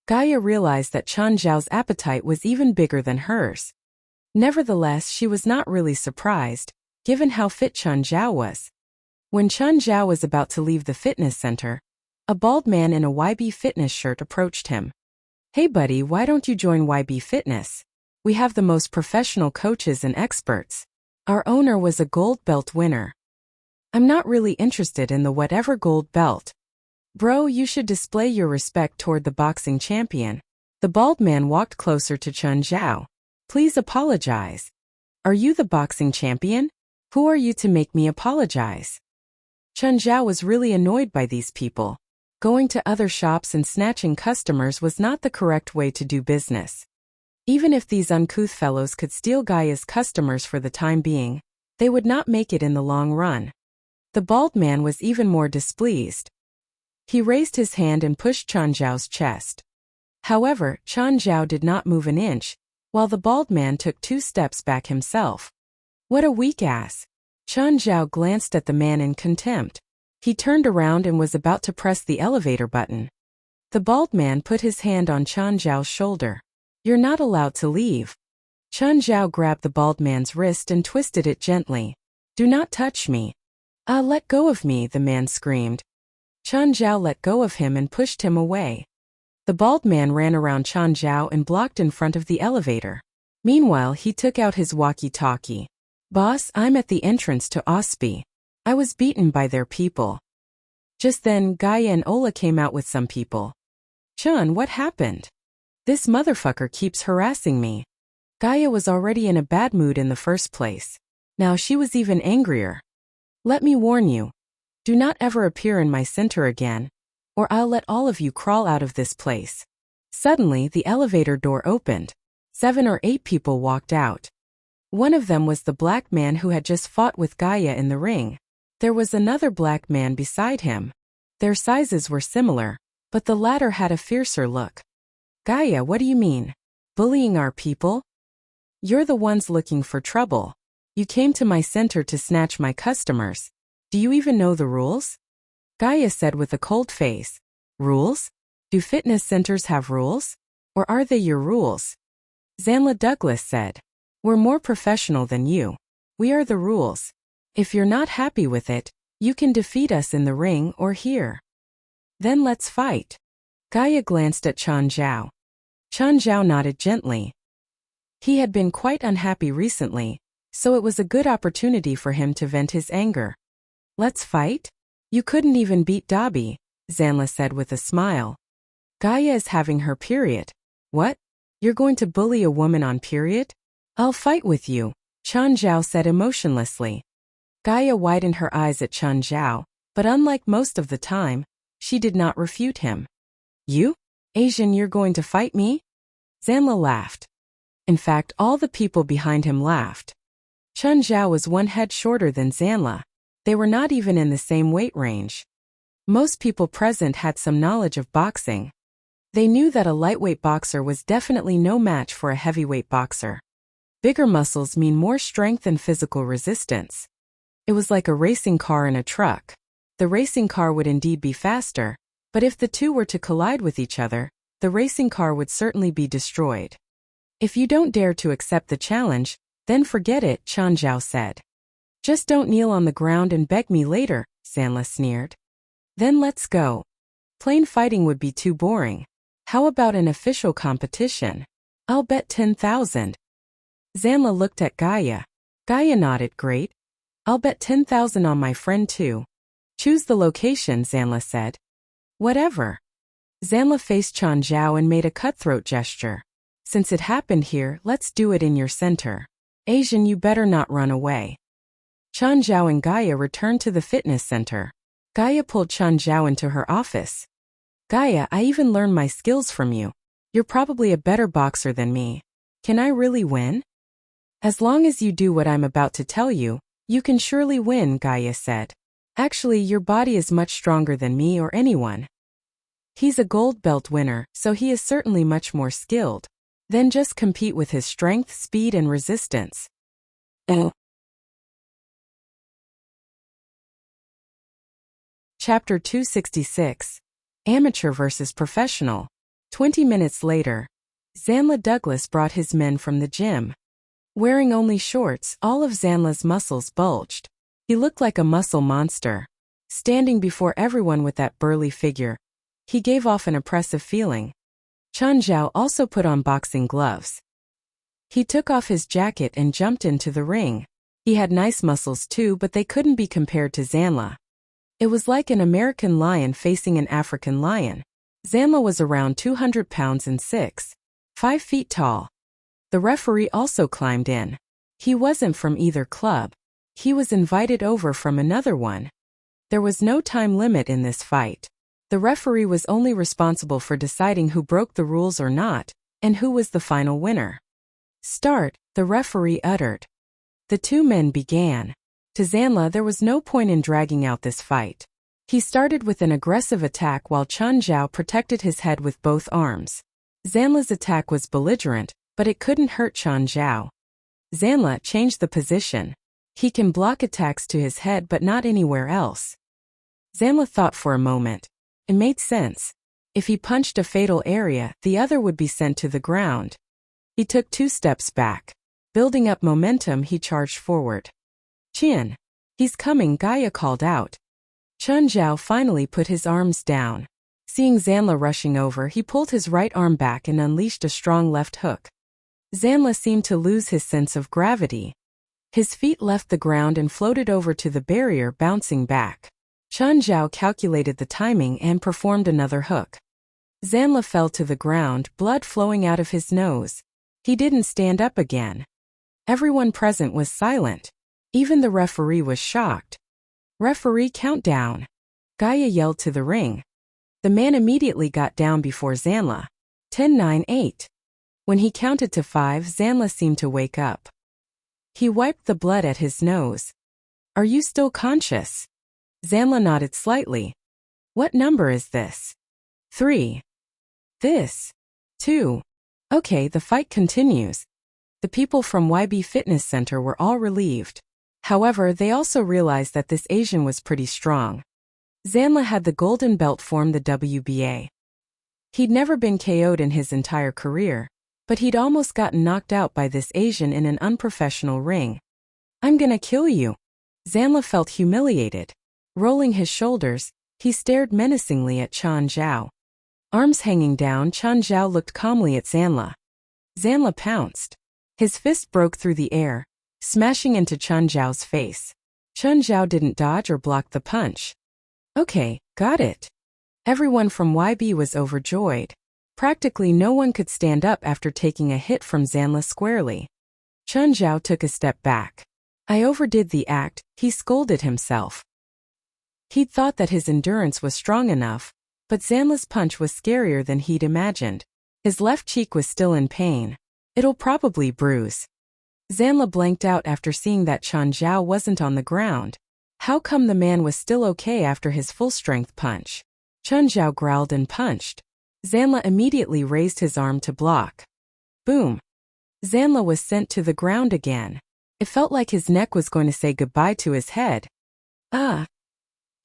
Gaia realized that Chen Zhao's appetite was even bigger than hers. Nevertheless, she was not really surprised, given how fit Chen Zhao was. When Chen Zhao was about to leave the fitness center, a bald man in a YB Fitness shirt approached him. Hey buddy, why don't you join YB Fitness? We have the most professional coaches and experts. Our owner was a gold belt winner. I'm not really interested in the whatever gold belt. Bro, you should display your respect toward the boxing champion. The bald man walked closer to Chen Zhao. Please apologize. Are you the boxing champion? Who are you to make me apologize? Chen Zhao was really annoyed by these people. Going to other shops and snatching customers was not the correct way to do business. Even if these uncouth fellows could steal Gaia's customers for the time being, they would not make it in the long run. The bald man was even more displeased. He raised his hand and pushed Chen Zhao's chest. However, Chen Zhao did not move an inch, while the bald man took 2 steps back himself. What a weak ass! Chen Zhao glanced at the man in contempt. He turned around and was about to press the elevator button. The bald man put his hand on Chen Zhao's shoulder. You're not allowed to leave. Chen Zhao grabbed the bald man's wrist and twisted it gently. Do not touch me. Let go of me, the man screamed. Chen Zhao let go of him and pushed him away. The bald man ran around Chen Zhao and blocked in front of the elevator. Meanwhile, he took out his walkie-talkie. Boss, I'm at the entrance to Osby. I was beaten by their people. Just then, Gaia and Ola came out with some people. Chun, what happened? This motherfucker keeps harassing me. Gaia was already in a bad mood in the first place. Now she was even angrier. Let me warn you. Do not ever appear in my center again, or I'll let all of you crawl out of this place. Suddenly, the elevator door opened. 7 or 8 people walked out. One of them was the black man who had just fought with Gaia in the ring. There was another black man beside him. Their sizes were similar, but the latter had a fiercer look. Gaia, what do you mean? Bullying our people? You're the ones looking for trouble. You came to my center to snatch my customers. Do you even know the rules? Gaia said with a cold face. Rules? Do fitness centers have rules? Or are they your rules? Zanla Douglas said. We're more professional than you. We are the rules. If you're not happy with it, you can defeat us in the ring or here. Then let's fight. Gaia glanced at Chen Zhao. Chen Zhao nodded gently. He had been quite unhappy recently, so it was a good opportunity for him to vent his anger. Let's fight? You couldn't even beat Dobby, Zanla said with a smile. Gaia is having her period. What? You're going to bully a woman on period? I'll fight with you, Chen Zhao said emotionlessly. Gaia widened her eyes at Chen Zhao, but unlike most of the time, she did not refute him. You? Asian, you're going to fight me? Zanla laughed. In fact, all the people behind him laughed. Chen Zhao was 1 head shorter than Zanla. They were not even in the same weight range. Most people present had some knowledge of boxing. They knew that a lightweight boxer was definitely no match for a heavyweight boxer. Bigger muscles mean more strength and physical resistance. It was like a racing car and a truck. The racing car would indeed be faster, but if the two were to collide with each other, the racing car would certainly be destroyed. If you don't dare to accept the challenge, then forget it, Chen Zhao said. Just don't kneel on the ground and beg me later, Zanla sneered. Then let's go. Plain fighting would be too boring. How about an official competition? I'll bet 10,000. Zanla looked at Gaia. Gaia nodded, great. I'll bet 10,000 on my friend too. Choose the location, Zanla said. Whatever. Zanla faced Chen Zhao and made a cutthroat gesture. Since it happened here, let's do it in your center. Asian, you better not run away. Chen Zhao and Gaia returned to the fitness center. Gaia pulled Chen Zhao into her office. Gaia, I even learned my skills from you. You're probably a better boxer than me. Can I really win? As long as you do what I'm about to tell you, you can surely win, Gaia said. Actually, your body is much stronger than me or anyone. He's a gold belt winner, so he is certainly much more skilled. Then just compete with his strength, speed, and resistance. Chapter 266. Amateur versus Professional. 20 minutes later, Zanla Douglas brought his men from the gym. Wearing only shorts, all of Zanla's muscles bulged. He looked like a muscle monster. Standing before everyone with that burly figure, he gave off an oppressive feeling. Chen Zhao also put on boxing gloves. He took off his jacket and jumped into the ring. He had nice muscles too, but they couldn't be compared to Zanla. It was like an American lion facing an African lion. Zanla was around 200 pounds and 5 feet tall. The referee also climbed in. He wasn't from either club. He was invited over from another one. There was no time limit in this fight. The referee was only responsible for deciding who broke the rules or not, and who was the final winner. Start, the referee uttered. The two men began. To Zanla, there was no point in dragging out this fight. He started with an aggressive attack while Chen Zhao protected his head with both arms. Zanla's attack was belligerent, but it couldn't hurt Chen Zhao. Zanla changed the position. He can block attacks to his head but not anywhere else. Zanla thought for a moment. It made sense. If he punched a fatal area, the other would be sent to the ground. He took 2 steps back. Building up momentum, he charged forward. Qian. He's coming, Gaia called out. Chen Zhao finally put his arms down. Seeing Zanla rushing over, he pulled his right arm back and unleashed a strong left hook. Zanla seemed to lose his sense of gravity. His feet left the ground and floated over to the barrier, bouncing back. Chen Zhao calculated the timing and performed another hook. Zanla fell to the ground, blood flowing out of his nose. He didn't stand up again. Everyone present was silent. Even the referee was shocked. Referee, countdown. Gaia yelled to the ring. The man immediately got down before Zanla. 10, 9, 8. When he counted to 5, Zanla seemed to wake up. He wiped the blood at his nose. Are you still conscious? Zanla nodded slightly. What number is this? 3. This. 2. Okay, the fight continues. The people from YB Fitness Center were all relieved. However, they also realized that this Asian was pretty strong. Zanla had the golden belt from the WBA. He'd never been KO'd in his entire career, but he'd almost gotten knocked out by this Asian in an unprofessional ring. I'm gonna kill you. Zanla felt humiliated. Rolling his shoulders, he stared menacingly at Chen Zhao. Arms hanging down, Chen Zhao looked calmly at Zanla. Zanla pounced. His fist broke through the air, smashing into Chen Zhao's face. Chen Zhao didn't dodge or block the punch. Okay, got it. Everyone from YB was overjoyed. Practically no one could stand up after taking a hit from Zanla squarely. Chen Zhao took a step back. I overdid the act, he scolded himself. He'd thought that his endurance was strong enough, but Zanla's punch was scarier than he'd imagined. His left cheek was still in pain. It'll probably bruise. Zanla blanked out after seeing that Chen Zhao wasn't on the ground. How come the man was still okay after his full-strength punch? Chen Zhao growled and punched. Zanla immediately raised his arm to block. Boom. Zanla was sent to the ground again. It felt like his neck was going to say goodbye to his head.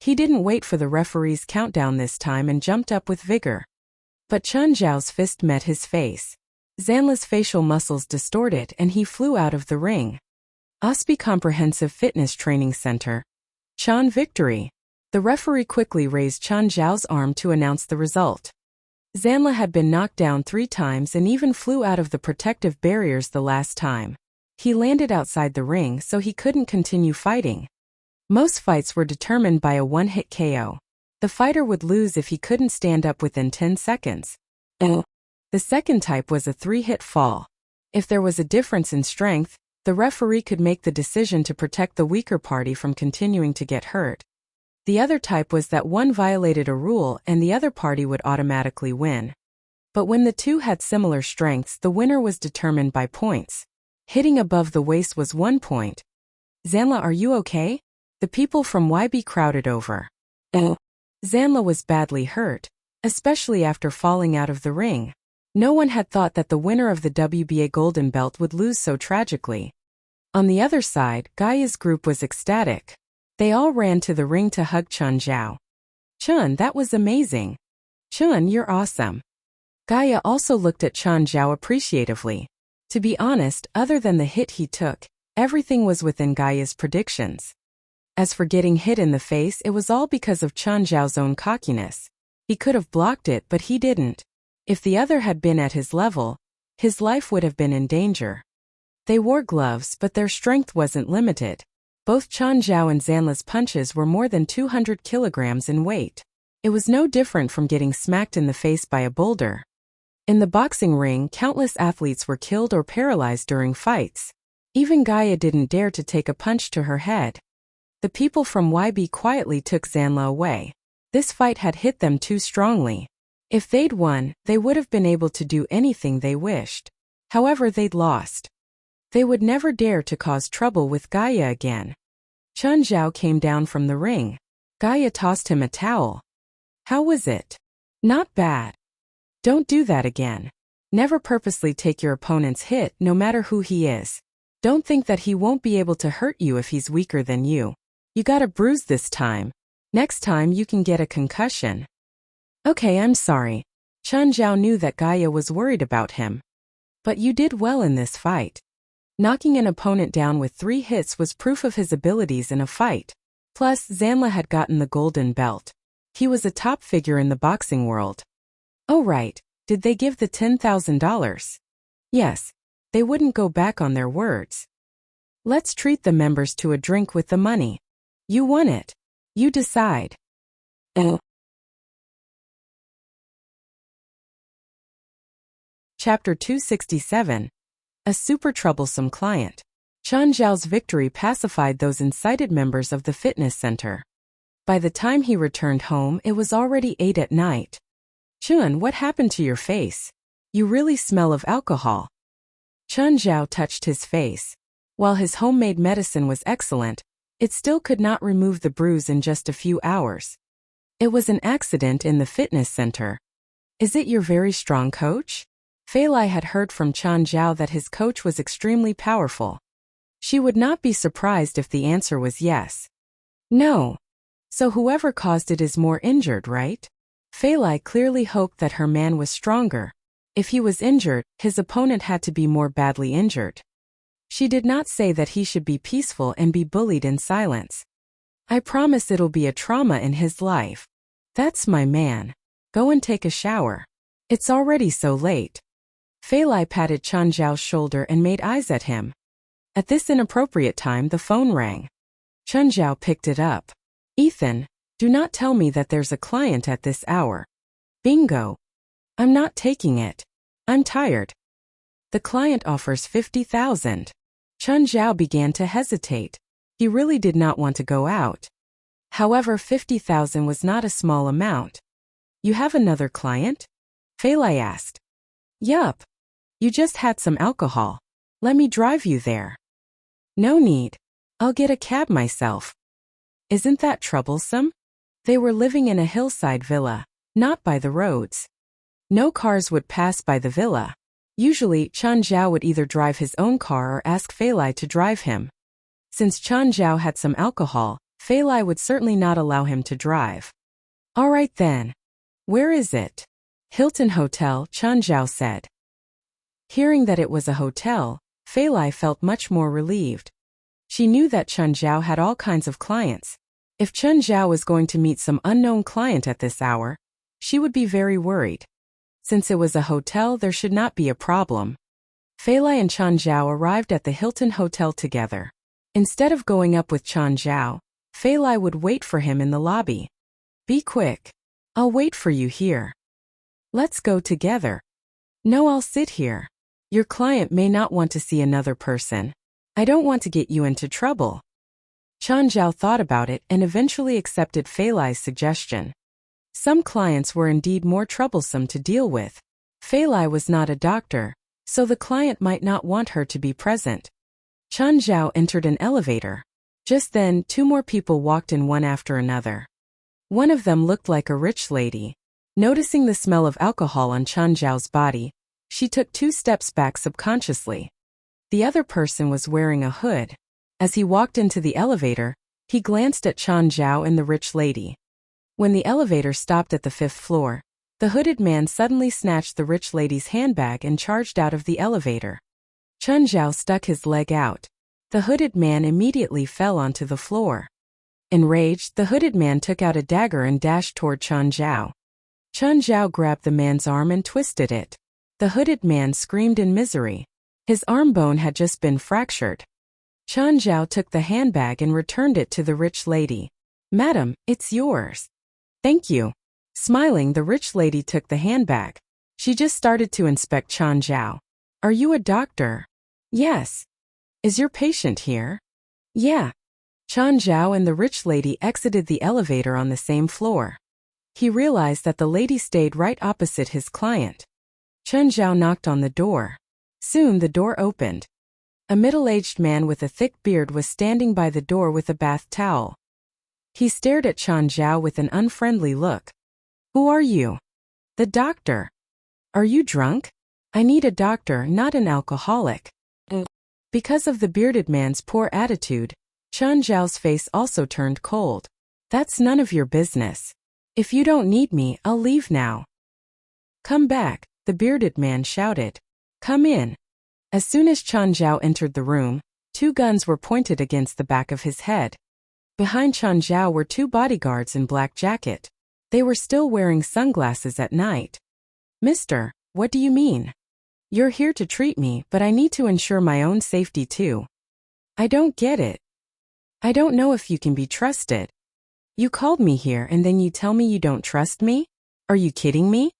He didn't wait for the referee's countdown this time and jumped up with vigor. But Chen Zhao's fist met his face. Zanla's facial muscles distorted and he flew out of the ring. OSPI Comprehensive Fitness Training Center. Chen victory. The referee quickly raised Chen Zhao's arm to announce the result. Zanla had been knocked down 3 times and even flew out of the protective barriers the last time. He landed outside the ring so he couldn't continue fighting. Most fights were determined by a one-hit KO. The fighter would lose if he couldn't stand up within 10 seconds. The second type was a 3-hit fall. If there was a difference in strength, the referee could make the decision to protect the weaker party from continuing to get hurt. The other type was that one violated a rule and the other party would automatically win. But when the two had similar strengths, the winner was determined by points. Hitting above the waist was 1 point. Zanla, are you okay? The people from YB crowded over. Zanla was badly hurt, especially after falling out of the ring. No one had thought that the winner of the WBA Golden Belt would lose so tragically. On the other side, Gaia's group was ecstatic. They all ran to the ring to hug Chun Zhao. Chun, that was amazing. Chun, you're awesome. Gaia also looked at Chun Zhao appreciatively. To be honest, other than the hit he took, everything was within Gaia's predictions. As for getting hit in the face, it was all because of Chun Zhao's own cockiness. He could have blocked it, but he didn't. If the other had been at his level, his life would have been in danger. They wore gloves, but their strength wasn't limited. Both Chun Zhao and Zanla's punches were more than 200 kilograms in weight. It was no different from getting smacked in the face by a boulder. In the boxing ring, countless athletes were killed or paralyzed during fights. Even Gaia didn't dare to take a punch to her head. The people from YB quietly took Zanla away. This fight had hit them too strongly. If they'd won, they would have been able to do anything they wished. However, they'd lost. They would never dare to cause trouble with Gaia again. Chun Zhao came down from the ring. Gaia tossed him a towel. How was it? Not bad. Don't do that again. Never purposely take your opponent's hit, no matter who he is. Don't think that he won't be able to hurt you if he's weaker than you. You got a bruise this time. Next time you can get a concussion. Okay, I'm sorry. Chun Zhao knew that Gaia was worried about him. But you did well in this fight. Knocking an opponent down with 3 hits was proof of his abilities in a fight. Plus, Zanla had gotten the golden belt. He was a top figure in the boxing world. Oh right, did they give the $10,000? Yes, they wouldn't go back on their words. Let's treat the members to a drink with the money. You won it. You decide. Chapter 267. A super troublesome client. Chun Zhao's victory pacified those incited members of the fitness center. By the time he returned home, it was already 8 at night. Chun, what happened to your face? You really smell of alcohol. Chun Zhao touched his face. While his homemade medicine was excellent, it still could not remove the bruise in just a few hours. It was an accident in the fitness center. Is it your very strong coach? Fei Lai had heard from Chun Zhao that his coach was extremely powerful. She would not be surprised if the answer was yes. No. So whoever caused it is more injured, right? Fei Lai clearly hoped that her man was stronger. If he was injured, his opponent had to be more badly injured. She did not say that he should be peaceful and be bullied in silence. I promise it'll be a trauma in his life. That's my man. Go and take a shower. It's already so late. Fei Lai patted Chun Zhao's shoulder and made eyes at him. At this inappropriate time, the phone rang. Chun Zhao picked it up. Ethan, do not tell me that there's a client at this hour. Bingo. I'm not taking it. I'm tired. The client offers 50,000. Chun Zhao began to hesitate. He really did not want to go out. However, 50,000 was not a small amount. You have another client? Fei Lai asked. Yup. You just had some alcohol. Let me drive you there. No need. I'll get a cab myself. Isn't that troublesome? They were living in a hillside villa, not by the roads. No cars would pass by the villa. Usually, Chun Zhao would either drive his own car or ask Fei Lai to drive him. Since Chun Zhao had some alcohol, Fei Lai would certainly not allow him to drive. All right then. Where is it? Hilton Hotel, Chun Zhao said. Hearing that it was a hotel, Fei Lai felt much more relieved. She knew that Chun Zhao had all kinds of clients. If Chun Zhao was going to meet some unknown client at this hour, she would be very worried. Since it was a hotel, there should not be a problem. Fei Lai and Chen Zhao arrived at the Hilton Hotel together. Instead of going up with Chen Zhao, Fei Lai would wait for him in the lobby. Be quick. I'll wait for you here. Let's go together. No, I'll sit here. Your client may not want to see another person. I don't want to get you into trouble. Chen Zhao thought about it and eventually accepted Fei Lai's suggestion. Some clients were indeed more troublesome to deal with. Fei Lai was not a doctor, so the client might not want her to be present. Chen Zhao entered an elevator. Just then, two more people walked in one after another. One of them looked like a rich lady. Noticing the smell of alcohol on Chen Zhao's body, she took 2 steps back subconsciously. The other person was wearing a hood. As he walked into the elevator, he glanced at Chen Zhao and the rich lady. When the elevator stopped at the 5th floor, the hooded man suddenly snatched the rich lady's handbag and charged out of the elevator. Chen Zhao stuck his leg out. The hooded man immediately fell onto the floor. Enraged, the hooded man took out a dagger and dashed toward Chen Zhao. Chen Zhao grabbed the man's arm and twisted it. The hooded man screamed in misery. His arm bone had just been fractured. Chen Zhao took the handbag and returned it to the rich lady. Madam, it's yours. Thank you. Smiling, the rich lady took the handbag. She just started to inspect Chen Zhao. Are you a doctor? Yes. Is your patient here? Yeah. Chen Zhao and the rich lady exited the elevator on the same floor. He realized that the lady stayed right opposite his client. Chen Zhao knocked on the door. Soon the door opened. A middle-aged man with a thick beard was standing by the door with a bath towel. He stared at Chen Zhao with an unfriendly look. Who are you? The doctor. Are you drunk? I need a doctor, not an alcoholic. Because of the bearded man's poor attitude, Chen Zhao's face also turned cold. That's none of your business. If you don't need me, I'll leave now. Come back, the bearded man shouted. Come in. As soon as Chen Zhao entered the room, 2 guns were pointed against the back of his head. Behind Chen Zhao were 2 bodyguards in black jacket. They were still wearing sunglasses at night. Mister, what do you mean? You're here to treat me, but I need to ensure my own safety too. I don't get it. I don't know if you can be trusted. You called me here and then you tell me you don't trust me? Are you kidding me?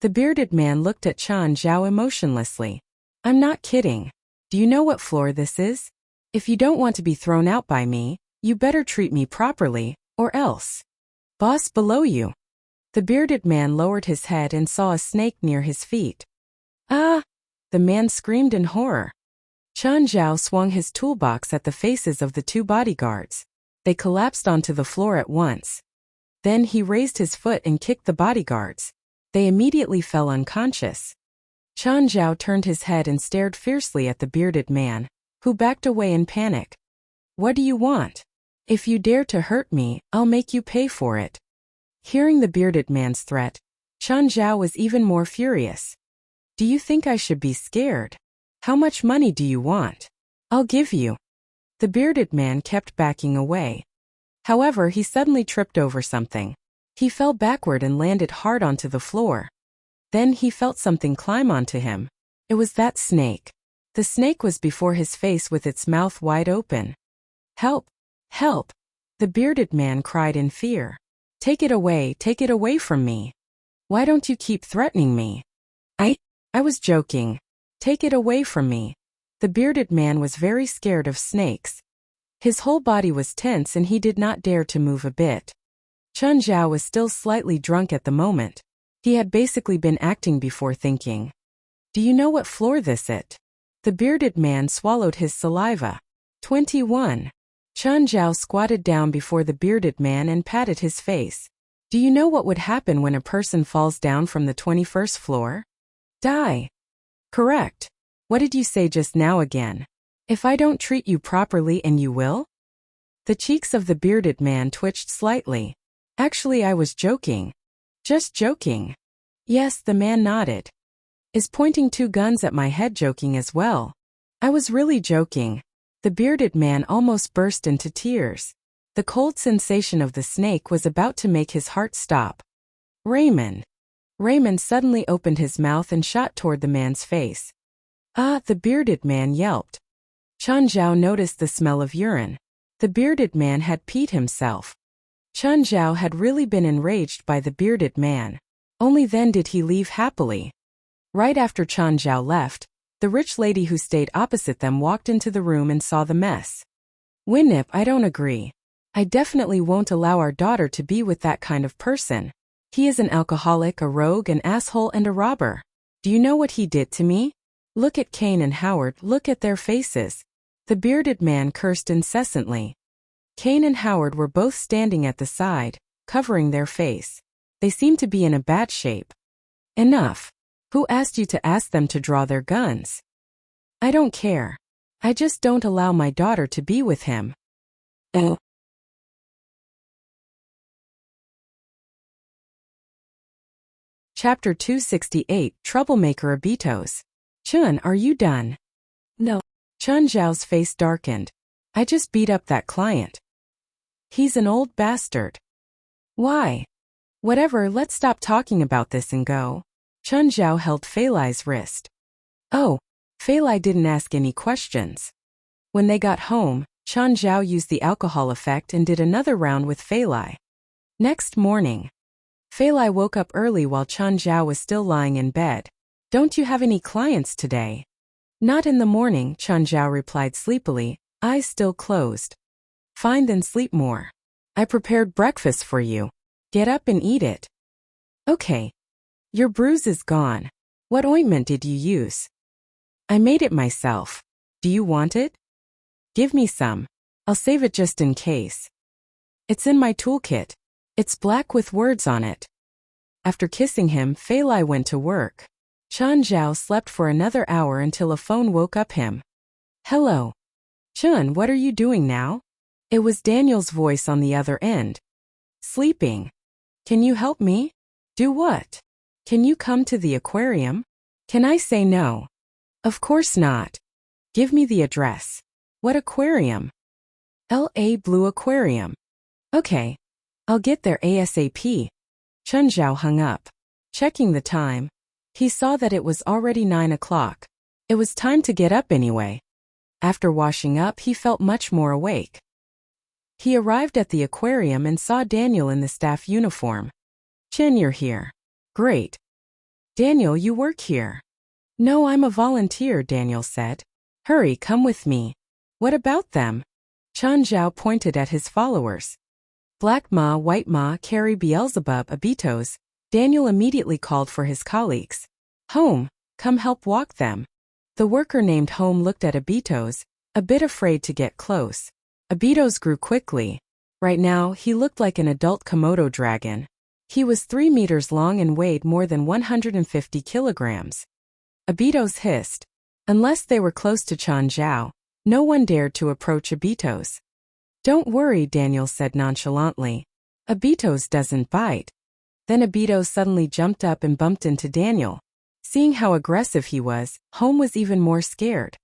The bearded man looked at Chen Zhao emotionlessly. I'm not kidding. Do you know what floor this is? If you don't want to be thrown out by me, you better treat me properly, or else. Boss below you. The bearded man lowered his head and saw a snake near his feet. Ah! The man screamed in horror. Chen Zhao swung his toolbox at the faces of the 2 bodyguards. They collapsed onto the floor at once. Then he raised his foot and kicked the bodyguards. They immediately fell unconscious. Chen Zhao turned his head and stared fiercely at the bearded man, who backed away in panic. What do you want? If you dare to hurt me, I'll make you pay for it. Hearing the bearded man's threat, Chen Zhao was even more furious. Do you think I should be scared? How much money do you want? I'll give you. The bearded man kept backing away. However, he suddenly tripped over something. He fell backward and landed hard onto the floor. Then he felt something climb onto him. It was that snake. The snake was before his face with its mouth wide open. Help! Help! The bearded man cried in fear. Take it away from me. Why don't you keep threatening me? I was joking. Take it away from me. The bearded man was very scared of snakes. His whole body was tense and he did not dare to move a bit. Chen Zhao was still slightly drunk at the moment. He had basically been acting before thinking. Do you know what floor this is? The bearded man swallowed his saliva. 21. Chen Zhao squatted down before the bearded man and patted his face. Do you know what would happen when a person falls down from the 21st floor? Die. Correct. What did you say just now again? If I don't treat you properly and you will? The cheeks of the bearded man twitched slightly. Actually, I was joking. Just joking. Yes, the man nodded. Is pointing 2 guns at my head joking as well? I was really joking. The bearded man almost burst into tears. The cold sensation of the snake was about to make his heart stop. Raymond. Raymond suddenly opened his mouth and shot toward the man's face. Ah, the bearded man yelped. Chen Zhao noticed the smell of urine. The bearded man had peed himself. Chen Zhao had really been enraged by the bearded man. Only then did he leave happily. Right after Chen Zhao left, the rich lady who stayed opposite them walked into the room and saw the mess. Winnip, I don't agree. I definitely won't allow our daughter to be with that kind of person. He is an alcoholic, a rogue, an asshole, and a robber. Do you know what he did to me? Look at Kane and Howard, look at their faces. The bearded man cursed incessantly. Kane and Howard were both standing at the side, covering their face. They seemed to be in a bad shape. Enough. Who asked you to ask them to draw their guns? I don't care. I just don't allow my daughter to be with him. Oh. Chapter 268, Troublemaker Abitos. Chun, are you done? No. Chen Zhao's face darkened. I just beat up that client. He's an old bastard. Why? Whatever, let's stop talking about this and go. Chen Zhao held Fei Lai's wrist. Oh, Fei Lai didn't ask any questions. When they got home, Chen Zhao used the alcohol effect and did another round with Fei Lai. Next morning, Fei Lai woke up early while Chen Zhao was still lying in bed. Don't you have any clients today? Not in the morning, Chen Zhao replied sleepily, eyes still closed. Fine, then sleep more. I prepared breakfast for you. Get up and eat it. Okay. Your bruise is gone. What ointment did you use? I made it myself. Do you want it? Give me some. I'll save it just in case. It's in my toolkit. It's black with words on it. After kissing him, Fei Lai went to work. Chen Zhao slept for another hour until a phone woke up him. Hello. Chun, what are you doing now? It was Daniel's voice on the other end. Sleeping. Can you help me? Do what? Can you come to the aquarium? Can I say no? Of course not. Give me the address. What aquarium? L.A. Blue Aquarium. Okay. I'll get there ASAP. Chen Zhao hung up. Checking the time, he saw that it was already 9 o'clock. It was time to get up anyway. After washing up, he felt much more awake. He arrived at the aquarium and saw Daniel in the staff uniform. Chin, you're here. Great. Daniel, you work here. No, I'm a volunteer, Daniel said. Hurry, come with me. What about them? Chen Zhao pointed at his followers. Black Ma, White Ma, carry Beelzebub, Abitos. Daniel immediately called for his colleagues. Home, come help walk them. The worker named Home looked at Abitos, a bit afraid to get close. Abitos grew quickly. Right now, he looked like an adult Komodo dragon. He was 3 meters long and weighed more than 150 kilograms. Abitos hissed. Unless they were close to Chen Zhao, no one dared to approach Abitos. Don't worry, Daniel said nonchalantly. Abitos doesn't bite. Then Abitos suddenly jumped up and bumped into Daniel. Seeing how aggressive he was, Home was even more scared.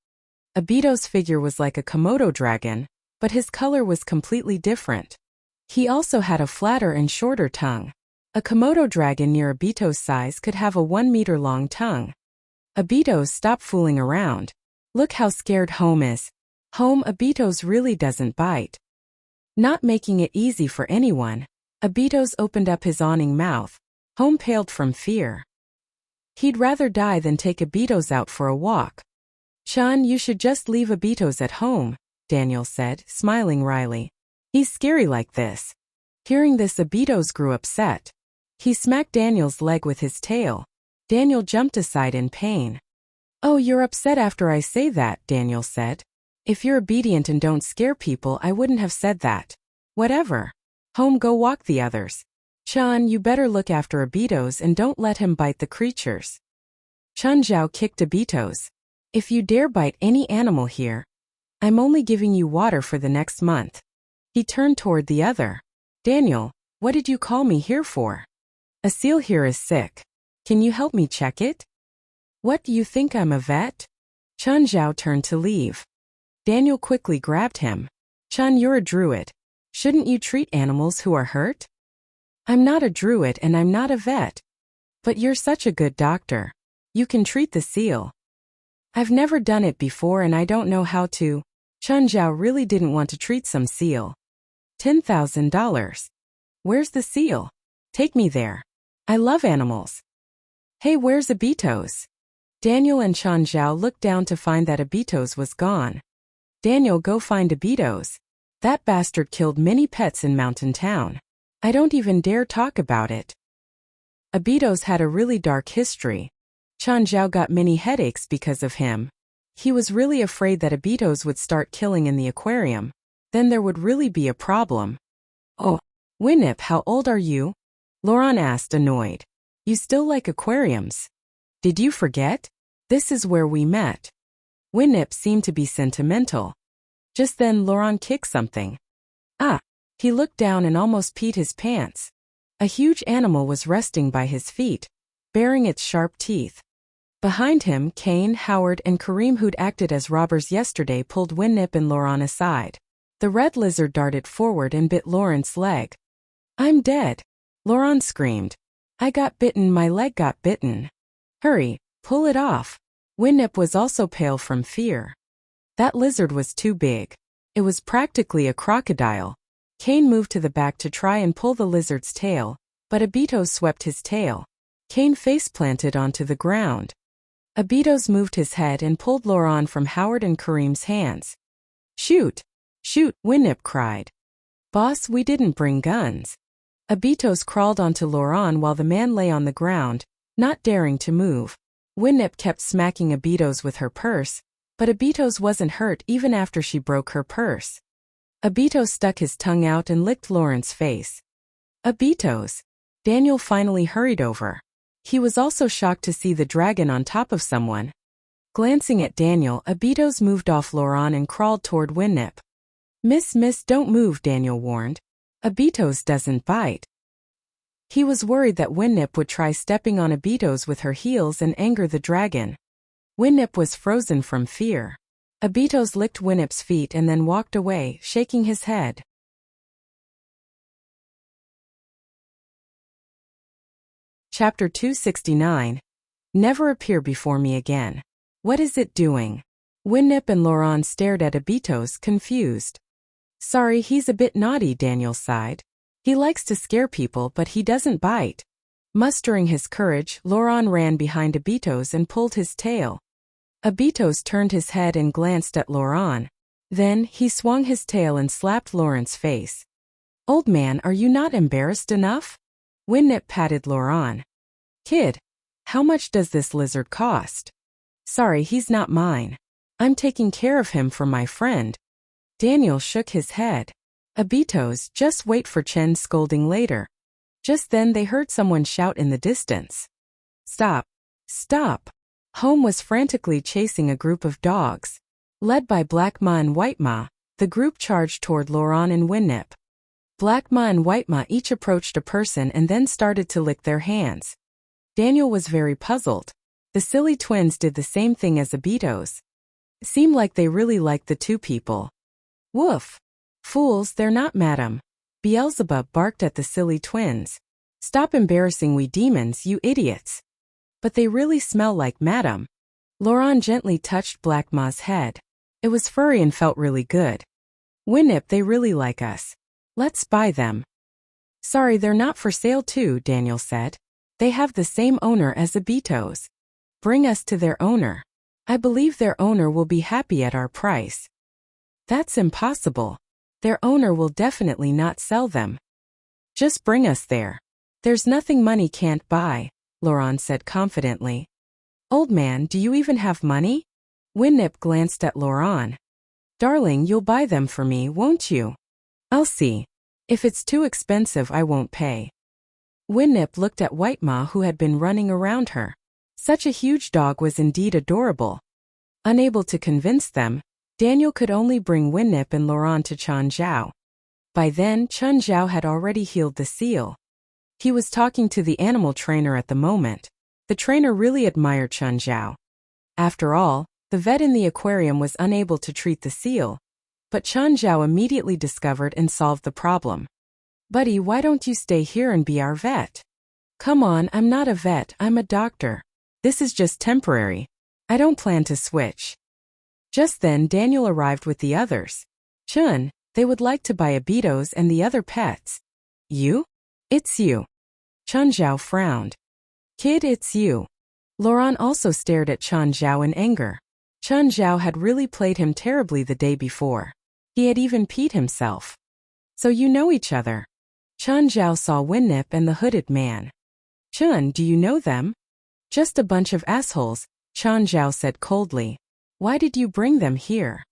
Abitos' figure was like a Komodo dragon, but his color was completely different. He also had a flatter and shorter tongue. A Komodo dragon near Abitos' size could have a 1-meter-long tongue. Abitos, stop fooling around. Look how scared Home is. Home, Abitos really doesn't bite. Not making it easy for anyone, Abitos opened up his awning mouth. Home paled from fear. He'd rather die than take Abitos out for a walk. Sean, you should just leave Abitos at home, Daniel said, smiling wryly. He's scary like this. Hearing this, Abitos grew upset. He smacked Daniel's leg with his tail. Daniel jumped aside in pain. Oh, you're upset after I say that, Daniel said. If you're obedient and don't scare people, I wouldn't have said that. Whatever. Home, go walk the others. Chan, you better look after Abitos and don't let him bite the creatures. Chen Zhao kicked Abitos. If you dare bite any animal here, I'm only giving you water for the next month. He turned toward the other. Daniel, what did you call me here for? A seal here is sick. Can you help me check it? What, do you think I'm a vet? Chen Zhao turned to leave. Daniel quickly grabbed him. Chen, you're a druid. Shouldn't you treat animals who are hurt? I'm not a druid and I'm not a vet. But you're such a good doctor. You can treat the seal. I've never done it before and I don't know how to. Chun Zhao really didn't want to treat some seal. $10,000. Where's the seal? Take me there. I love animals. Hey, where's Abitos? Daniel and Chun Zhao looked down to find that Abitos was gone. Daniel, go find Abitos. That bastard killed many pets in Mountain Town. I don't even dare talk about it. Abitos had a really dark history. Chun Zhao got many headaches because of him. He was really afraid that Abitos would start killing in the aquarium. Then there would really be a problem. Oh, Winnip, how old are you? Laurent asked, annoyed. You still like aquariums? Did you forget? This is where we met. Winnip seemed to be sentimental. Just then Laurent kicked something. Ah! He looked down and almost peed his pants. A huge animal was resting by his feet, baring its sharp teeth. Behind him, Kane, Howard, and Kareem, who'd acted as robbers yesterday, pulled Winnip and Laurent aside. The red lizard darted forward and bit Laurent's leg. I'm dead! Laurent screamed. I got bitten, my leg got bitten. Hurry, pull it off. Winnip was also pale from fear. That lizard was too big. It was practically a crocodile. Kane moved to the back to try and pull the lizard's tail, but Abitos swept his tail. Kane face-planted onto the ground. Abitos moved his head and pulled Laurent from Howard and Kareem's hands. Shoot! Shoot! Winnip cried. Boss, we didn't bring guns. Abitos crawled onto Laurent while the man lay on the ground, not daring to move. Winnip kept smacking Abitos with her purse, but Abitos wasn't hurt even after she broke her purse. Abitos stuck his tongue out and licked Laurent's face. Abitos! Daniel finally hurried over. He was also shocked to see the dragon on top of someone. Glancing at Daniel, Abitos moved off Laurent and crawled toward Winnip. Miss, don't move, Daniel warned. Abitos doesn't bite. He was worried that Winnip would try stepping on Abitos with her heels and anger the dragon. Winnip was frozen from fear. Abitos licked Winnip's feet and then walked away, shaking his head. Chapter 269. Never appear before me again. What is it doing? Winnip and Laurent stared at Abitos, confused. Sorry, he's a bit naughty, Daniel sighed. He likes to scare people, but he doesn't bite. Mustering his courage, Laurent ran behind Abitos and pulled his tail. Abitos turned his head and glanced at Laurent. Then, he swung his tail and slapped Laurent's face. Old man, are you not embarrassed enough? Winnip patted Laurent. Kid, how much does this lizard cost? Sorry, he's not mine. I'm taking care of him for my friend. Daniel shook his head. Abitos, just wait for Chen's scolding later. Just then they heard someone shout in the distance. Stop! Stop! Home was frantically chasing a group of dogs. Led by Black Ma and White Ma, the group charged toward Laurent and Winnip. Black Ma and White Ma each approached a person and then started to lick their hands. Daniel was very puzzled. The silly twins did the same thing as Abitos. It seemed like they really liked the two people. Woof! Fools, they're not, madam. Beelzebub barked at the silly twins. Stop embarrassing we demons, you idiots. But they really smell like madam. Laurent gently touched Black Ma's head. It was furry and felt really good. Winnip, they really like us. Let's buy them. Sorry, they're not for sale too, Daniel said. They have the same owner as Abitos. Bring us to their owner. I believe their owner will be happy at our price. That's impossible. Their owner will definitely not sell them. Just bring us there. There's nothing money can't buy, Laurent said confidently. Old man, do you even have money? Winnip glanced at Laurent. Darling, you'll buy them for me, won't you? I'll see. If it's too expensive, I won't pay. Winnip looked at White Ma, who had been running around her. Such a huge dog was indeed adorable. Unable to convince them, Daniel could only bring Winnip and Laurent to Chun Zhao. By then, Chun Zhao had already healed the seal. He was talking to the animal trainer at the moment. The trainer really admired Chun Zhao. After all, the vet in the aquarium was unable to treat the seal. But Chun Zhao immediately discovered and solved the problem. Buddy, why don't you stay here and be our vet? Come on, I'm not a vet, I'm a doctor. This is just temporary. I don't plan to switch. Just then Daniel arrived with the others. Chun, they would like to buy Abitos and the other pets. You? It's you. Chun Zhao frowned. Kid, it's you. Laurent also stared at Chun Zhao in anger. Chun Zhao had really played him terribly the day before. He had even peed himself. So you know each other. Chun Zhao saw Winnip and the hooded man. Chun, do you know them? Just a bunch of assholes, Chun Zhao said coldly. Why did you bring them here?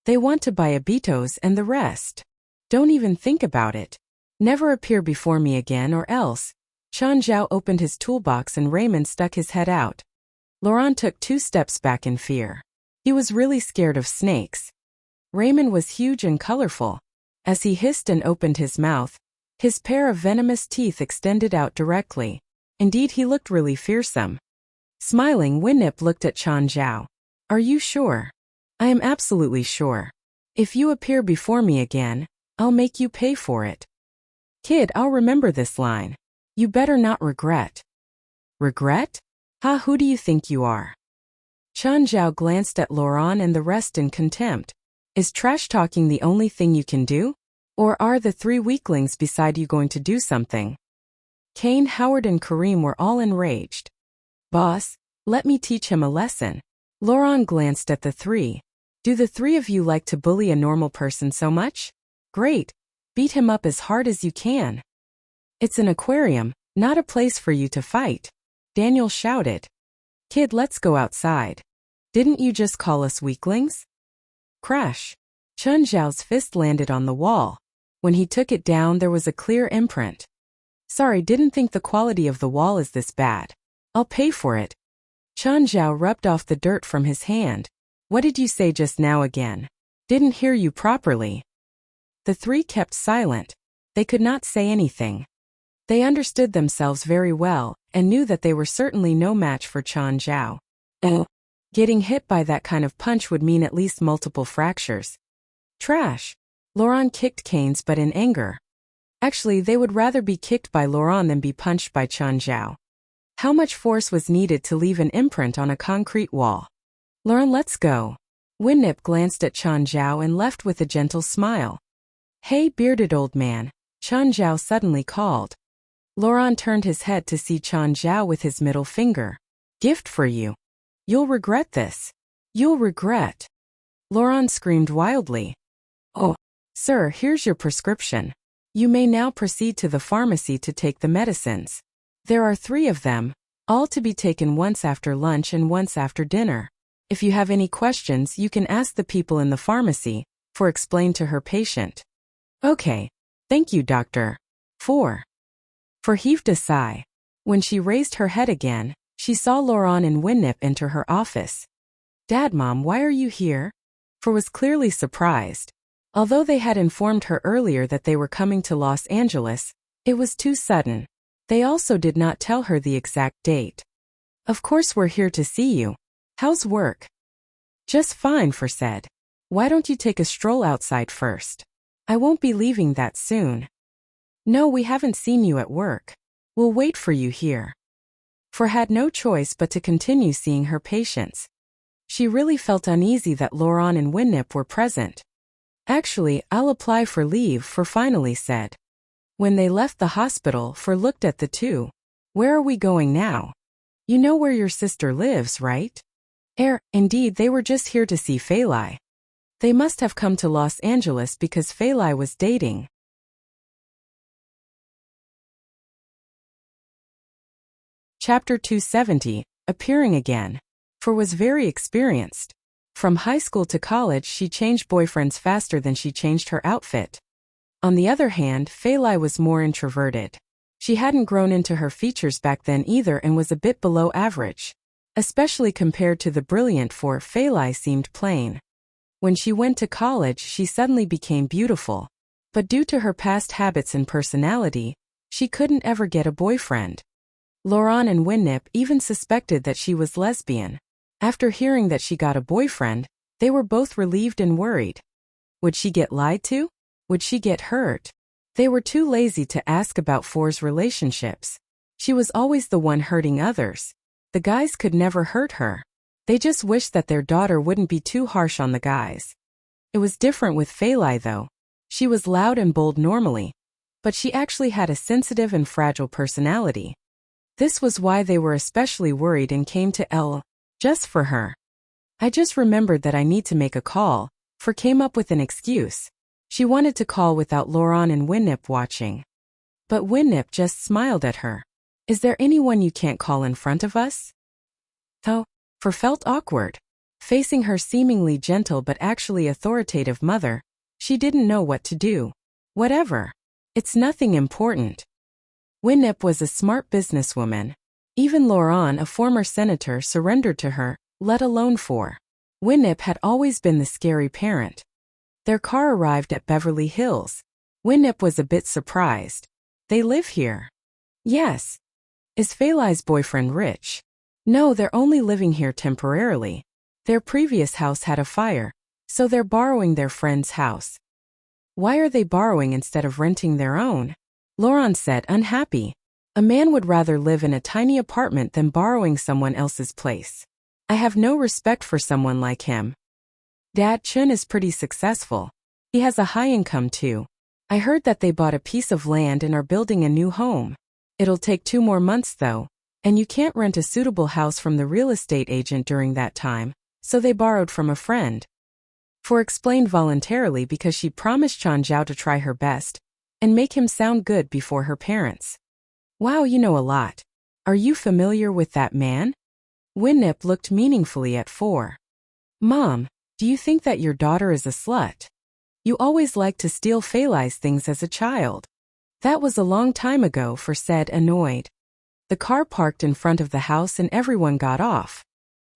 They want to buy Abitos and the rest. Don't even think about it. Never appear before me again or else. Chun Zhao opened his toolbox and Raymond stuck his head out. Laurent took 2 steps back in fear. He was really scared of snakes. Raymond was huge and colorful. As he hissed and opened his mouth, his pair of venomous teeth extended out directly. Indeed, he looked really fearsome. Smiling, Winnip looked at Chun Zhao. Are you sure? I am absolutely sure. If you appear before me again, I'll make you pay for it. Kid, I'll remember this line. You better not regret. Regret? Ha, who do you think you are? Chun Zhao glanced at Laurent and the rest in contempt. Is trash-talking the only thing you can do? Or are the 3 weaklings beside you going to do something? Kane, Howard and Kareem were all enraged. Boss, let me teach him a lesson. Laurent glanced at the 3. Do the 3 of you like to bully a normal person so much? Great. Beat him up as hard as you can. It's an aquarium, not a place for you to fight. Daniel shouted. Kid, let's go outside. Didn't you just call us weaklings? Crash. Chun Zhao's fist landed on the wall. When he took it down, there was a clear imprint. Sorry, didn't think the quality of the wall is this bad. I'll pay for it. Chun Zhao rubbed off the dirt from his hand. What did you say just now again? Didn't hear you properly. The 3 kept silent. They could not say anything. They understood themselves very well, and knew that they were certainly no match for Chun Zhao. Getting hit by that kind of punch would mean at least multiple fractures. Trash. Laurent kicked Kane's butt in anger. Actually, they would rather be kicked by Laurent than be punched by Chun Zhao. How much force was needed to leave an imprint on a concrete wall? Laurent, let's go. Winnip glanced at Chun Zhao and left with a gentle smile. Hey, bearded old man, Chun Zhao suddenly called. Laurent turned his head to see Chun Zhao with his middle finger. Gift for you. You'll regret this. You'll regret. Laurent screamed wildly. Oh, sir, here's your prescription. You may now proceed to the pharmacy to take the medicines. There are 3 of them, all to be taken once after lunch and once after dinner. If you have any questions, you can ask the people in the pharmacy, for explained to her patient. Okay. Thank you, doctor. 4. For heaved a sigh. When she raised her head again, she saw Laurent and Winnip enter her office. Dad, Mom, why are you here? For was clearly surprised. Although they had informed her earlier that they were coming to Los Angeles, it was too sudden. They also did not tell her the exact date. Of course we're here to see you. How's work? Just fine, For said. Why don't you take a stroll outside first? I won't be leaving that soon. No, we haven't seen you at work. We'll wait for you here. For had no choice but to continue seeing her patients. She really felt uneasy that Laurent and Winnip were present. Actually, I'll apply for leave, For finally said. When they left the hospital, For looked at the 2. Where are we going now? You know where your sister lives, right? Indeed, they were just here to see Fei Lai. They must have come to Los Angeles because Fei Lai was dating. Chapter 270, Appearing Again. For was very experienced. From high school to college, she changed boyfriends faster than she changed her outfit. On the other hand, Fei Lai was more introverted. She hadn't grown into her features back then either and was a bit below average. Especially compared to the brilliant Fei Lai seemed plain. When she went to college, she suddenly became beautiful. But due to her past habits and personality, she couldn't ever get a boyfriend. Laurent and Winnip even suspected that she was lesbian. After hearing that she got a boyfriend, they were both relieved and worried. Would she get lied to? Would she get hurt? They were too lazy to ask about Fei's relationships. She was always the one hurting others. The guys could never hurt her. They just wished that their daughter wouldn't be too harsh on the guys. It was different with Fei Lai though. She was loud and bold normally, but she actually had a sensitive and fragile personality. This was why they were especially worried and came to Elle, just for her. I just remembered that I need to make a call, for came up with an excuse. She wanted to call without Laurent and Winnip watching. But Winnip just smiled at her. Is there anyone you can't call in front of us? Oh, for felt awkward. Facing her seemingly gentle but actually authoritative mother, she didn't know what to do. Whatever. It's nothing important. Winnip was a smart businesswoman. Even Laurent, a former senator, surrendered to her, let alone for. Winnip had always been the scary parent. Their car arrived at Beverly Hills. Winnip was a bit surprised. They live here? Yes. Is Fei Lai's boyfriend rich? No, they're only living here temporarily. Their previous house had a fire, so they're borrowing their friend's house. Why are they borrowing instead of renting their own? Laurent said, unhappy. A man would rather live in a tiny apartment than borrowing someone else's place. I have no respect for someone like him. Dad Chun is pretty successful. He has a high income too. I heard that they bought a piece of land and are building a new home. It'll take 2 more months though, and you can't rent a suitable house from the real estate agent during that time, so they borrowed from a friend. For explained voluntarily because she promised Chan Zhao to try her best and make him sound good before her parents. Wow, you know a lot. Are you familiar with that man? Winnip looked meaningfully at 4. Mom, do you think that your daughter is a slut? You always liked to steal Fei Lai's things as a child. That was a long time ago, For said, annoyed. The car parked in front of the house and everyone got off.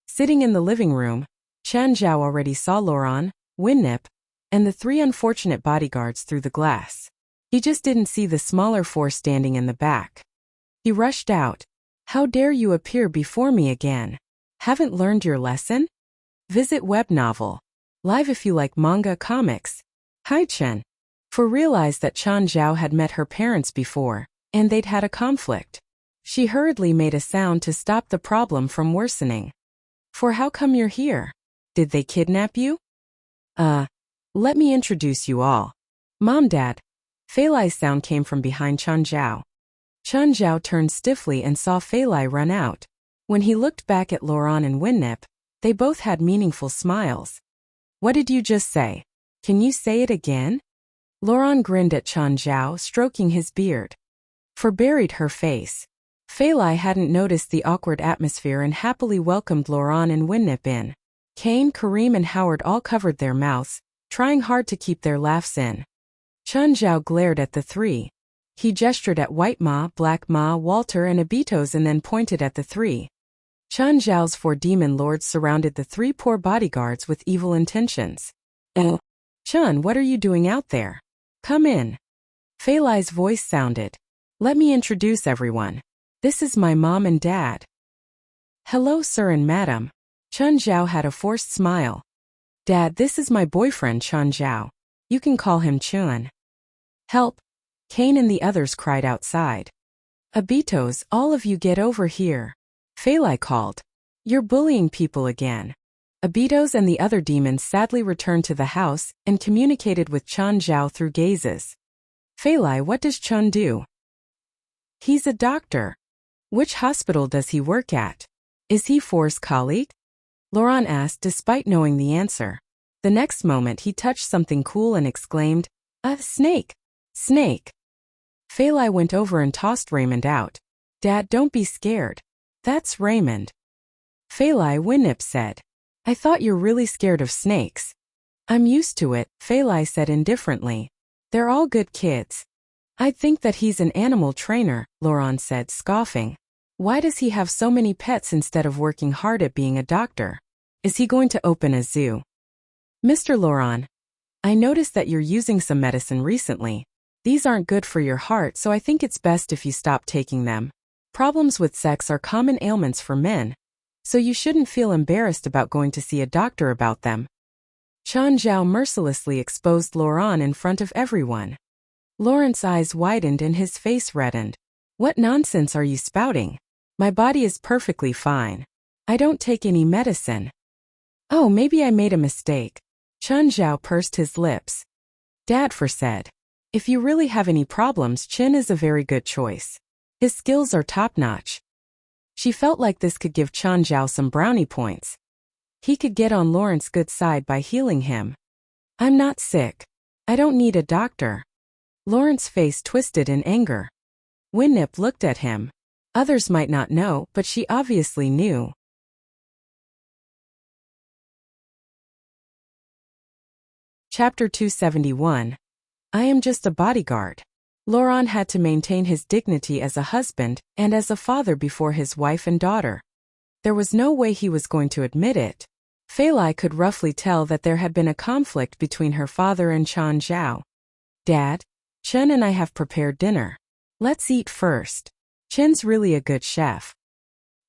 Sitting in the living room, Chan Zhao already saw Laurent, Winnip, and the 3 unfortunate bodyguards through the glass. He just didn't see the smaller 4 standing in the back. He rushed out. How dare you appear before me again? Haven't learned your lesson? Visit web novel. Live if you like manga comics. Hi Chen. For realized that Chan Zhao had met her parents before, and they'd had a conflict. She hurriedly made a sound to stop the problem from worsening. For how come you're here? Did they kidnap you? Let me introduce you all. Mom, Dad. Fei Lai's sound came from behind Chan Zhao. Chan Zhao turned stiffly and saw Fei Lai run out. When he looked back at Laurent and Winnip, they both had meaningful smiles. What did you just say? Can you say it again? Laurent grinned at Chan Zhao, stroking his beard. For buried her face. Fei Lai hadn't noticed the awkward atmosphere and happily welcomed Laurent and Winnip in. Kane, Kareem and Howard all covered their mouths, trying hard to keep their laughs in. Chan Zhao glared at the 3. He gestured at White Ma, Black Ma, Walter and Abitos and then pointed at the 3. Chan Zhao's 4 demon lords surrounded the 3 poor bodyguards with evil intentions. Chun, what are you doing out there? Come in. Fei Lai's voice sounded. Let me introduce everyone. This is my mom and dad. Hello sir and madam. Chan Zhao had a forced smile. Dad, this is my boyfriend Chan Zhao. You can call him Chun. Help! Kane and the others cried outside. Abitos, all of you get over here. Fei Lai called. You're bullying people again. Abitos and the other demons sadly returned to the house and communicated with Chan Zhao through gazes. Fei Lai, what does Chun do? He's a doctor. Which hospital does he work at? Is he For's colleague? Laurent asked despite knowing the answer. The next moment he touched something cool and exclaimed, a snake! Snake! Fei Lai went over and tossed Raymond out. Dad, don't be scared. That's Raymond. Fei Lai, Winnip said. I thought you're really scared of snakes. I'm used to it, Fei Lai said indifferently. They're all good kids. I'd think that he's an animal trainer, Laurent said, scoffing. Why does he have so many pets instead of working hard at being a doctor? Is he going to open a zoo? Mr. Laurent, I noticed that you're using some medicine recently. These aren't good for your heart, so I think it's best if you stop taking them. Problems with sex are common ailments for men, so you shouldn't feel embarrassed about going to see a doctor about them. Chan Zhao mercilessly exposed Laurent in front of everyone. Laurent's eyes widened and his face reddened. What nonsense are you spouting? My body is perfectly fine. I don't take any medicine. Oh, maybe I made a mistake. Chun Zhao pursed his lips. Dad said. If you really have any problems, Chin is a very good choice. His skills are top-notch. She felt like this could give Chun Zhao some brownie points. He could get on Lawrence's good side by healing him. I'm not sick. I don't need a doctor. Lawrence's face twisted in anger. Winnip looked at him. Others might not know, but she obviously knew. Chapter 271. I am just a bodyguard. Laurent had to maintain his dignity as a husband and as a father before his wife and daughter. There was no way he was going to admit it. Fei Lai could roughly tell that there had been a conflict between her father and Chun Zhao. Dad, Chen and I have prepared dinner. Let's eat first. Chen's really a good chef.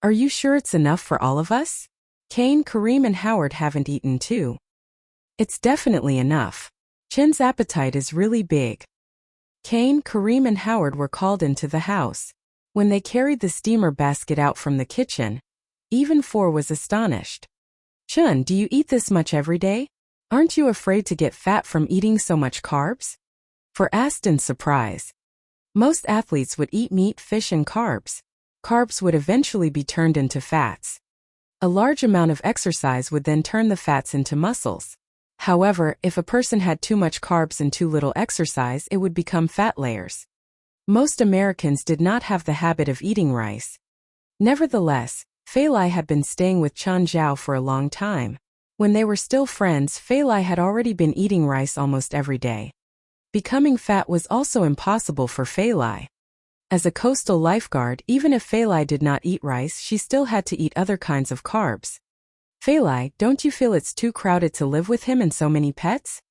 Are you sure it's enough for all of us? Kane, Kareem and Howard haven't eaten too. It's definitely enough. Chen's appetite is really big. Kane, Kareem and Howard were called into the house. When they carried the steamer basket out from the kitchen, even Four was astonished. Chun, do you eat this much every day? Aren't you afraid to get fat from eating so much carbs? Four asked in surprise. Most athletes would eat meat, fish and carbs. Carbs would eventually be turned into fats. A large amount of exercise would then turn the fats into muscles. However, if a person had too much carbs and too little exercise, it would become fat layers. Most Americans did not have the habit of eating rice. Nevertheless, Fei Lai had been staying with Chun Zhao for a long time. When they were still friends, Fei Lai had already been eating rice almost every day. Becoming fat was also impossible for Fei Lai. As a coastal lifeguard, even if Fei Lai did not eat rice, she still had to eat other kinds of carbs. Fei Lai, don't you feel it's too crowded to live with him and so many pets?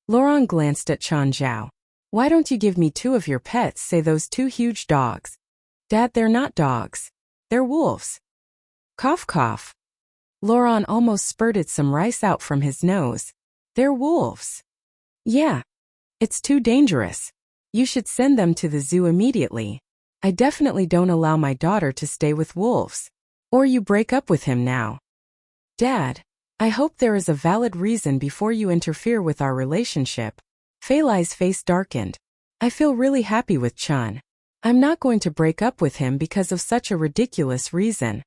Laurent glanced at Chun Zhao. Why don't you give me 2 of your pets, say those 2 huge dogs? Dad, they're not dogs. They're wolves. Cough cough. Laurent almost spurted some rice out from his nose. They're wolves. Yeah. It's too dangerous. You should send them to the zoo immediately. I definitely don't allow my daughter to stay with wolves. Or you break up with him now. Dad, I hope there is a valid reason before you interfere with our relationship. Fei Lai's face darkened. I feel really happy with Chun. I'm not going to break up with him because of such a ridiculous reason.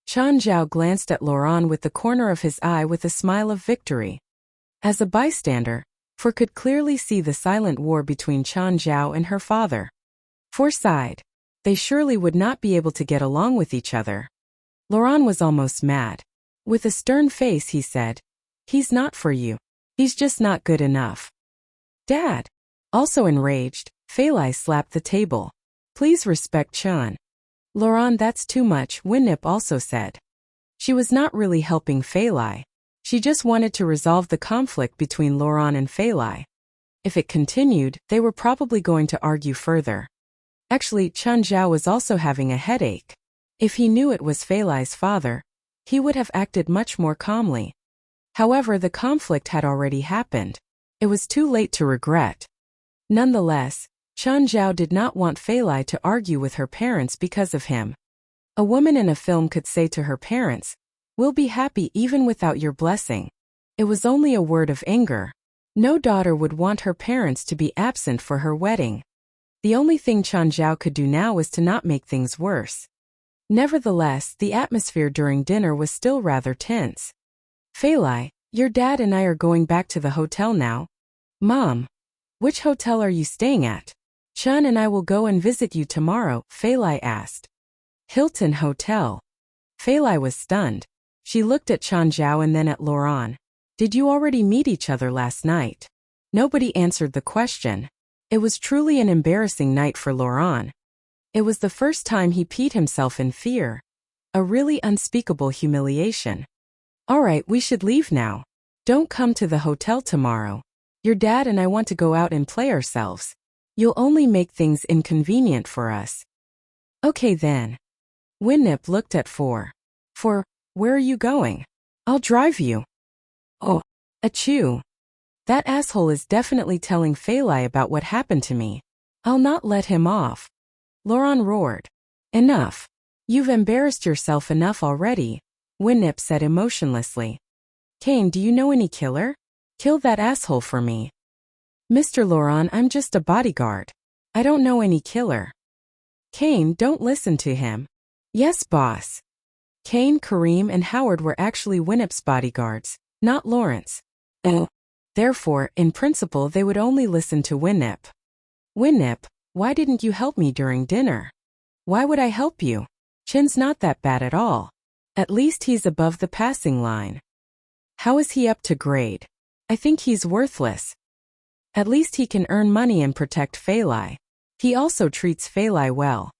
Chun Zhao glanced at Laurent with the corner of his eye with a smile of victory. As a bystander, Four could clearly see the silent war between Chun Zhao and her father. Four sighed. They surely would not be able to get along with each other. Laurent was almost mad. With a stern face he said, He's not for you. He's just not good enough. Dad. Also enraged, Fei Lai slapped the table. Please respect Chun. Laurent, that's too much, Winnip also said. She was not really helping Fei Lai. She just wanted to resolve the conflict between Laurent and Fei Lai. If it continued, they were probably going to argue further. Actually, Chun Zhao was also having a headache. If he knew it was Fei Lai's father, he would have acted much more calmly. However, the conflict had already happened. It was too late to regret. Nonetheless, Chun Zhao did not want Fei Lai to argue with her parents because of him. A woman in a film could say to her parents, We'll be happy even without your blessing. It was only a word of anger. No daughter would want her parents to be absent for her wedding. The only thing Chun Zhao could do now was to not make things worse. Nevertheless, the atmosphere during dinner was still rather tense. Fei Lai, your dad and I are going back to the hotel now. Mom, which hotel are you staying at? Chun and I will go and visit you tomorrow, Fei Lai asked. Hilton Hotel. Fei Lai was stunned. She looked at Chun Zhao and then at Laurent. Did you already meet each other last night? Nobody answered the question. It was truly an embarrassing night for Laurent. It was the first time he peed himself in fear. A really unspeakable humiliation. All right, we should leave now. Don't come to the hotel tomorrow. Your dad and I want to go out and play ourselves. You'll only make things inconvenient for us. Okay then. Winnip looked at Four. Four, where are you going? I'll drive you. Oh, achoo. That asshole is definitely telling Fei Lai about what happened to me. I'll not let him off. Laurent roared. Enough. You've embarrassed yourself enough already. Winnip said emotionlessly. Kane, do you know any killer? Kill that asshole for me. Mr. Laurent, I'm just a bodyguard. I don't know any killer. Kane, don't listen to him. Yes, boss. Kane, Kareem, and Howard were actually Winnip's bodyguards, not Lawrence. Therefore, in principle, they would only listen to Winnip. Winnip, why didn't you help me during dinner? Why would I help you? Chin's not that bad at all. At least he's above the passing line. How is he up to grade? I think he's worthless. At least he can earn money and protect Feilai. He also treats Feilai well.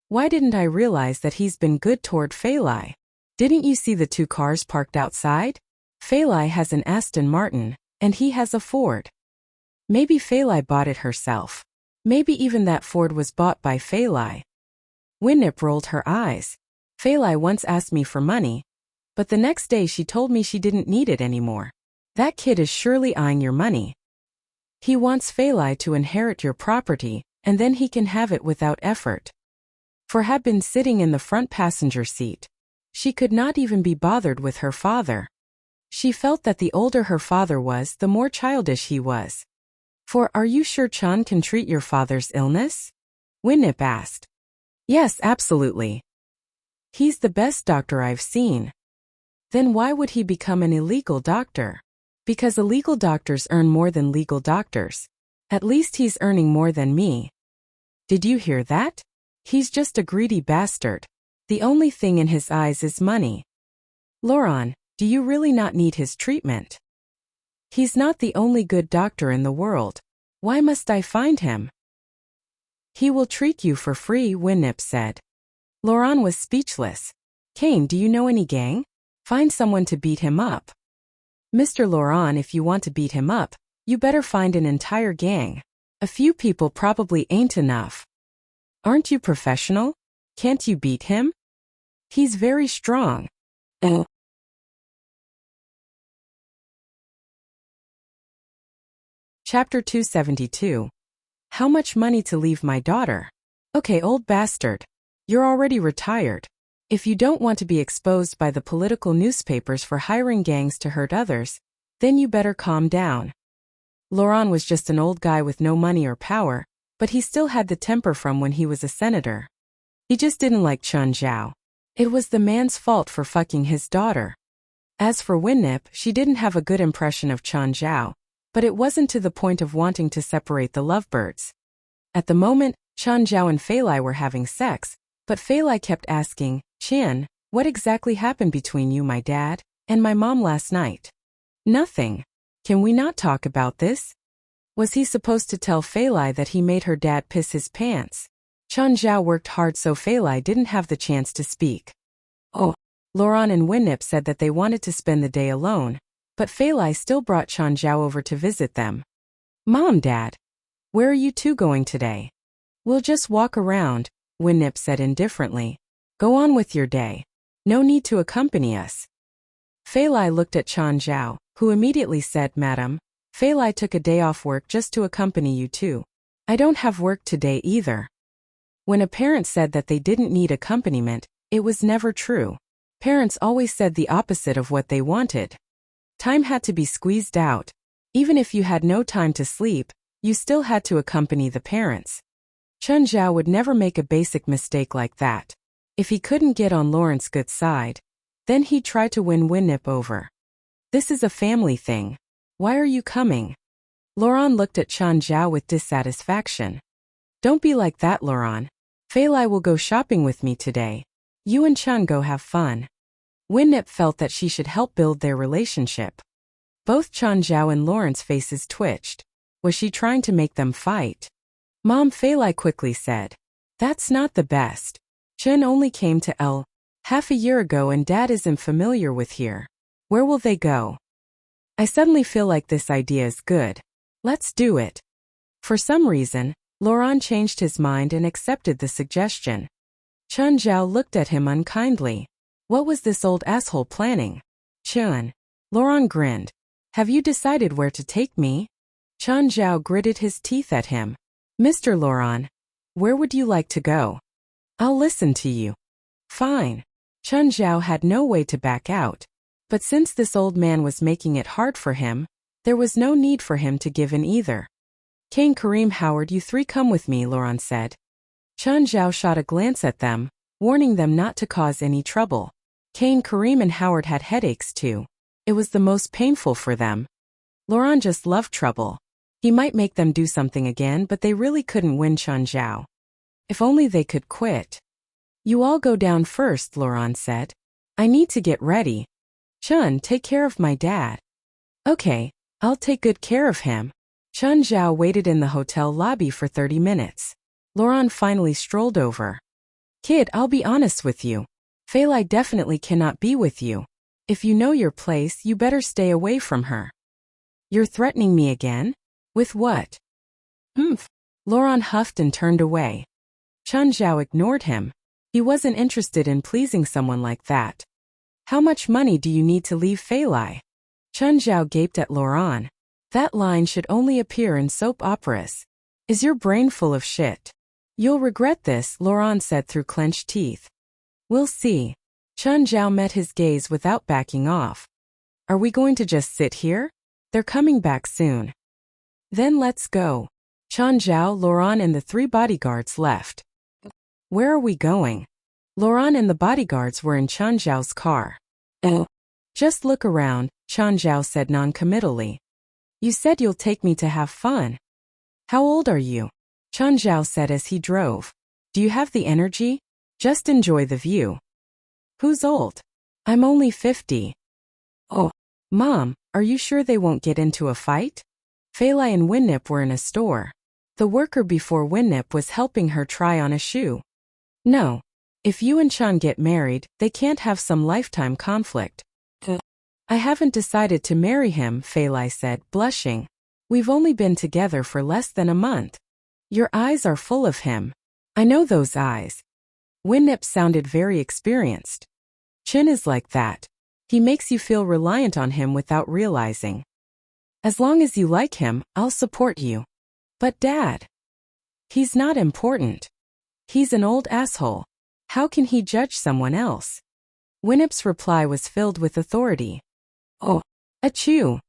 Why didn't I realize that he's been good toward Feilai? Didn't you see the 2 cars parked outside? Feilai has an Aston Martin, and he has a Ford. Maybe Feilai bought it herself. Maybe even that Ford was bought by Feilai. Winnip rolled her eyes. Feilai once asked me for money, but the next day she told me she didn't need it anymore. That kid is surely eyeing your money. He wants Feilai to inherit your property, and then he can have it without effort. For had been sitting in the front passenger seat. She could not even be bothered with her father. She felt that the older her father was, the more childish he was. For are you sure Chan can treat your father's illness? Winnip asked. Yes, absolutely. He's the best doctor I've seen. Then why would he become an illegal doctor? Because illegal doctors earn more than legal doctors. At least he's earning more than me. Did you hear that? He's just a greedy bastard. The only thing in his eyes is money. Laurent, do you really not need his treatment? He's not the only good doctor in the world. Why must I find him? He will treat you for free, Winnip said. Laurent was speechless. Kane, do you know any gang? Find someone to beat him up. Mr. Laurent, if you want to beat him up, you better find an entire gang. A few people probably ain't enough. Aren't you professional? Can't you beat him? He's very strong. Chapter 272. How much money to leave my daughter? Okay, old bastard. You're already retired. If you don't want to be exposed by the political newspapers for hiring gangs to hurt others, then you better calm down. Laurent was just an old guy with no money or power, but he still had the temper from when he was a senator. He just didn't like Chun Zhao. It was the man's fault for fucking his daughter. As for Winnip, she didn't have a good impression of Chun Zhao, but it wasn't to the point of wanting to separate the lovebirds. At the moment, Chun Zhao and Feilai were having sex, but Feilai kept asking, Chin, what exactly happened between you, my dad, and my mom last night? Nothing. Can we not talk about this? Was he supposed to tell Feilai that he made her dad piss his pants? Chun Zhao worked hard so Feilai didn't have the chance to speak. Oh. Laurent and Winnip said that they wanted to spend the day alone, but Feilai still brought Chun Zhao over to visit them. Mom, Dad. Where are you two going today? We'll just walk around, Winnip said indifferently. Go on with your day. No need to accompany us. Feilai looked at Chun Zhao, who immediately said, Madam, Feilai took a day off work just to accompany you too. I don't have work today either. When a parent said that they didn't need accompaniment, it was never true. Parents always said the opposite of what they wanted. Time had to be squeezed out. Even if you had no time to sleep, you still had to accompany the parents. Chun Zhao would never make a basic mistake like that. If he couldn't get on Lawrence's good side, then he'd try to win Winnip over. This is a family thing. Why are you coming? Laurent looked at Chun Zhao with dissatisfaction. Don't be like that, Laurent. Feilai will go shopping with me today. You and Chun go have fun. Winnip felt that she should help build their relationship. Both Chun Zhao and Lawrence's faces twitched. Was she trying to make them fight? Mom, Feilai quickly said. That's not the best. Chun only came to L half a year ago and Dad isn't familiar with here. Where will they go? I suddenly feel like this idea is good. Let's do it. For some reason, Laurent changed his mind and accepted the suggestion. Chun Zhao looked at him unkindly. What was this old asshole planning? Chun. Laurent grinned. Have you decided where to take me? Chun Zhao gritted his teeth at him. Mr. Laurent, where would you like to go? I'll listen to you. Fine. Chun Zhao had no way to back out, but since this old man was making it hard for him, there was no need for him to give in either. Kane, Kareem, Howard, you three come with me, Laurent said. Chun Zhao shot a glance at them, warning them not to cause any trouble. Kane, Kareem, and Howard had headaches too. It was the most painful for them. Laurent just loved trouble. He might make them do something again, but they really couldn't win Chun Zhao. If only they could quit. You all go down first, Laurent said. I need to get ready. Chun, take care of my dad. Okay, I'll take good care of him. Chun Zhao waited in the hotel lobby for 30 minutes. Laurent finally strolled over. Kid, I'll be honest with you. Fei Lai definitely cannot be with you. If you know your place, you better stay away from her. You're threatening me again? With what? Laurent huffed and turned away. Chun Zhao ignored him. He wasn't interested in pleasing someone like that. How much money do you need to leave Fei Lai? Chun Zhao gaped at Laurent. That line should only appear in soap operas. Is your brain full of shit? You'll regret this, Laurent said through clenched teeth. We'll see. Chun Zhao met his gaze without backing off. Are we going to just sit here? They're coming back soon. Then let's go. Chun Zhao, Laurent, and the three bodyguards left. Where are we going? Laurent and the bodyguards were in Chun Zhao's car. Just look around, Chun Zhao said non-committally. You said you'll take me to have fun. How old are you? Chun Zhao said as he drove. Do you have the energy? Just enjoy the view. Who's old? I'm only 50. Oh, Mom, are you sure they won't get into a fight? Fei Lai and Winnip were in a store. The worker before Winnip was helping her try on a shoe. No. If you and Chun get married, they can't have some lifetime conflict. I haven't decided to marry him, Fei Lai said, blushing. We've only been together for less than a month. Your eyes are full of him. I know those eyes. Winnip sounded very experienced. Chin is like that. He makes you feel reliant on him without realizing. As long as you like him, I'll support you. But Dad. He's not important. He's an old asshole. How can he judge someone else? Winnip's reply was filled with authority. Oh, achoo.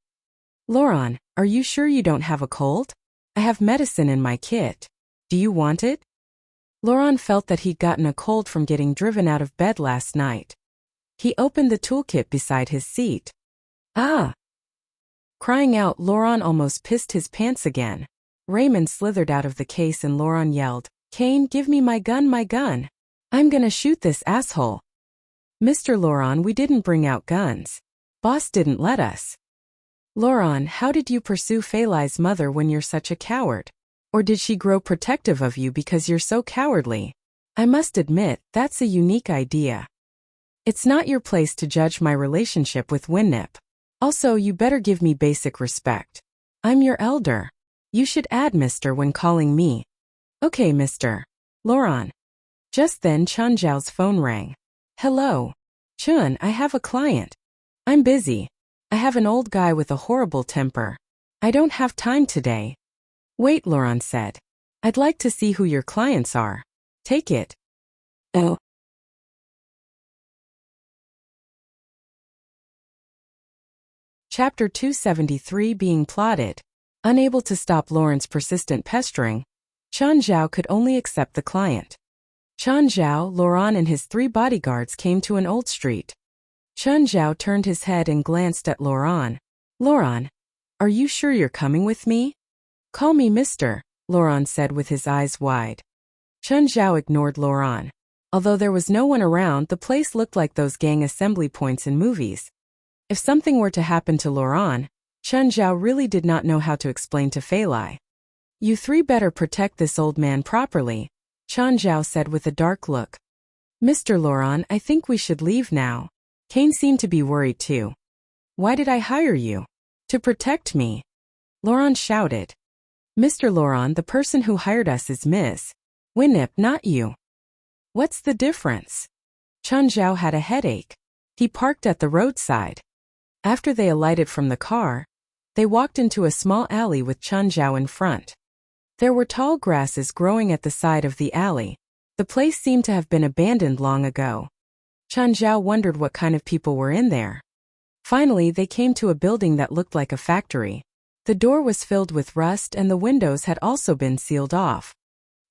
Laurent, are you sure you don't have a cold? I have medicine in my kit. Do you want it? Laurent felt that he'd gotten a cold from getting driven out of bed last night. He opened the toolkit beside his seat. Ah! Crying out, Laurent almost pissed his pants again. Raymond slithered out of the case and Laurent yelled, Kane, give me my gun, my gun. I'm gonna shoot this asshole. Mr. Laurent, we didn't bring out guns. Boss didn't let us. Laurent, how did you pursue Fei Lai's mother when you're such a coward? Or did she grow protective of you because you're so cowardly? I must admit, that's a unique idea. It's not your place to judge my relationship with Winnip. Also, you better give me basic respect. I'm your elder. You should add Mr. when calling me. Okay, Mr. Laurent. Just then Chun Zhao's phone rang. Hello. Chun, I have a client. I'm busy. I have an old guy with a horrible temper. I don't have time today. Wait, Laurent said. I'd like to see who your clients are. Take it. Oh. Chapter 273 Being Plotted. Unable to stop Laurent's persistent pestering, Chun Zhao could only accept the client. Chun Zhao, Laurent and his three bodyguards came to an old street. Chun Zhao turned his head and glanced at Laurent. Laurent, are you sure you're coming with me? Call me Mr., Laurent said with his eyes wide. Chun Zhao ignored Laurent. Although there was no one around, the place looked like those gang assembly points in movies. If something were to happen to Laurent, Chun Zhao really did not know how to explain to Fei Lai. You three better protect this old man properly, Chun Zhao said with a dark look. Mr. Laurent, I think we should leave now. Kane seemed to be worried too. Why did I hire you? To protect me. Laurent shouted. Mr. Laurent, the person who hired us is Miss Winnip, not you. What's the difference? Chun Zhao had a headache. He parked at the roadside. After they alighted from the car, they walked into a small alley with Chun Zhao in front. There were tall grasses growing at the side of the alley. The place seemed to have been abandoned long ago. Chen Zhao wondered what kind of people were in there. Finally, they came to a building that looked like a factory. The door was filled with rust and the windows had also been sealed off.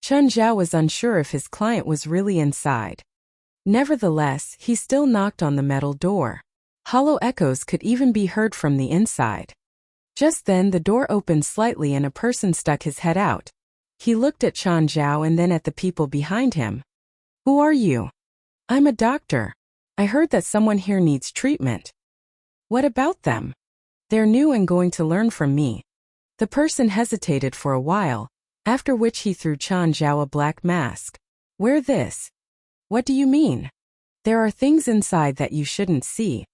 Chen Zhao was unsure if his client was really inside. Nevertheless, he still knocked on the metal door. Hollow echoes could even be heard from the inside. Just then the door opened slightly and a person stuck his head out. He looked at Chen Zhao and then at the people behind him. "Who are you?" "I'm a doctor. I heard that someone here needs treatment." "What about them?" "They're new and going to learn from me." The person hesitated for a while, after which he threw Chen Zhao a black mask. "Wear this." "What do you mean?" "There are things inside that you shouldn't see."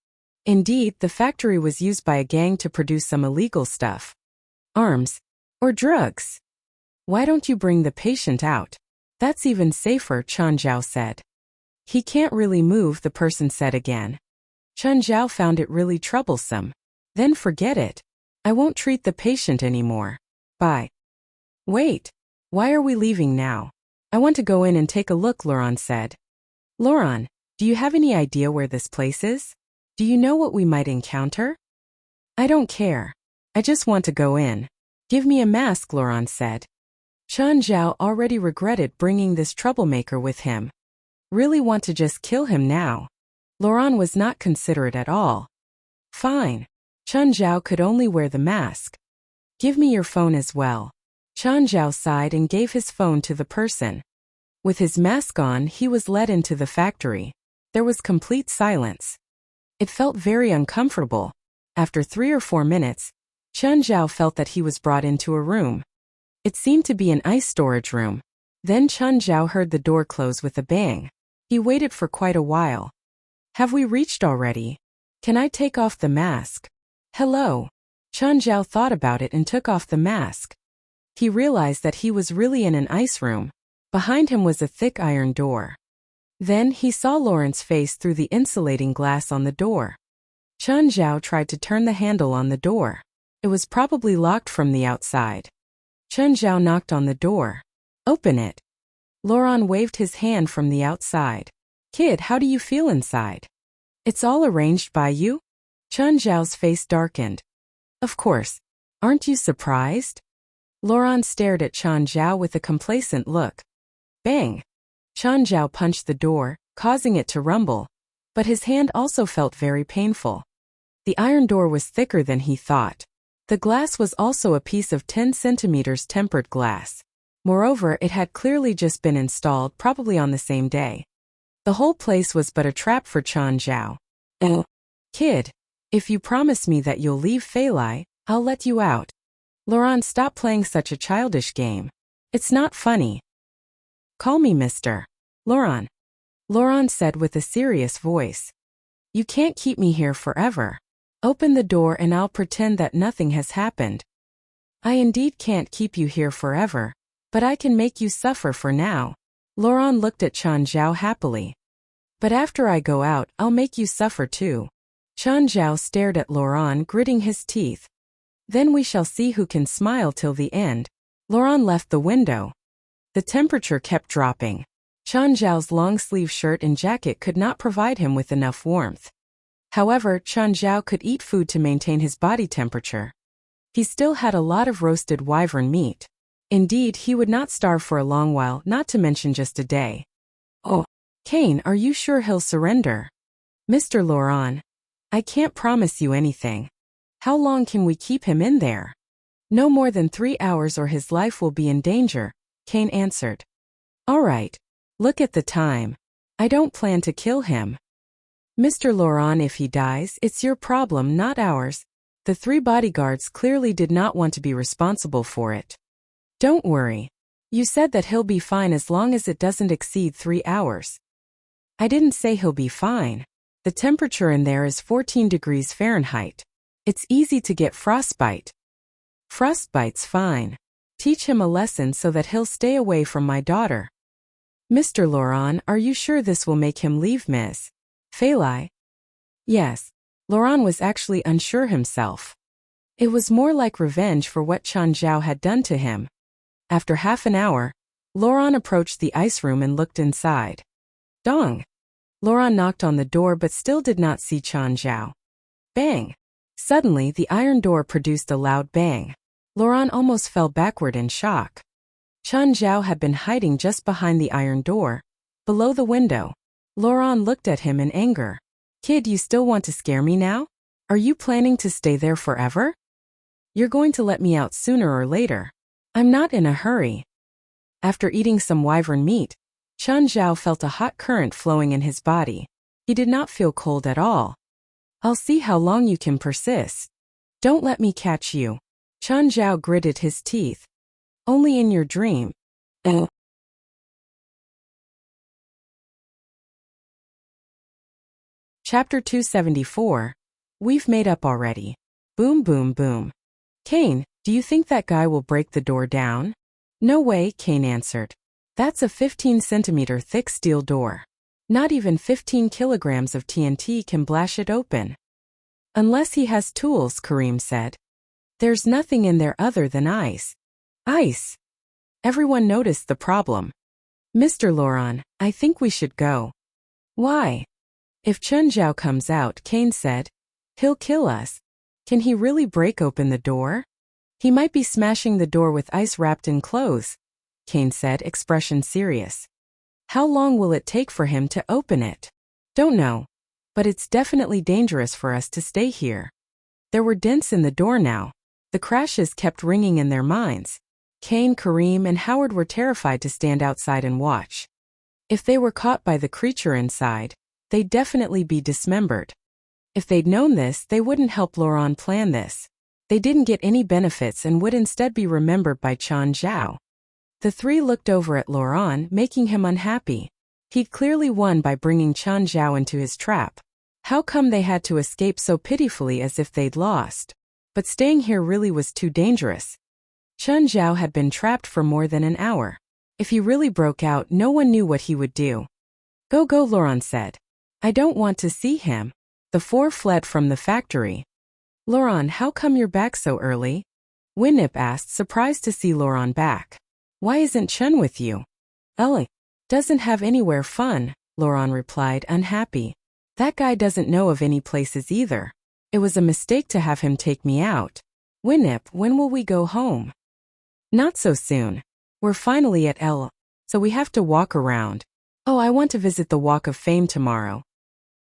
Indeed, the factory was used by a gang to produce some illegal stuff. Arms. Or drugs. "Why don't you bring the patient out?" "That's even safer," Chen Zhao said. "He can't really move," the person said again. Chen Zhao found it really troublesome. "Then forget it. I won't treat the patient anymore. Bye." "Wait. Why are we leaving now?" "I want to go in and take a look," Laurent said. "Laurent, do you have any idea where this place is? Do you know what we might encounter?" "I don't care. I just want to go in." "Give me a mask," Laurent said. Chen Zhao already regretted bringing this troublemaker with him. Really want to just kill him now. Laurent was not considerate at all. "Fine." Chen Zhao could only wear the mask. "Give me your phone as well." Chen Zhao sighed and gave his phone to the person. With his mask on, he was led into the factory. There was complete silence. It felt very uncomfortable. After 3 or 4 minutes, Chen Zhao felt that he was brought into a room. It seemed to be an ice storage room. Then Chen Zhao heard the door close with a bang. He waited for quite a while. "Have we reached already? Can I take off the mask?" "Hello." Chen Zhao thought about it and took off the mask. He realized that he was really in an ice room. Behind him was a thick iron door. Then he saw Laurent's face through the insulating glass on the door. Chen Zhao tried to turn the handle on the door. It was probably locked from the outside. Chen Zhao knocked on the door. "Open it." Laurent waved his hand from the outside. "Kid, how do you feel inside?" "It's all arranged by you?" Chen Zhao's face darkened. "Of course. Aren't you surprised?" Laurent stared at Chen Zhao with a complacent look. Bang! Chen Zhao punched the door, causing it to rumble. But his hand also felt very painful. The iron door was thicker than he thought. The glass was also a piece of 10 centimeters tempered glass. Moreover, it had clearly just been installed, probably on the same day. The whole place was but a trap for Chen Zhao. "Kid, if you promise me that you'll leave Fei Lai, I'll let you out." "Laurent, stop playing such a childish game. It's not funny." "Call me Mr. Laurent," Laurent said with a serious voice. "You can't keep me here forever. Open the door and I'll pretend that nothing has happened." "I indeed can't keep you here forever, but I can make you suffer for now." Laurent looked at Chen Zhao happily. "But after I go out, I'll make you suffer too." Chen Zhao stared at Laurent, gritting his teeth. "Then we shall see who can smile till the end." Laurent left the window. The temperature kept dropping. Chen Zhao's long-sleeve shirt and jacket could not provide him with enough warmth. However, Chen Zhao could eat food to maintain his body temperature. He still had a lot of roasted wyvern meat. Indeed, he would not starve for a long while, not to mention just a day. "Oh, Kane, are you sure he'll surrender?" "Mr. Laurent, I can't promise you anything. How long can we keep him in there?" "No more than 3 hours or his life will be in danger," Kane answered. "All right. Look at the time. I don't plan to kill him." "Mr. Laurent, if he dies, it's your problem, not ours." The 3 bodyguards clearly did not want to be responsible for it. "Don't worry. You said that he'll be fine as long as it doesn't exceed 3 hours. "I didn't say he'll be fine. The temperature in there is 14 degrees Fahrenheit. It's easy to get frostbite." "Frostbite's fine. Teach him a lesson so that he'll stay away from my daughter." "Mr. Laurent, are you sure this will make him leave Miss Fei Lai?" "Yes." Laurent was actually unsure himself. It was more like revenge for what Chen Zhao had done to him. After half an hour, Laurent approached the ice room and looked inside. Dong! Laurent knocked on the door but still did not see Chen Zhao. Bang! Suddenly, the iron door produced a loud bang. Laurent almost fell backward in shock. Chen Zhao had been hiding just behind the iron door, below the window. Laurent looked at him in anger. Kid, you still want to scare me now? Are you planning to stay there forever? You're going to let me out sooner or later. I'm not in a hurry. After eating some wyvern meat, Chen Zhao felt a hot current flowing in his body. He did not feel cold at all. I'll see how long you can persist. Don't let me catch you. Chen Zhao gritted his teeth. Only in your dream. Chapter 274. We've made up already. Boom boom boom. Kane, do you think that guy will break the door down? No way, Kane answered. That's a 15-centimeter thick steel door. Not even 15 kilograms of TNT can blash it open. Unless he has tools, Kareem said. There's nothing in there other than ice. Ice! Everyone noticed the problem. Mr. Laurent, I think we should go. Why? If Chen Zhao comes out, Kane said, he'll kill us. Can he really break open the door? He might be smashing the door with ice wrapped in clothes, Kane said, expression serious. How long will it take for him to open it? Don't know. But it's definitely dangerous for us to stay here. There were dents in the door now. The crashes kept ringing in their minds. Kane, Kareem, and Howard were terrified to stand outside and watch. If they were caught by the creature inside, they'd definitely be dismembered. If they'd known this, they wouldn't help Laurent plan this. They didn't get any benefits and would instead be remembered by Chen Zhao. The three looked over at Laurent, making him unhappy. He'd clearly won by bringing Chen Zhao into his trap. How come they had to escape so pitifully as if they'd lost? But staying here really was too dangerous. Chen Zhao had been trapped for more than an hour. If he really broke out, no one knew what he would do. Go, Laurent said. I don't want to see him. The four fled from the factory. Laurent, how come you're back so early? Winnip asked, surprised to see Laurent back. Why isn't Chen with you? Ellie doesn't have anywhere fun, Laurent replied, unhappy. That guy doesn't know of any places either. It was a mistake to have him take me out. Winnip, when will we go home? Not so soon. We're finally at L, so we have to walk around. Oh, I want to visit the Walk of Fame tomorrow.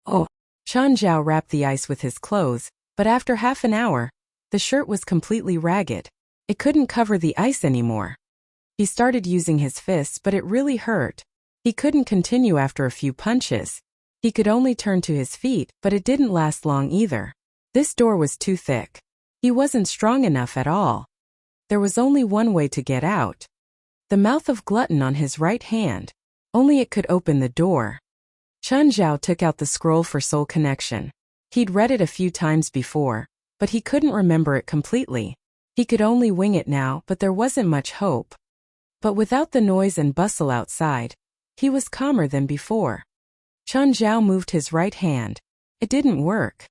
Oh. Chen Zhao wrapped the ice with his clothes, but after half an hour, the shirt was completely ragged. It couldn't cover the ice anymore. He started using his fists, but it really hurt. He couldn't continue after a few punches. He could only turn to his feet, but it didn't last long either. This door was too thick. He wasn't strong enough at all. There was only one way to get out. The mouth of Glutton on his right hand. Only it could open the door. Chen Zhao took out the scroll for soul connection. He'd read it a few times before, but he couldn't remember it completely. He could only wing it now, but there wasn't much hope. But without the noise and bustle outside, he was calmer than before. Chen Zhao moved his right hand. It didn't work.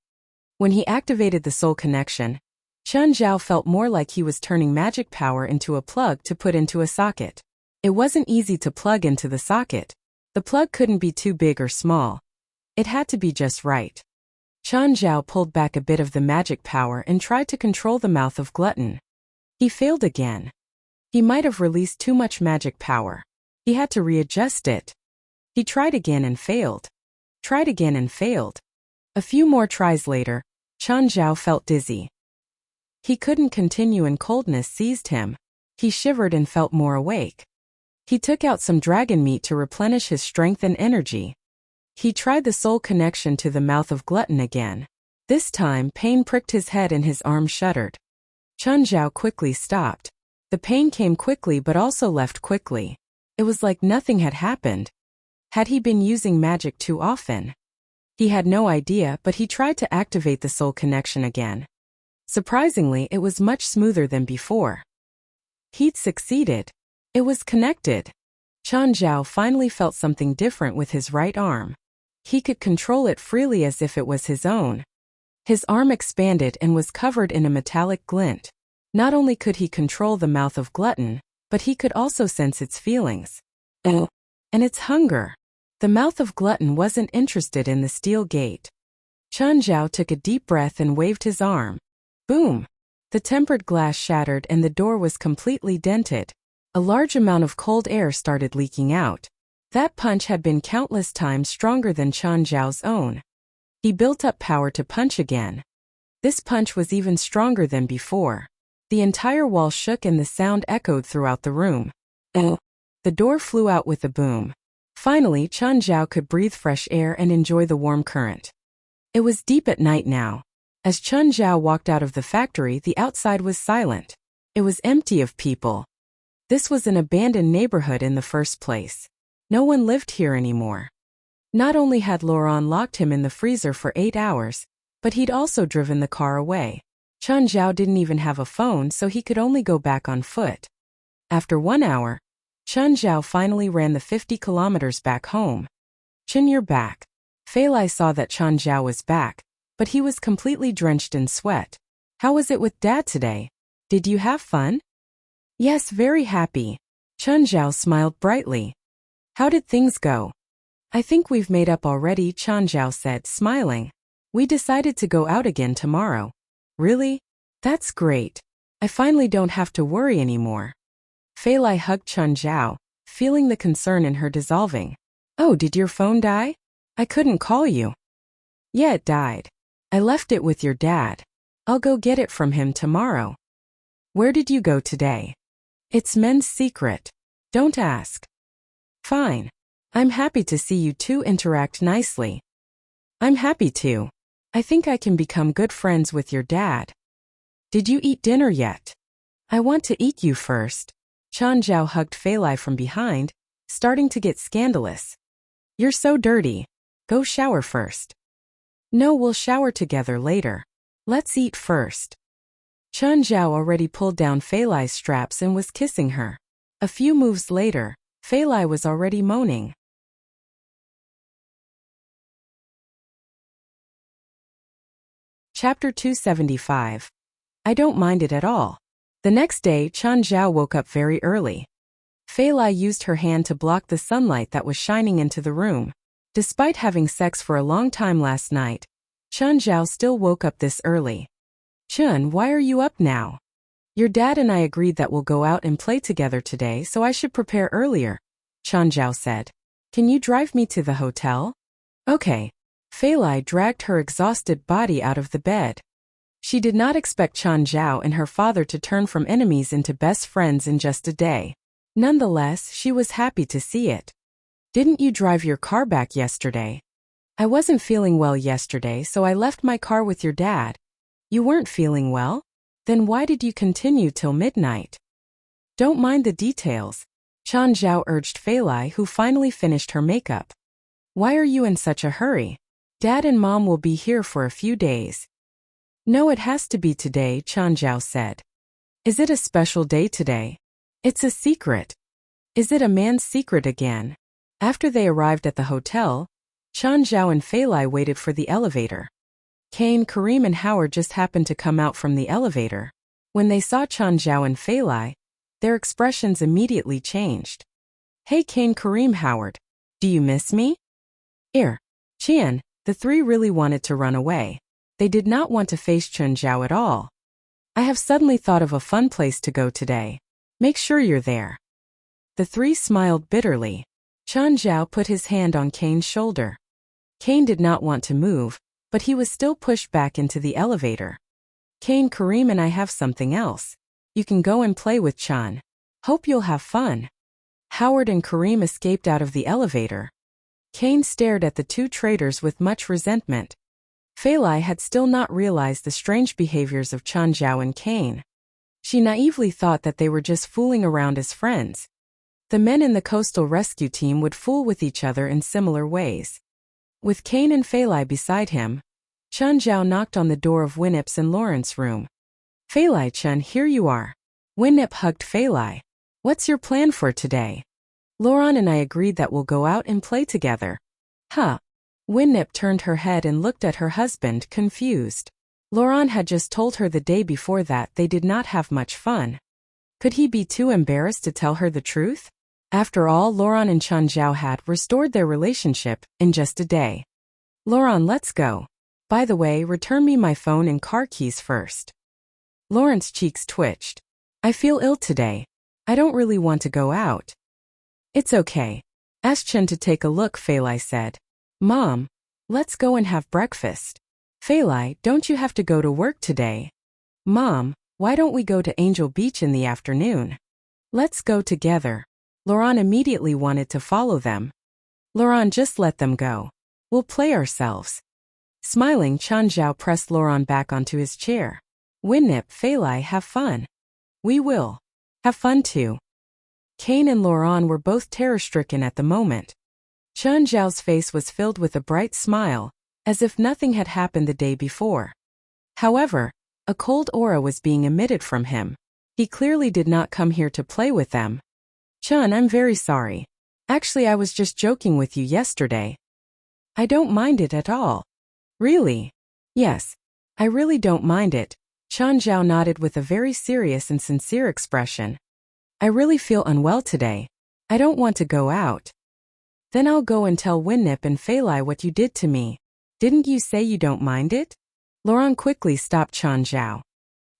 When he activated the soul connection, Chen Zhao felt more like he was turning magic power into a plug to put into a socket. It wasn't easy to plug into the socket. The plug couldn't be too big or small. It had to be just right. Chen Zhao pulled back a bit of the magic power and tried to control the mouth of Glutton. He failed again. He might have released too much magic power. He had to readjust it. He tried again and failed. Tried again and failed. A few more tries later, Chen Zhao felt dizzy. He couldn't continue and coldness seized him. He shivered and felt more awake. He took out some dragon meat to replenish his strength and energy. He tried the soul connection to the mouth of Glutton again. This time, pain pricked his head and his arm shuddered. Chen Zhao quickly stopped. The pain came quickly but also left quickly. It was like nothing had happened. Had he been using magic too often? He had no idea, but he tried to activate the soul connection again. Surprisingly, it was much smoother than before. He'd succeeded. It was connected. Chen Zhao finally felt something different with his right arm. He could control it freely as if it was his own. His arm expanded and was covered in a metallic glint. Not only could he control the mouth of Glutton, but he could also sense its feelings. And its hunger. The mouth of Glutton wasn't interested in the steel gate. Chun Zhao took a deep breath and waved his arm. Boom! The tempered glass shattered and the door was completely dented. A large amount of cold air started leaking out. That punch had been countless times stronger than Chun Zhao's own. He built up power to punch again. This punch was even stronger than before. The entire wall shook and the sound echoed throughout the room. The door flew out with a boom. Finally, Chun Zhao could breathe fresh air and enjoy the warm current. It was deep at night now. As Chun Zhao walked out of the factory, the outside was silent. It was empty of people. This was an abandoned neighborhood in the first place. No one lived here anymore. Not only had Laurent locked him in the freezer for 8 hours, but he'd also driven the car away. Chun Zhao didn't even have a phone, so he could only go back on foot. After 1 hour, Chun Zhao finally ran the 50 kilometers back home. Chun, you're back. Fei Lai saw that Chun Zhao was back, but he was completely drenched in sweat. How was it with Dad today? Did you have fun? Yes, very happy. Chun Zhao smiled brightly. How did things go? I think we've made up already, Chun Zhao said, smiling. We decided to go out again tomorrow. Really? That's great. I finally don't have to worry anymore. Fei Lai hugged Chun Zhao, feeling the concern in her dissolving. Oh, did your phone die? I couldn't call you. Yeah, it died. I left it with your dad. I'll go get it from him tomorrow. Where did you go today? It's men's secret. Don't ask. Fine. I'm happy to see you two interact nicely. I'm happy too. I think I can become good friends with your dad. Did you eat dinner yet? I want to eat you first. Chun Zhao hugged Fei Lai from behind, starting to get scandalous. You're so dirty. Go shower first. No, we'll shower together later. Let's eat first. Chun Zhao already pulled down Fei Lai's straps and was kissing her. A few moves later, Fei Lai was already moaning. Chapter 275. I don't mind it at all. The next day, Chun Zhao woke up very early. Fei Lai used her hand to block the sunlight that was shining into the room. Despite having sex for a long time last night, Chun Zhao still woke up this early. Chun, why are you up now? Your dad and I agreed that we'll go out and play together today, so I should prepare earlier, Chun Zhao said. Can you drive me to the hotel? Okay. Fei Lai dragged her exhausted body out of the bed. She did not expect Chun Zhao and her father to turn from enemies into best friends in just a day. Nonetheless, she was happy to see it. Didn't you drive your car back yesterday? I wasn't feeling well yesterday, so I left my car with your dad. You weren't feeling well? Then why did you continue till midnight? Don't mind the details, Chun Zhao urged Fei Lai, who finally finished her makeup. Why are you in such a hurry? Dad and Mom will be here for a few days. No, it has to be today, Chun Zhao said. Is it a special day today? It's a secret. Is it a man's secret again? After they arrived at the hotel, Chun Zhao and Fei Lai waited for the elevator. Kane, Kareem and Howard just happened to come out from the elevator. When they saw Chun Zhao and Fei Lai, their expressions immediately changed. Hey Kane, Kareem, Howard. Do you miss me? Qian, the three really wanted to run away. They did not want to face Chun Zhao at all. I have suddenly thought of a fun place to go today. Make sure you're there. The three smiled bitterly. Chun Zhao put his hand on Kane's shoulder. Kane did not want to move, but he was still pushed back into the elevator. Kane, Kareem and I have something else. You can go and play with Chun. Hope you'll have fun. Howard and Kareem escaped out of the elevator. Kane stared at the two traitors with much resentment. Fei Lai had still not realized the strange behaviors of Chun Zhao and Kane. She naively thought that they were just fooling around as friends. The men in the coastal rescue team would fool with each other in similar ways. With Kane and Fei Lai beside him, Chun Zhao knocked on the door of Winnip's and Lawrence's room. Fei Lai, Chun, here you are. Winnip hugged Fei Lai. What's your plan for today? Laurent and I agreed that we'll go out and play together. Huh. Winnip turned her head and looked at her husband, confused. Laurent had just told her the day before that they did not have much fun. Could he be too embarrassed to tell her the truth? After all, Laurent and Chen Zhao had restored their relationship in just a day. Laurent, let's go. By the way, return me my phone and car keys first. Laurent's cheeks twitched. I feel ill today. I don't really want to go out. It's okay. Ask Chen to take a look, Fei Lai said. Mom, let's go and have breakfast. Fei Lai, don't you have to go to work today? Mom, why don't we go to Angel Beach in the afternoon? Let's go together. Laurent immediately wanted to follow them. Laurent, just let them go. We'll play ourselves. Smiling, Chen Zhao pressed Laurent back onto his chair. Winnip, Fei Lai, have fun. We will. Have fun too. Kane and Laurent were both terror-stricken at the moment. Chen Zhao's face was filled with a bright smile, as if nothing had happened the day before. However, a cold aura was being emitted from him. He clearly did not come here to play with them. Chen, I'm very sorry. Actually, I was just joking with you yesterday. I don't mind it at all. Really? Yes. I really don't mind it. Chen Zhao nodded with a very serious and sincere expression. I really feel unwell today. I don't want to go out. Then I'll go and tell Winnip and Fei Lai what you did to me. Didn't you say you don't mind it? Laurent quickly stopped Chen Zhao.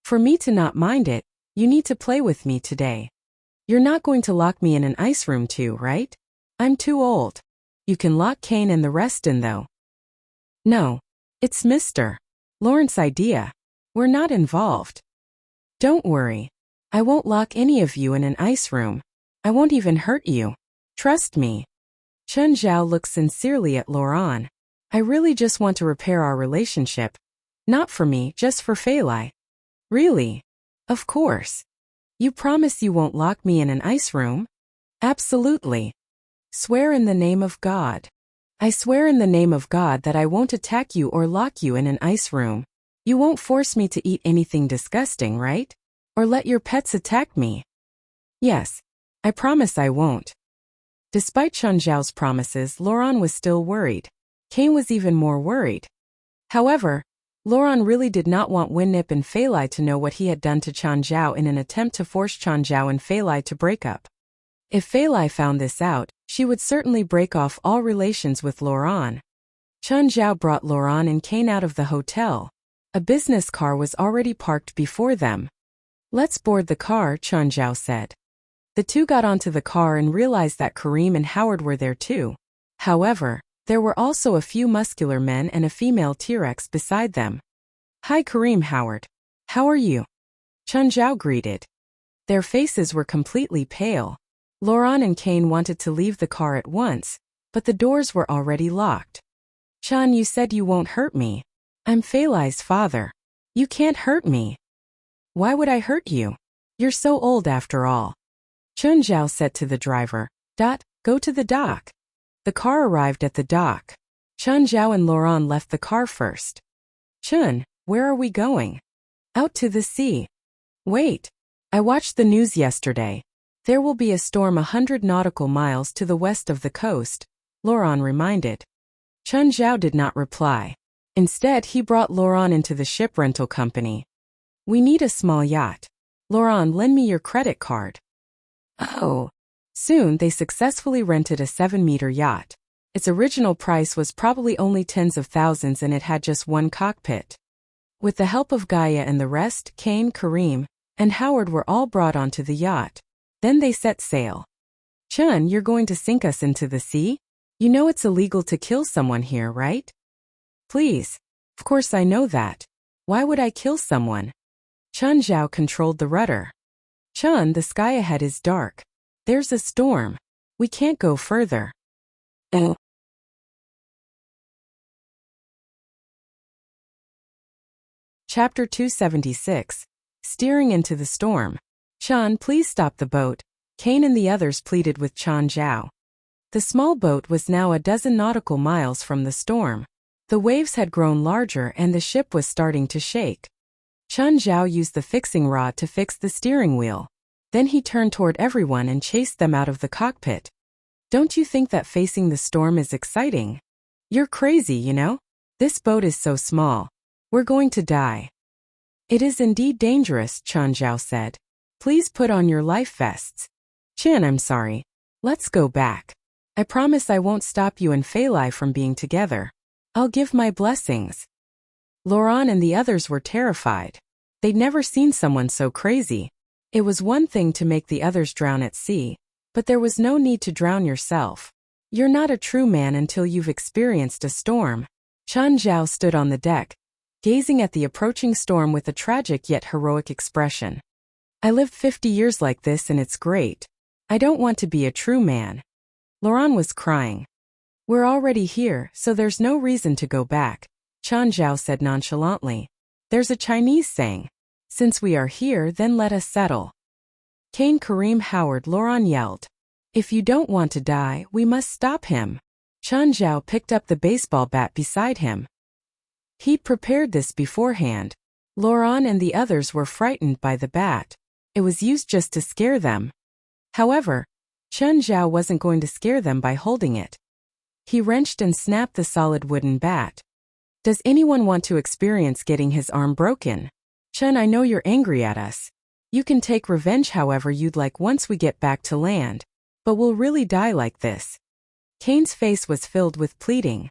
For me to not mind it, you need to play with me today. You're not going to lock me in an ice room too, right? I'm too old. You can lock Kane and the rest in though. No. It's Mr. Lawrence's idea. We're not involved. Don't worry. I won't lock any of you in an ice room. I won't even hurt you. Trust me. Chen Zhao looked sincerely at Laurent. I really just want to repair our relationship. Not for me, just for Fei Lai. Really? Of course. You promise you won't lock me in an ice room? Absolutely. Swear in the name of God. I swear in the name of God that I won't attack you or lock you in an ice room. You won't force me to eat anything disgusting, right? Or let your pets attack me. Yes. I promise I won't. Despite Chen Zhao's promises, Laurent was still worried. Kane was even more worried. However, Laurent really did not want Winnip and Fei Lai to know what he had done to Chen Zhao in an attempt to force Chen Zhao and Fei Lai to break up. If Fei Lai found this out, she would certainly break off all relations with Laurent. Chen Zhao brought Laurent and Kane out of the hotel. A business car was already parked before them. Let's board the car, Chen Zhao said. The two got onto the car and realized that Kareem and Howard were there too. However, there were also a few muscular men and a female T-Rex beside them. Hi Kareem, Howard. How are you? Chen Zhao greeted. Their faces were completely pale. Laurent and Kane wanted to leave the car at once, but the doors were already locked. Chen, you said you won't hurt me. I'm Fei Lai's father. You can't hurt me. Why would I hurt you? You're so old after all. Chen Zhao said to the driver. Go to the dock. The car arrived at the dock. Chen Zhao and Laurent left the car first. Chen, where are we going? Out to the sea. Wait. I watched the news yesterday. There will be a storm 100 nautical miles to the west of the coast, Laurent reminded. Chen Zhao did not reply. Instead, he brought Laurent into the ship rental company. We need a small yacht. Laurent, lend me your credit card. Oh. Soon, they successfully rented a 7-meter yacht. Its original price was probably only tens of thousands and it had just one cockpit. With the help of Gaia and the rest, Kane, Kareem, and Howard were all brought onto the yacht. Then they set sail. Chen, you're going to sink us into the sea? You know it's illegal to kill someone here, right? Please. Of course I know that. Why would I kill someone? Chen Zhao controlled the rudder. Chen, the sky ahead is dark. There's a storm. We can't go further. Oh. Chapter 276. Steering into the storm. Chen, please stop the boat. Kane and the others pleaded with Chen Zhao. The small boat was now a dozen nautical miles from the storm. The waves had grown larger and the ship was starting to shake. Chen Zhao used the fixing rod to fix the steering wheel. Then he turned toward everyone and chased them out of the cockpit. Don't you think that facing the storm is exciting? You're crazy, you know? This boat is so small. We're going to die. It is indeed dangerous, Chen Zhao said. Please put on your life vests. Chen, I'm sorry. Let's go back. I promise I won't stop you and Feilai from being together. I'll give my blessings. Laurent and the others were terrified. They'd never seen someone so crazy. It was one thing to make the others drown at sea, but there was no need to drown yourself. You're not a true man until you've experienced a storm. Chen Zhao stood on the deck, gazing at the approaching storm with a tragic yet heroic expression. I lived 50 years like this and it's great. I don't want to be a true man. Laurent was crying. We're already here, so there's no reason to go back, Chen Zhao said nonchalantly. There's a Chinese saying, since we are here, then let us settle. Cain, Karim, Howard, Laurent yelled. If you don't want to die, we must stop him. Chen Zhao picked up the baseball bat beside him. He'd prepared this beforehand. Laurent and the others were frightened by the bat. It was used just to scare them. However, Chen Zhao wasn't going to scare them by holding it. He wrenched and snapped the solid wooden bat. Does anyone want to experience getting his arm broken? Chen, I know you're angry at us. You can take revenge however you'd like once we get back to land. But we'll really die like this. Cain's face was filled with pleading.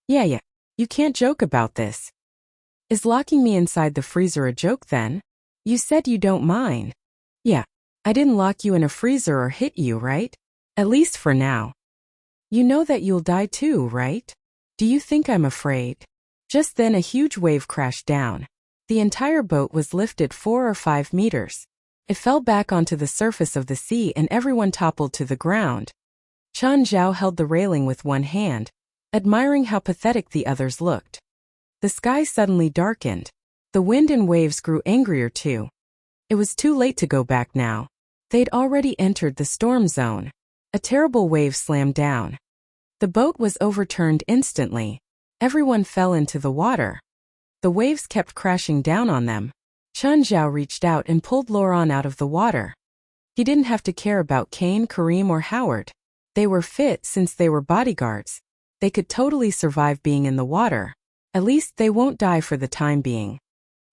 Yeah, you can't joke about this. Is locking me inside the freezer a joke then? You said you don't mind. Yeah, I didn't lock you in a freezer or hit you, right? At least for now. You know that you'll die too, right? Do you think I'm afraid? Just then a huge wave crashed down. The entire boat was lifted 4 or 5 meters. It fell back onto the surface of the sea and everyone toppled to the ground. Chen Zhao held the railing with one hand, admiring how pathetic the others looked. The sky suddenly darkened. The wind and waves grew angrier too. It was too late to go back now. They'd already entered the storm zone. A terrible wave slammed down. The boat was overturned instantly. Everyone fell into the water. The waves kept crashing down on them. Chen Zhao reached out and pulled Laurent out of the water. He didn't have to care about Cain, Karim, or Howard. They were fit since they were bodyguards. They could totally survive being in the water. At least they won't die for the time being.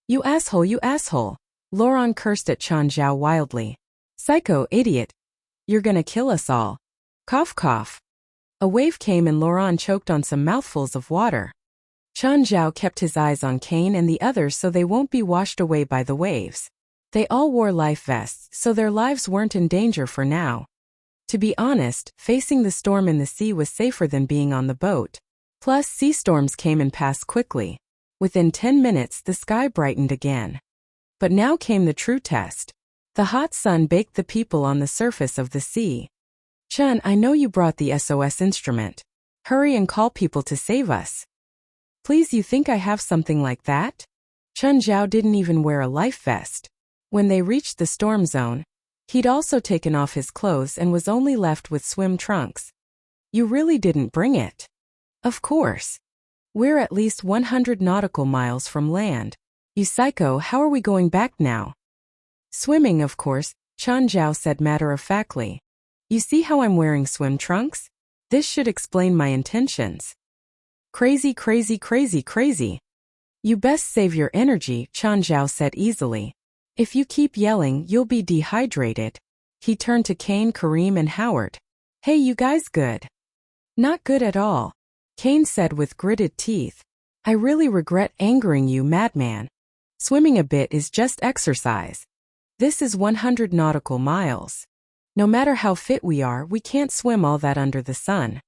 You asshole. Laurent cursed at Chen Zhao wildly. Psycho, idiot. You're gonna kill us all. Cough cough. A wave came and Laurent choked on some mouthfuls of water. Chen Zhao kept his eyes on Cain and the others so they won't be washed away by the waves. They all wore life vests, so their lives weren't in danger for now. To be honest, facing the storm in the sea was safer than being on the boat. Plus, sea storms came and passed quickly. Within 10 minutes, the sky brightened again. But now came the true test. The hot sun baked the people on the surface of the sea. Chen, I know you brought the SOS instrument. Hurry and call people to save us. Please, you think I have something like that? Chen Zhao didn't even wear a life vest. When they reached the storm zone, he'd also taken off his clothes and was only left with swim trunks. You really didn't bring it? Of course. We're at least 100 nautical miles from land. You psycho, how are we going back now? Swimming, of course, Chen Zhao said matter-of-factly. You see how I'm wearing swim trunks? This should explain my intentions. Crazy. You best save your energy, Chen Zhao said easily. If you keep yelling, you'll be dehydrated. He turned to Cain, Karim, and Howard. Hey, you guys good? Not good at all, Cain said with gritted teeth. I really regret angering you, madman. Swimming a bit is just exercise. This is 100 nautical miles. No matter how fit we are, we can't swim all that under the sun.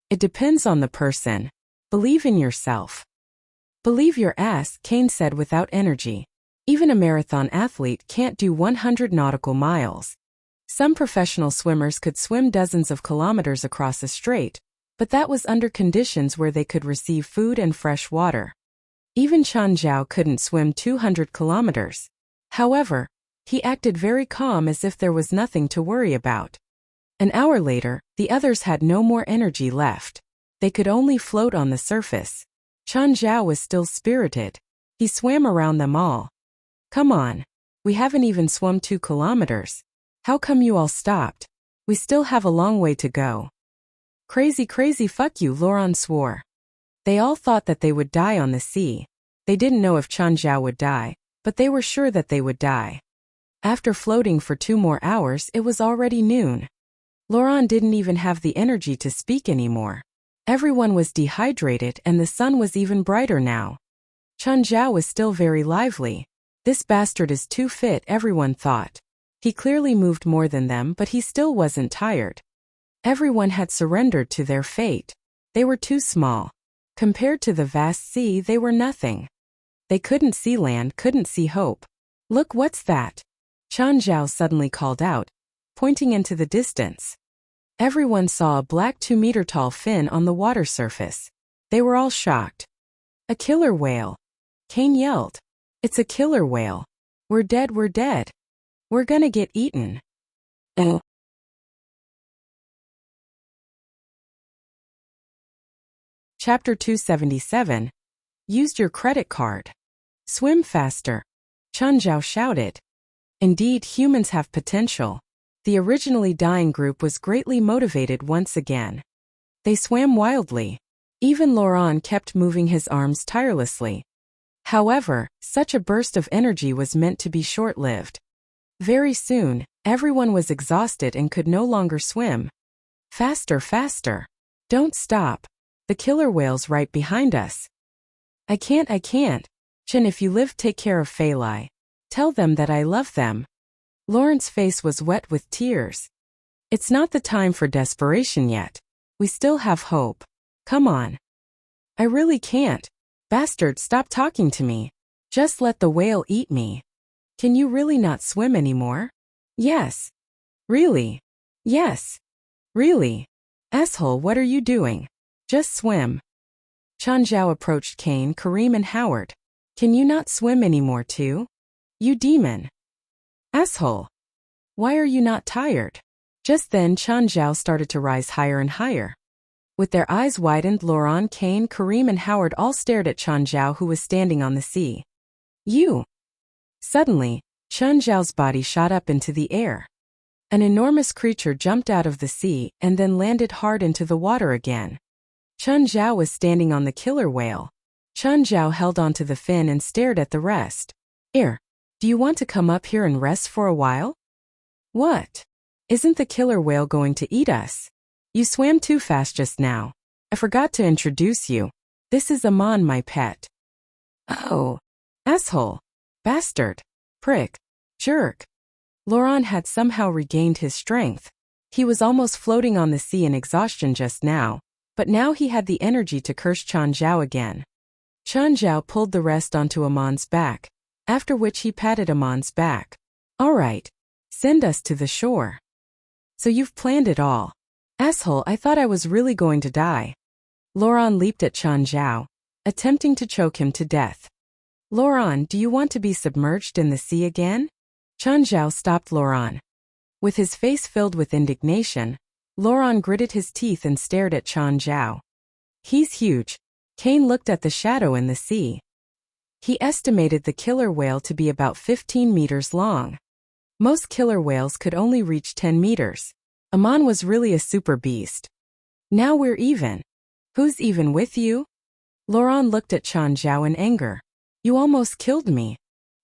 It depends on the person. Believe in yourself. Believe your ass, Cain said without energy. Even a marathon athlete can't do 100 nautical miles. Some professional swimmers could swim dozens of kilometers across a strait, but that was under conditions where they could receive food and fresh water. Even Chen Zhao couldn't swim 200 kilometers. However, he acted very calm as if there was nothing to worry about. An hour later, the others had no more energy left. They could only float on the surface. Chen Zhao was still spirited. He swam around them all. Come on. We haven't even swum 2 kilometers. How come you all stopped? We still have a long way to go. Crazy, fuck you, Laurent swore. They all thought that they would die on the sea. They didn't know if Chen Zhao would die, but they were sure that they would die. After floating for 2 more hours, it was already noon. Laurent didn't even have the energy to speak anymore. Everyone was dehydrated and the sun was even brighter now. Chen Zhao was still very lively. This bastard is too fit, everyone thought. He clearly moved more than them, but he still wasn't tired. Everyone had surrendered to their fate. They were too small. Compared to the vast sea, they were nothing. They couldn't see land, couldn't see hope. Look, what's that? Chen Zhao suddenly called out, pointing into the distance. Everyone saw a black 2-meter-tall fin on the water surface. They were all shocked. A killer whale. Kane yelled. It's a killer whale. We're dead, we're dead. We're gonna get eaten. Chapter 277. Used your credit card. Swim faster. Chen Zhao shouted. Indeed, humans have potential. The originally dying group was greatly motivated once again. They swam wildly. Even Laurent kept moving his arms tirelessly. However, such a burst of energy was meant to be short-lived. Very soon, everyone was exhausted and could no longer swim. Faster, faster. Don't stop. The killer whale's right behind us. I can't. Chen, if you live, take care of Fei Lai. Tell them that I love them. Laurent's face was wet with tears. It's not the time for desperation yet. We still have hope. Come on. I really can't. Bastard, stop talking to me. Just let the whale eat me. Can you really not swim anymore? Yes. Really? Yes. Really? Asshole, what are you doing? Just swim. Chen Zhao approached Kane, Kareem and Howard. Can you not swim anymore too? You demon. Asshole. Why are you not tired? Just then Chen Zhao started to rise higher and higher. With their eyes widened, Laurent, Kane, Kareem and Howard all stared at Chen Zhao, who was standing on the sea. You! Suddenly, Chen Zhao's body shot up into the air. An enormous creature jumped out of the sea and then landed hard into the water again. Chen Zhao was standing on the killer whale. Chen Zhao held onto the fin and stared at the rest. Do you want to come up here and rest for a while? What? Isn't the killer whale going to eat us? You swam too fast just now. I forgot to introduce you. This is Amon, my pet. Oh. Asshole. Bastard. Prick. Jerk. Laurent had somehow regained his strength. He was almost floating on the sea in exhaustion just now, but now he had the energy to curse Chen Zhao again. Chen Zhao pulled the rest onto Amon's back, after which he patted Amon's back. All right. Send us to the shore. So you've planned it all. Asshole, I thought I was really going to die. Laurent leaped at Chen Zhao, attempting to choke him to death. Laurent, do you want to be submerged in the sea again? Chen Zhao stopped Laurent. With his face filled with indignation, Laurent gritted his teeth and stared at Chen Zhao. He's huge. Kane looked at the shadow in the sea. He estimated the killer whale to be about 15 meters long. Most killer whales could only reach 10 meters. Amon was really a super beast. Now we're even. Who's even with you? Laurent looked at Chen Zhao in anger. You almost killed me.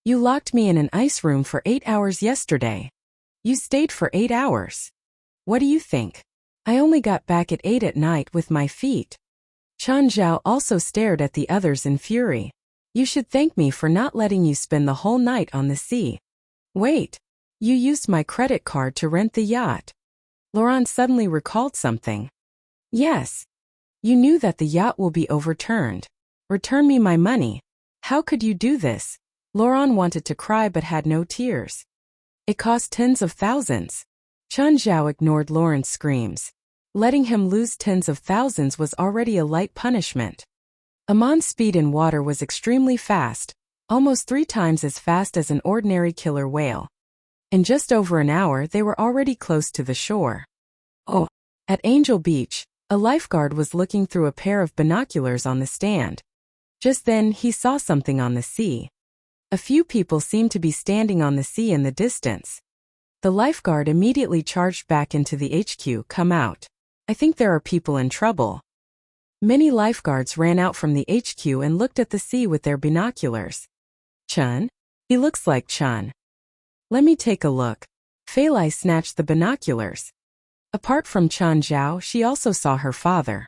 You locked me in an ice room for 8 hours yesterday. You stayed for 8 hours. What do you think? I only got back at 8 at night with my feet. Chen Zhao also stared at the others in fury. You should thank me for not letting you spend the whole night on the sea. Wait. You used my credit card to rent the yacht. Laurent suddenly recalled something. Yes. You knew that the yacht will be overturned. Return me my money. How could you do this? Laurent wanted to cry but had no tears. It cost tens of thousands. Chen Zhao ignored Laurent's screams. Letting him lose tens of thousands was already a light punishment. Amon's speed in water was extremely fast, almost 3 times as fast as an ordinary killer whale. In just over an hour they were already close to the shore. Oh! At Angel Beach, a lifeguard was looking through a pair of binoculars on the stand. Just then he saw something on the sea. A few people seemed to be standing on the sea in the distance. The lifeguard immediately charged back into the HQ. Come out. I think there are people in trouble. Many lifeguards ran out from the HQ and looked at the sea with their binoculars. Chen? He looks like Chen. Let me take a look. Fei Lai snatched the binoculars. Apart from Chen Zhao, she also saw her father.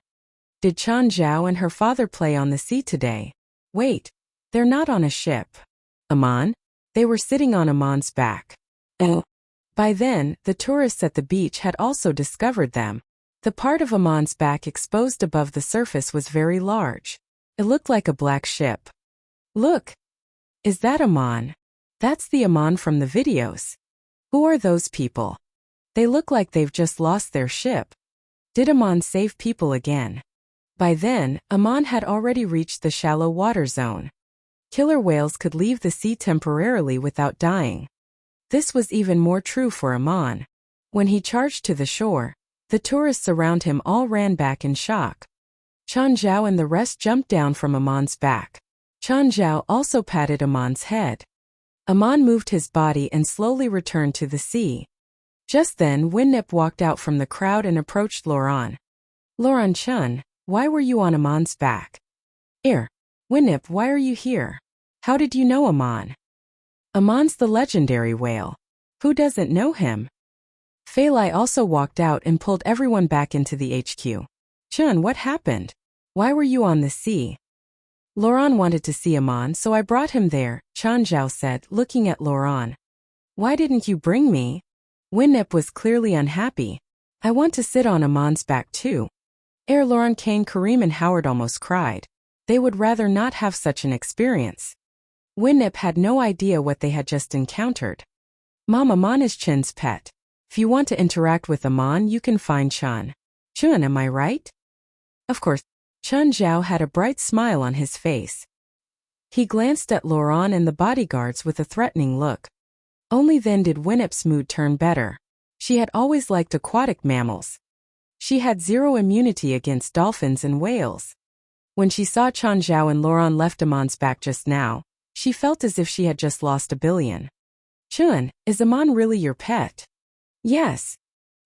Did Chen Zhao and her father play on the sea today? Wait, they're not on a ship. Aman? They were sitting on Aman's back. Oh. By then, the tourists at the beach had also discovered them. The part of Aman's back exposed above the surface was very large. It looked like a black ship. Look! Is that Aman? That's the Aman from the videos. Who are those people? They look like they've just lost their ship. Did Aman save people again? By then, Aman had already reached the shallow water zone. Killer whales could leave the sea temporarily without dying. This was even more true for Aman. When he charged to the shore, the tourists around him all ran back in shock. Chen Zhao and the rest jumped down from Aman's back. Chen Zhao also patted Aman's head. Aman moved his body and slowly returned to the sea. Just then, Winnip walked out from the crowd and approached Loran. Loran Chun, why were you on Aman's back? Winnip, why are you here? How did you know Aman? Aman's the legendary whale. Who doesn't know him? Fei Lai also walked out and pulled everyone back into the HQ. Chun, what happened? Why were you on the sea? Loran wanted to see Aman, so I brought him there, Chen Zhao said, looking at Loran. Why didn't you bring me? Winnip was clearly unhappy. I want to sit on Aman's back too. Loran, Kane, Kareem and Howard almost cried. They would rather not have such an experience. Winnip had no idea what they had just encountered. Mom, Aman is Chen's pet. If you want to interact with Aman, you can find Chen. Chun, am I right? Of course. Chen Zhao had a bright smile on his face. He glanced at Loran and the bodyguards with a threatening look. Only then did Winnip's mood turn better. She had always liked aquatic mammals. She had zero immunity against dolphins and whales. When she saw Chen Zhao and Loran left Aman's back just now, she felt as if she had just lost a billion. Chun, is Aman really your pet? Yes.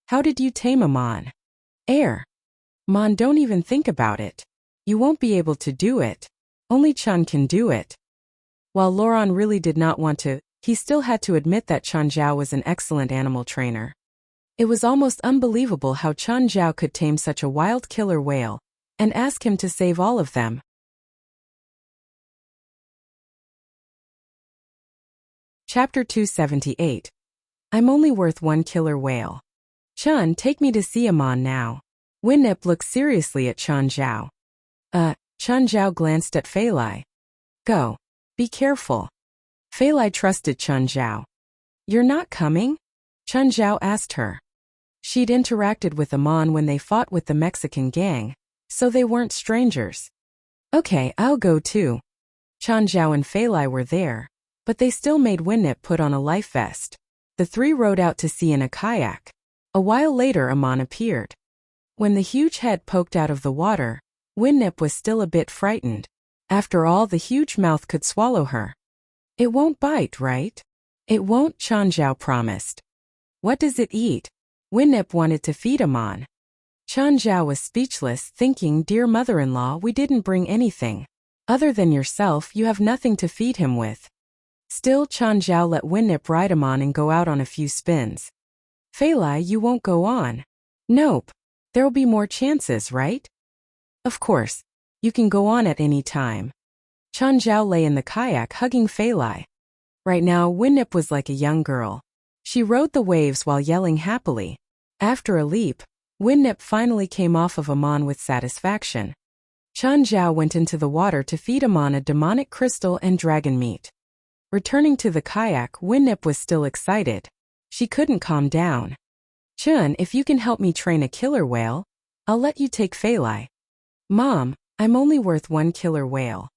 How did you tame Aman? Man, don't even think about it. You won't be able to do it. Only Chen can do it. While Loran really did not want to, he still had to admit that Chen Zhao was an excellent animal trainer. It was almost unbelievable how Chen Zhao could tame such a wild killer whale, and ask him to save all of them. Chapter 278. I'm only worth one killer whale. Chun, take me to see Aman now. Winnip looked seriously at Chen Zhao. Chen Zhao glanced at Fei Lai. Go. Be careful. Fei Lai trusted Chen Zhao. You're not coming? Chen Zhao asked her. She'd interacted with Aman when they fought with the Mexican gang, so they weren't strangers. Okay, I'll go too. Chen Zhao and Fei Lai were there, but they still made Winnip put on a life vest. The three rowed out to sea in a kayak. A while later, Aman appeared. When the huge head poked out of the water, Winnip was still a bit frightened. After all, the huge mouth could swallow her. It won't bite, right? It won't, Chen Zhao promised. What does it eat? Winnip wanted to feed Aman. Chen Zhao was speechless, thinking, dear mother-in-law, we didn't bring anything. Other than yourself, you have nothing to feed him with. Still, Chen Zhao let Winnip ride Aman and go out on a few spins. Fei Lai, you won't go on. Nope. There'll be more chances, right? Of course. You can go on at any time. Chen Zhao lay in the kayak hugging Fei Lai. Right now, Winnip was like a young girl. She rode the waves while yelling happily. After a leap, Winnip finally came off of Aman with satisfaction. Chen Zhao went into the water to feed Aman a demonic crystal and dragon meat. Returning to the kayak, Winnip was still excited. She couldn't calm down. Chun, if you can help me train a killer whale, I'll let you take Fei Lai. Mom, I'm only worth one killer whale.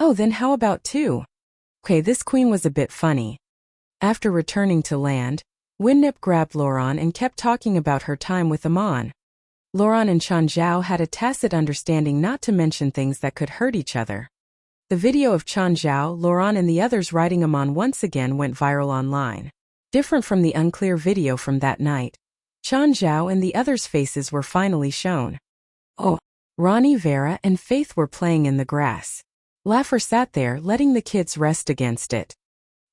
Oh, then how about two? Okay, this queen was a bit funny. After returning to land, Winnip grabbed Loran and kept talking about her time with Aman. Loran and Chen Zhao had a tacit understanding not to mention things that could hurt each other. The video of Chen Zhao, Loran and the others riding Aman once again went viral online. Different from the unclear video from that night, Chen Zhao and the others' faces were finally shown. Oh, Ronnie, Vera and Faith were playing in the grass. Laffer sat there letting the kids rest against it.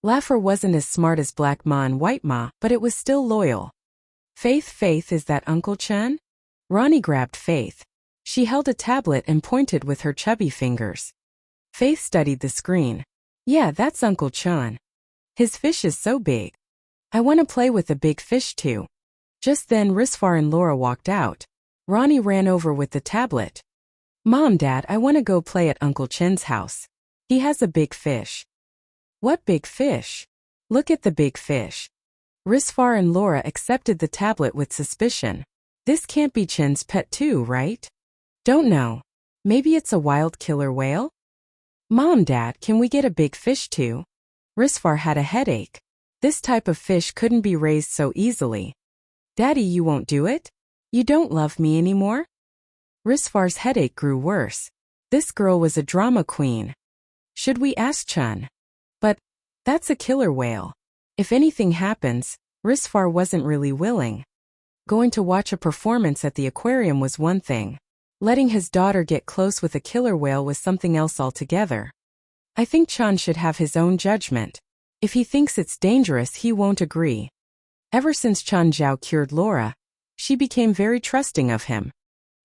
Laffer wasn't as smart as Black Ma and White Ma, but it was still loyal. Faith, is that Uncle Chen? Ronnie grabbed Faith. She held a tablet and pointed with her chubby fingers. Faith studied the screen. Yeah, that's Uncle Chen. His fish is so big. I want to play with the big fish too. Just then Risfar and Laura walked out. Ronnie ran over with the tablet. Mom, Dad, I want to go play at Uncle Chen's house. He has a big fish. What big fish? Look at the big fish. Risfar and Laura accepted the tablet with suspicion. This can't be Chen's pet too, right? Don't know. Maybe it's a wild killer whale? Mom, Dad, can we get a big fish too? Risfar had a headache. This type of fish couldn't be raised so easily. Daddy, you won't do it? You don't love me anymore? Risfar's headache grew worse. This girl was a drama queen. Should we ask Chen? But that's a killer whale. If anything happens, Risfar wasn't really willing. Going to watch a performance at the aquarium was one thing. Letting his daughter get close with a killer whale was something else altogether. I think Chen should have his own judgment. If he thinks it's dangerous, he won't agree. Ever since Chen Zhao cured Laura, she became very trusting of him.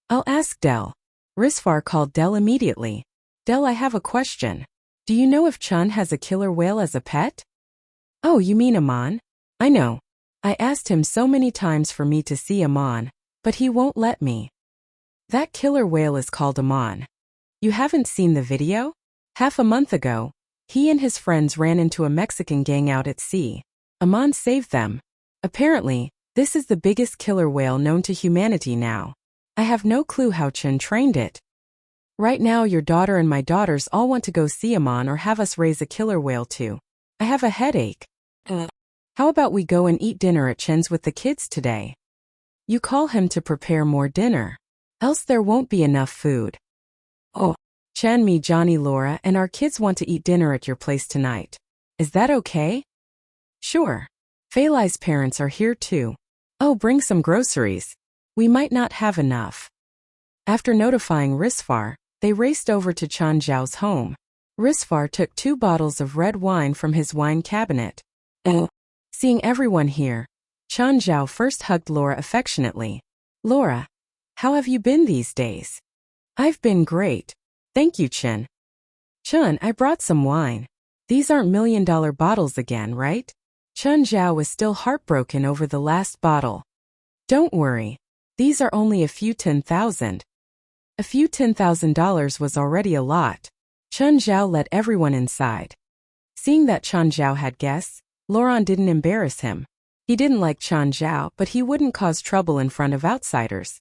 I'll ask Del. Risfar called Del immediately. Del, I have a question. Do you know if Chen has a killer whale as a pet? Oh, you mean Amon? I know. I asked him so many times for me to see Amon, but he won't let me. That killer whale is called Amon. You haven't seen the video? Half a month ago, he and his friends ran into a Mexican gang out at sea. Amon saved them. Apparently, this is the biggest killer whale known to humanity now. I have no clue how Chen trained it. Right now your daughter and my daughters all want to go see Amon or have us raise a killer whale too. I have a headache. How about we go and eat dinner at Chen's with the kids today? You call him to prepare more dinner. Else there won't be enough food. Oh, Chen, me, Johnny, Laura, and our kids want to eat dinner at your place tonight. Is that okay? Sure. Fei Lai's parents are here too. Oh, bring some groceries. We might not have enough. After notifying Risfar, they raced over to Chen Zhao's home. Risfar took 2 bottles of red wine from his wine cabinet. Seeing everyone here, Chen Zhao first hugged Laura affectionately. Laura, how have you been these days? I've been great. Thank you, Chen. Chen, I brought some wine. These aren't $1,000,000 bottles again, right? Chen Zhao was still heartbroken over the last bottle. Don't worry. These are only a few 10,000. A few $10,000 was already a lot. Chen Zhao let everyone inside. Seeing that Chen Zhao had guests, Laurent didn't embarrass him. He didn't like Chen Zhao, but he wouldn't cause trouble in front of outsiders.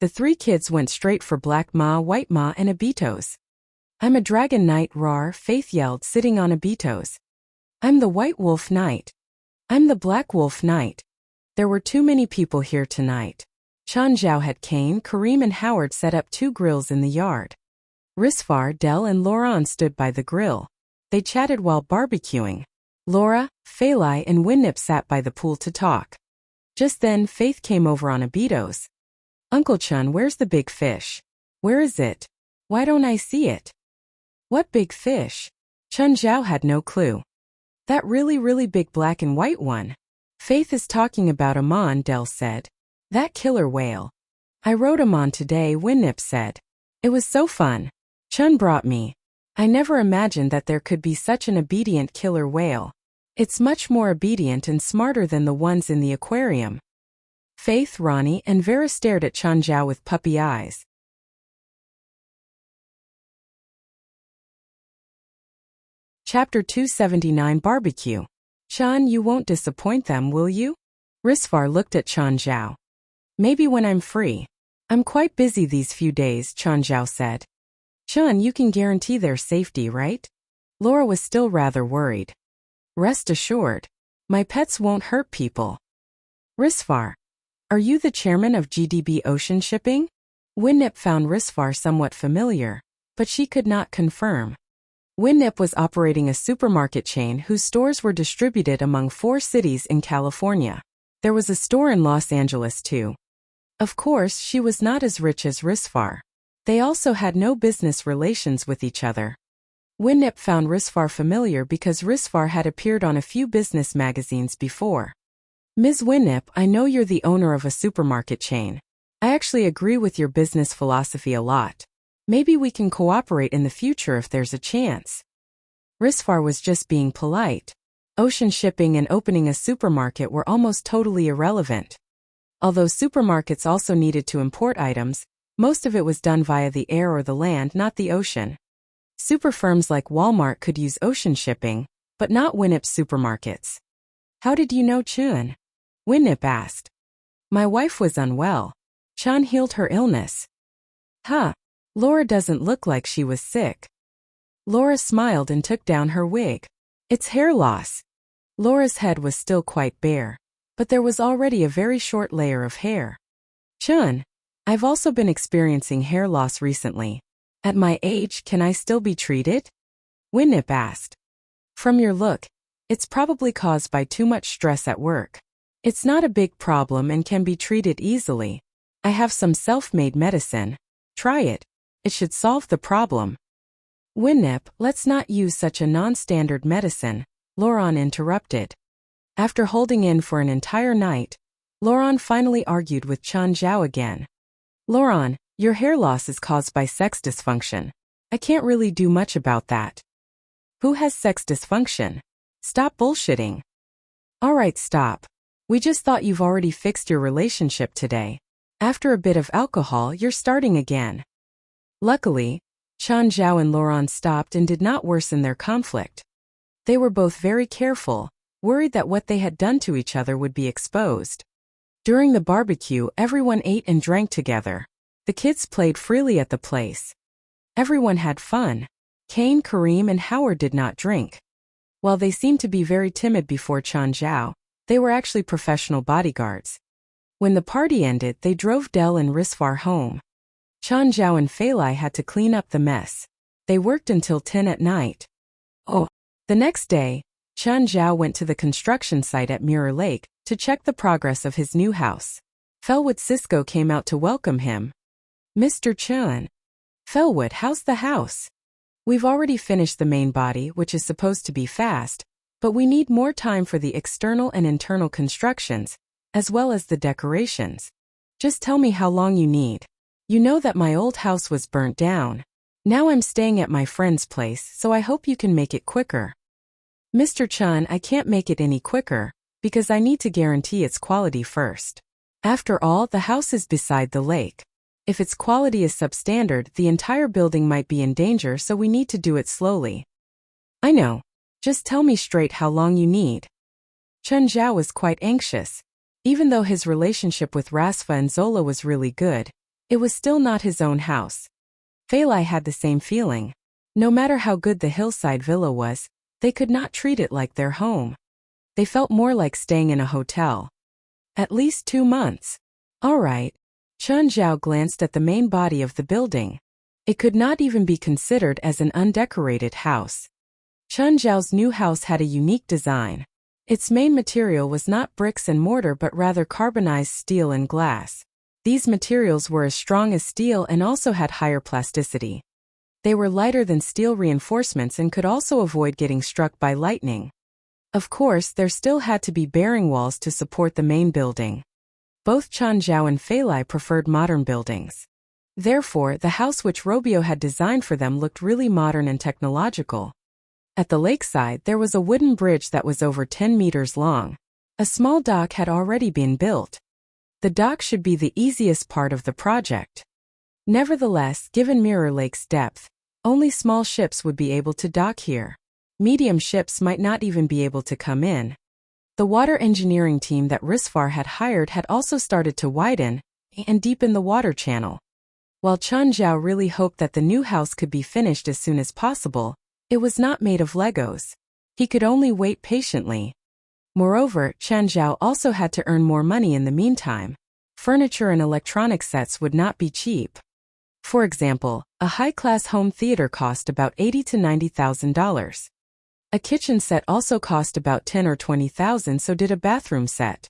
The 3 kids went straight for Black Ma, White Ma, and Abitos. I'm a dragon knight, Rar, Faith yelled, sitting on Abitos. I'm the White Wolf Knight. I'm the Black Wolf Knight. There were too many people here tonight. Chen Zhao had Kane, Kareem, and Howard set up 2 grills in the yard. Risfar, Del, and Laurent stood by the grill. They chatted while barbecuing. Laura, Fei Lai, and Winnip sat by the pool to talk. Just then, Faith came over on Abitos. Uncle Chen, where's the big fish? Where is it? Why don't I see it? What big fish? Chen Zhao had no clue. That really big black and white one. Faith is talking about Amon, Del said. That killer whale. I rode Amon today, Winnip said. It was so fun. Chen brought me. I never imagined that there could be such an obedient killer whale. It's much more obedient and smarter than the ones in the aquarium. Faith, Ronnie, and Vera stared at Chen Zhao with puppy eyes. Chapter 279 Barbecue. Chen, you won't disappoint them, will you? Risfar looked at Chen Zhao. Maybe when I'm free. I'm quite busy these few days, Chen Zhao said. Chen, you can guarantee their safety, right? Laura was still rather worried. Rest assured. My pets won't hurt people. Risfar. Are you the chairman of GDB Ocean Shipping? Winnip found Risfar somewhat familiar, but she could not confirm. Winnip was operating a supermarket chain whose stores were distributed among 4 cities in California. There was a store in Los Angeles too. Of course, she was not as rich as Risfar. They also had no business relations with each other. Winnip found Risfar familiar because Risfar had appeared on a few business magazines before. Ms. Winnip, I know you're the owner of a supermarket chain. I actually agree with your business philosophy a lot. Maybe we can cooperate in the future if there's a chance. Risfar was just being polite. Ocean shipping and opening a supermarket were almost totally irrelevant. Although supermarkets also needed to import items, most of it was done via the air or the land, not the ocean. Super firms like Walmart could use ocean shipping, but not Winnip's supermarkets. How did you know Chun? Winnip asked. My wife was unwell. Chun healed her illness. Huh. Laura doesn't look like she was sick. Laura smiled and took down her wig. It's hair loss. Laura's head was still quite bare, but there was already a very short layer of hair. Chun, I've also been experiencing hair loss recently. At my age, can I still be treated? Winnip asked. From your look, it's probably caused by too much stress at work. It's not a big problem and can be treated easily. I have some self-made medicine. Try it. It should solve the problem. Winnip, let's not use such a non-standard medicine, Lauren interrupted. After holding in for an entire night, Lauren finally argued with Chun Zhao again. Lauren, your hair loss is caused by sex dysfunction. I can't really do much about that. Who has sex dysfunction? Stop bullshitting. Alright, stop. We just thought you've already fixed your relationship today. After a bit of alcohol, you're starting again. Luckily, Chun Zhao and Lauren stopped and did not worsen their conflict. They were both very careful, worried that what they had done to each other would be exposed. During the barbecue, everyone ate and drank together. The kids played freely at the place. Everyone had fun. Kane, Kareem, and Howard did not drink. While they seemed to be very timid before Chun Zhao, they were actually professional bodyguards. When the party ended, they drove Del and Risfar home. Chun Zhao and Fei Lai had to clean up the mess. They worked until 10 at night. The next day, Chun Zhao went to the construction site at Mirror Lake to check the progress of his new house. Felwood Cisco came out to welcome him. Mr. Chun. Felwood, how's the house? We've already finished the main body, which is supposed to be fast, but we need more time for the external and internal constructions, as well as the decorations. Just tell me how long you need. You know that my old house was burnt down. Now I'm staying at my friend's place, so I hope you can make it quicker. Mr. Chun, I can't make it any quicker, because I need to guarantee its quality first. After all, the house is beside the lake. If its quality is substandard, the entire building might be in danger, so we need to do it slowly. I know. Just tell me straight how long you need. Chun Zhao was quite anxious. Even though his relationship with Rasfa and Zola was really good, it was still not his own house. Fei Lai had the same feeling. No matter how good the hillside villa was, they could not treat it like their home. They felt more like staying in a hotel. At least 2 months. All right. Chun Zhao glanced at the main body of the building. It could not even be considered as an undecorated house. Chun Zhao's new house had a unique design. Its main material was not bricks and mortar but rather carbonized steel and glass. These materials were as strong as steel and also had higher plasticity. They were lighter than steel reinforcements and could also avoid getting struck by lightning. Of course, there still had to be bearing walls to support the main building. Both Chun Zhao and Fei Lai preferred modern buildings. Therefore, the house which Robio had designed for them looked really modern and technological. At the lakeside, there was a wooden bridge that was over 10 meters long. A small dock had already been built. The dock should be the easiest part of the project. Nevertheless, given Mirror Lake's depth, only small ships would be able to dock here. Medium ships might not even be able to come in. The water engineering team that Risfar had hired had also started to widen and deepen the water channel. While Chun Zhao really hoped that the new house could be finished as soon as possible, it was not made of Legos. He could only wait patiently. Moreover, Chun Zhao also had to earn more money in the meantime. Furniture and electronic sets would not be cheap. For example, a high-class home theater cost about $80,000 to $90,000. A kitchen set also cost about $10,000 or $20,000, so did a bathroom set.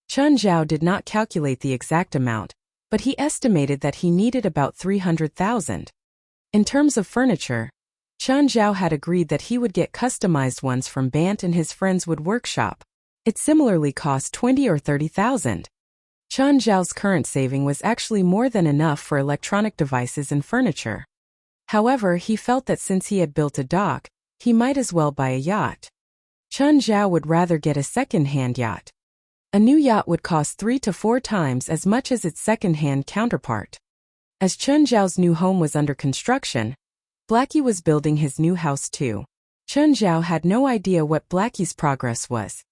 Chun Zhao did not calculate the exact amount, but he estimated that he needed about $300,000. In terms of furniture, Chun Zhao had agreed that he would get customized ones from Bant and his friends would workshop. It similarly cost 20 or 30,000. Chen Zhao's current saving was actually more than enough for electronic devices and furniture. However, he felt that since he had built a dock, he might as well buy a yacht. Chen Zhao would rather get a second-hand yacht. A new yacht would cost 3 to 4 times as much as its second-hand counterpart. As Chen Zhao's new home was under construction, Blackie was building his new house too. Chen Zhao had no idea what Blackie's progress was.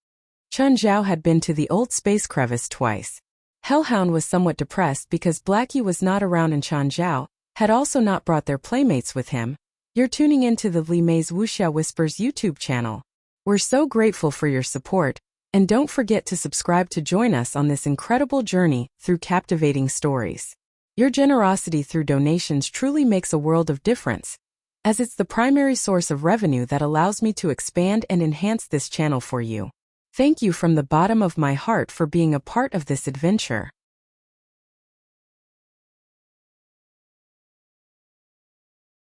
Chen Zhao had been to the old space crevice twice. Hellhound was somewhat depressed because Blackie was not around, and Chen Zhao had also not brought their playmates with him. You're tuning into the Li Mei's Wuxia Whispers YouTube channel. We're so grateful for your support, and don't forget to subscribe to join us on this incredible journey through captivating stories. Your generosity through donations truly makes a world of difference, as it's the primary source of revenue that allows me to expand and enhance this channel for you. Thank you from the bottom of my heart for being a part of this adventure.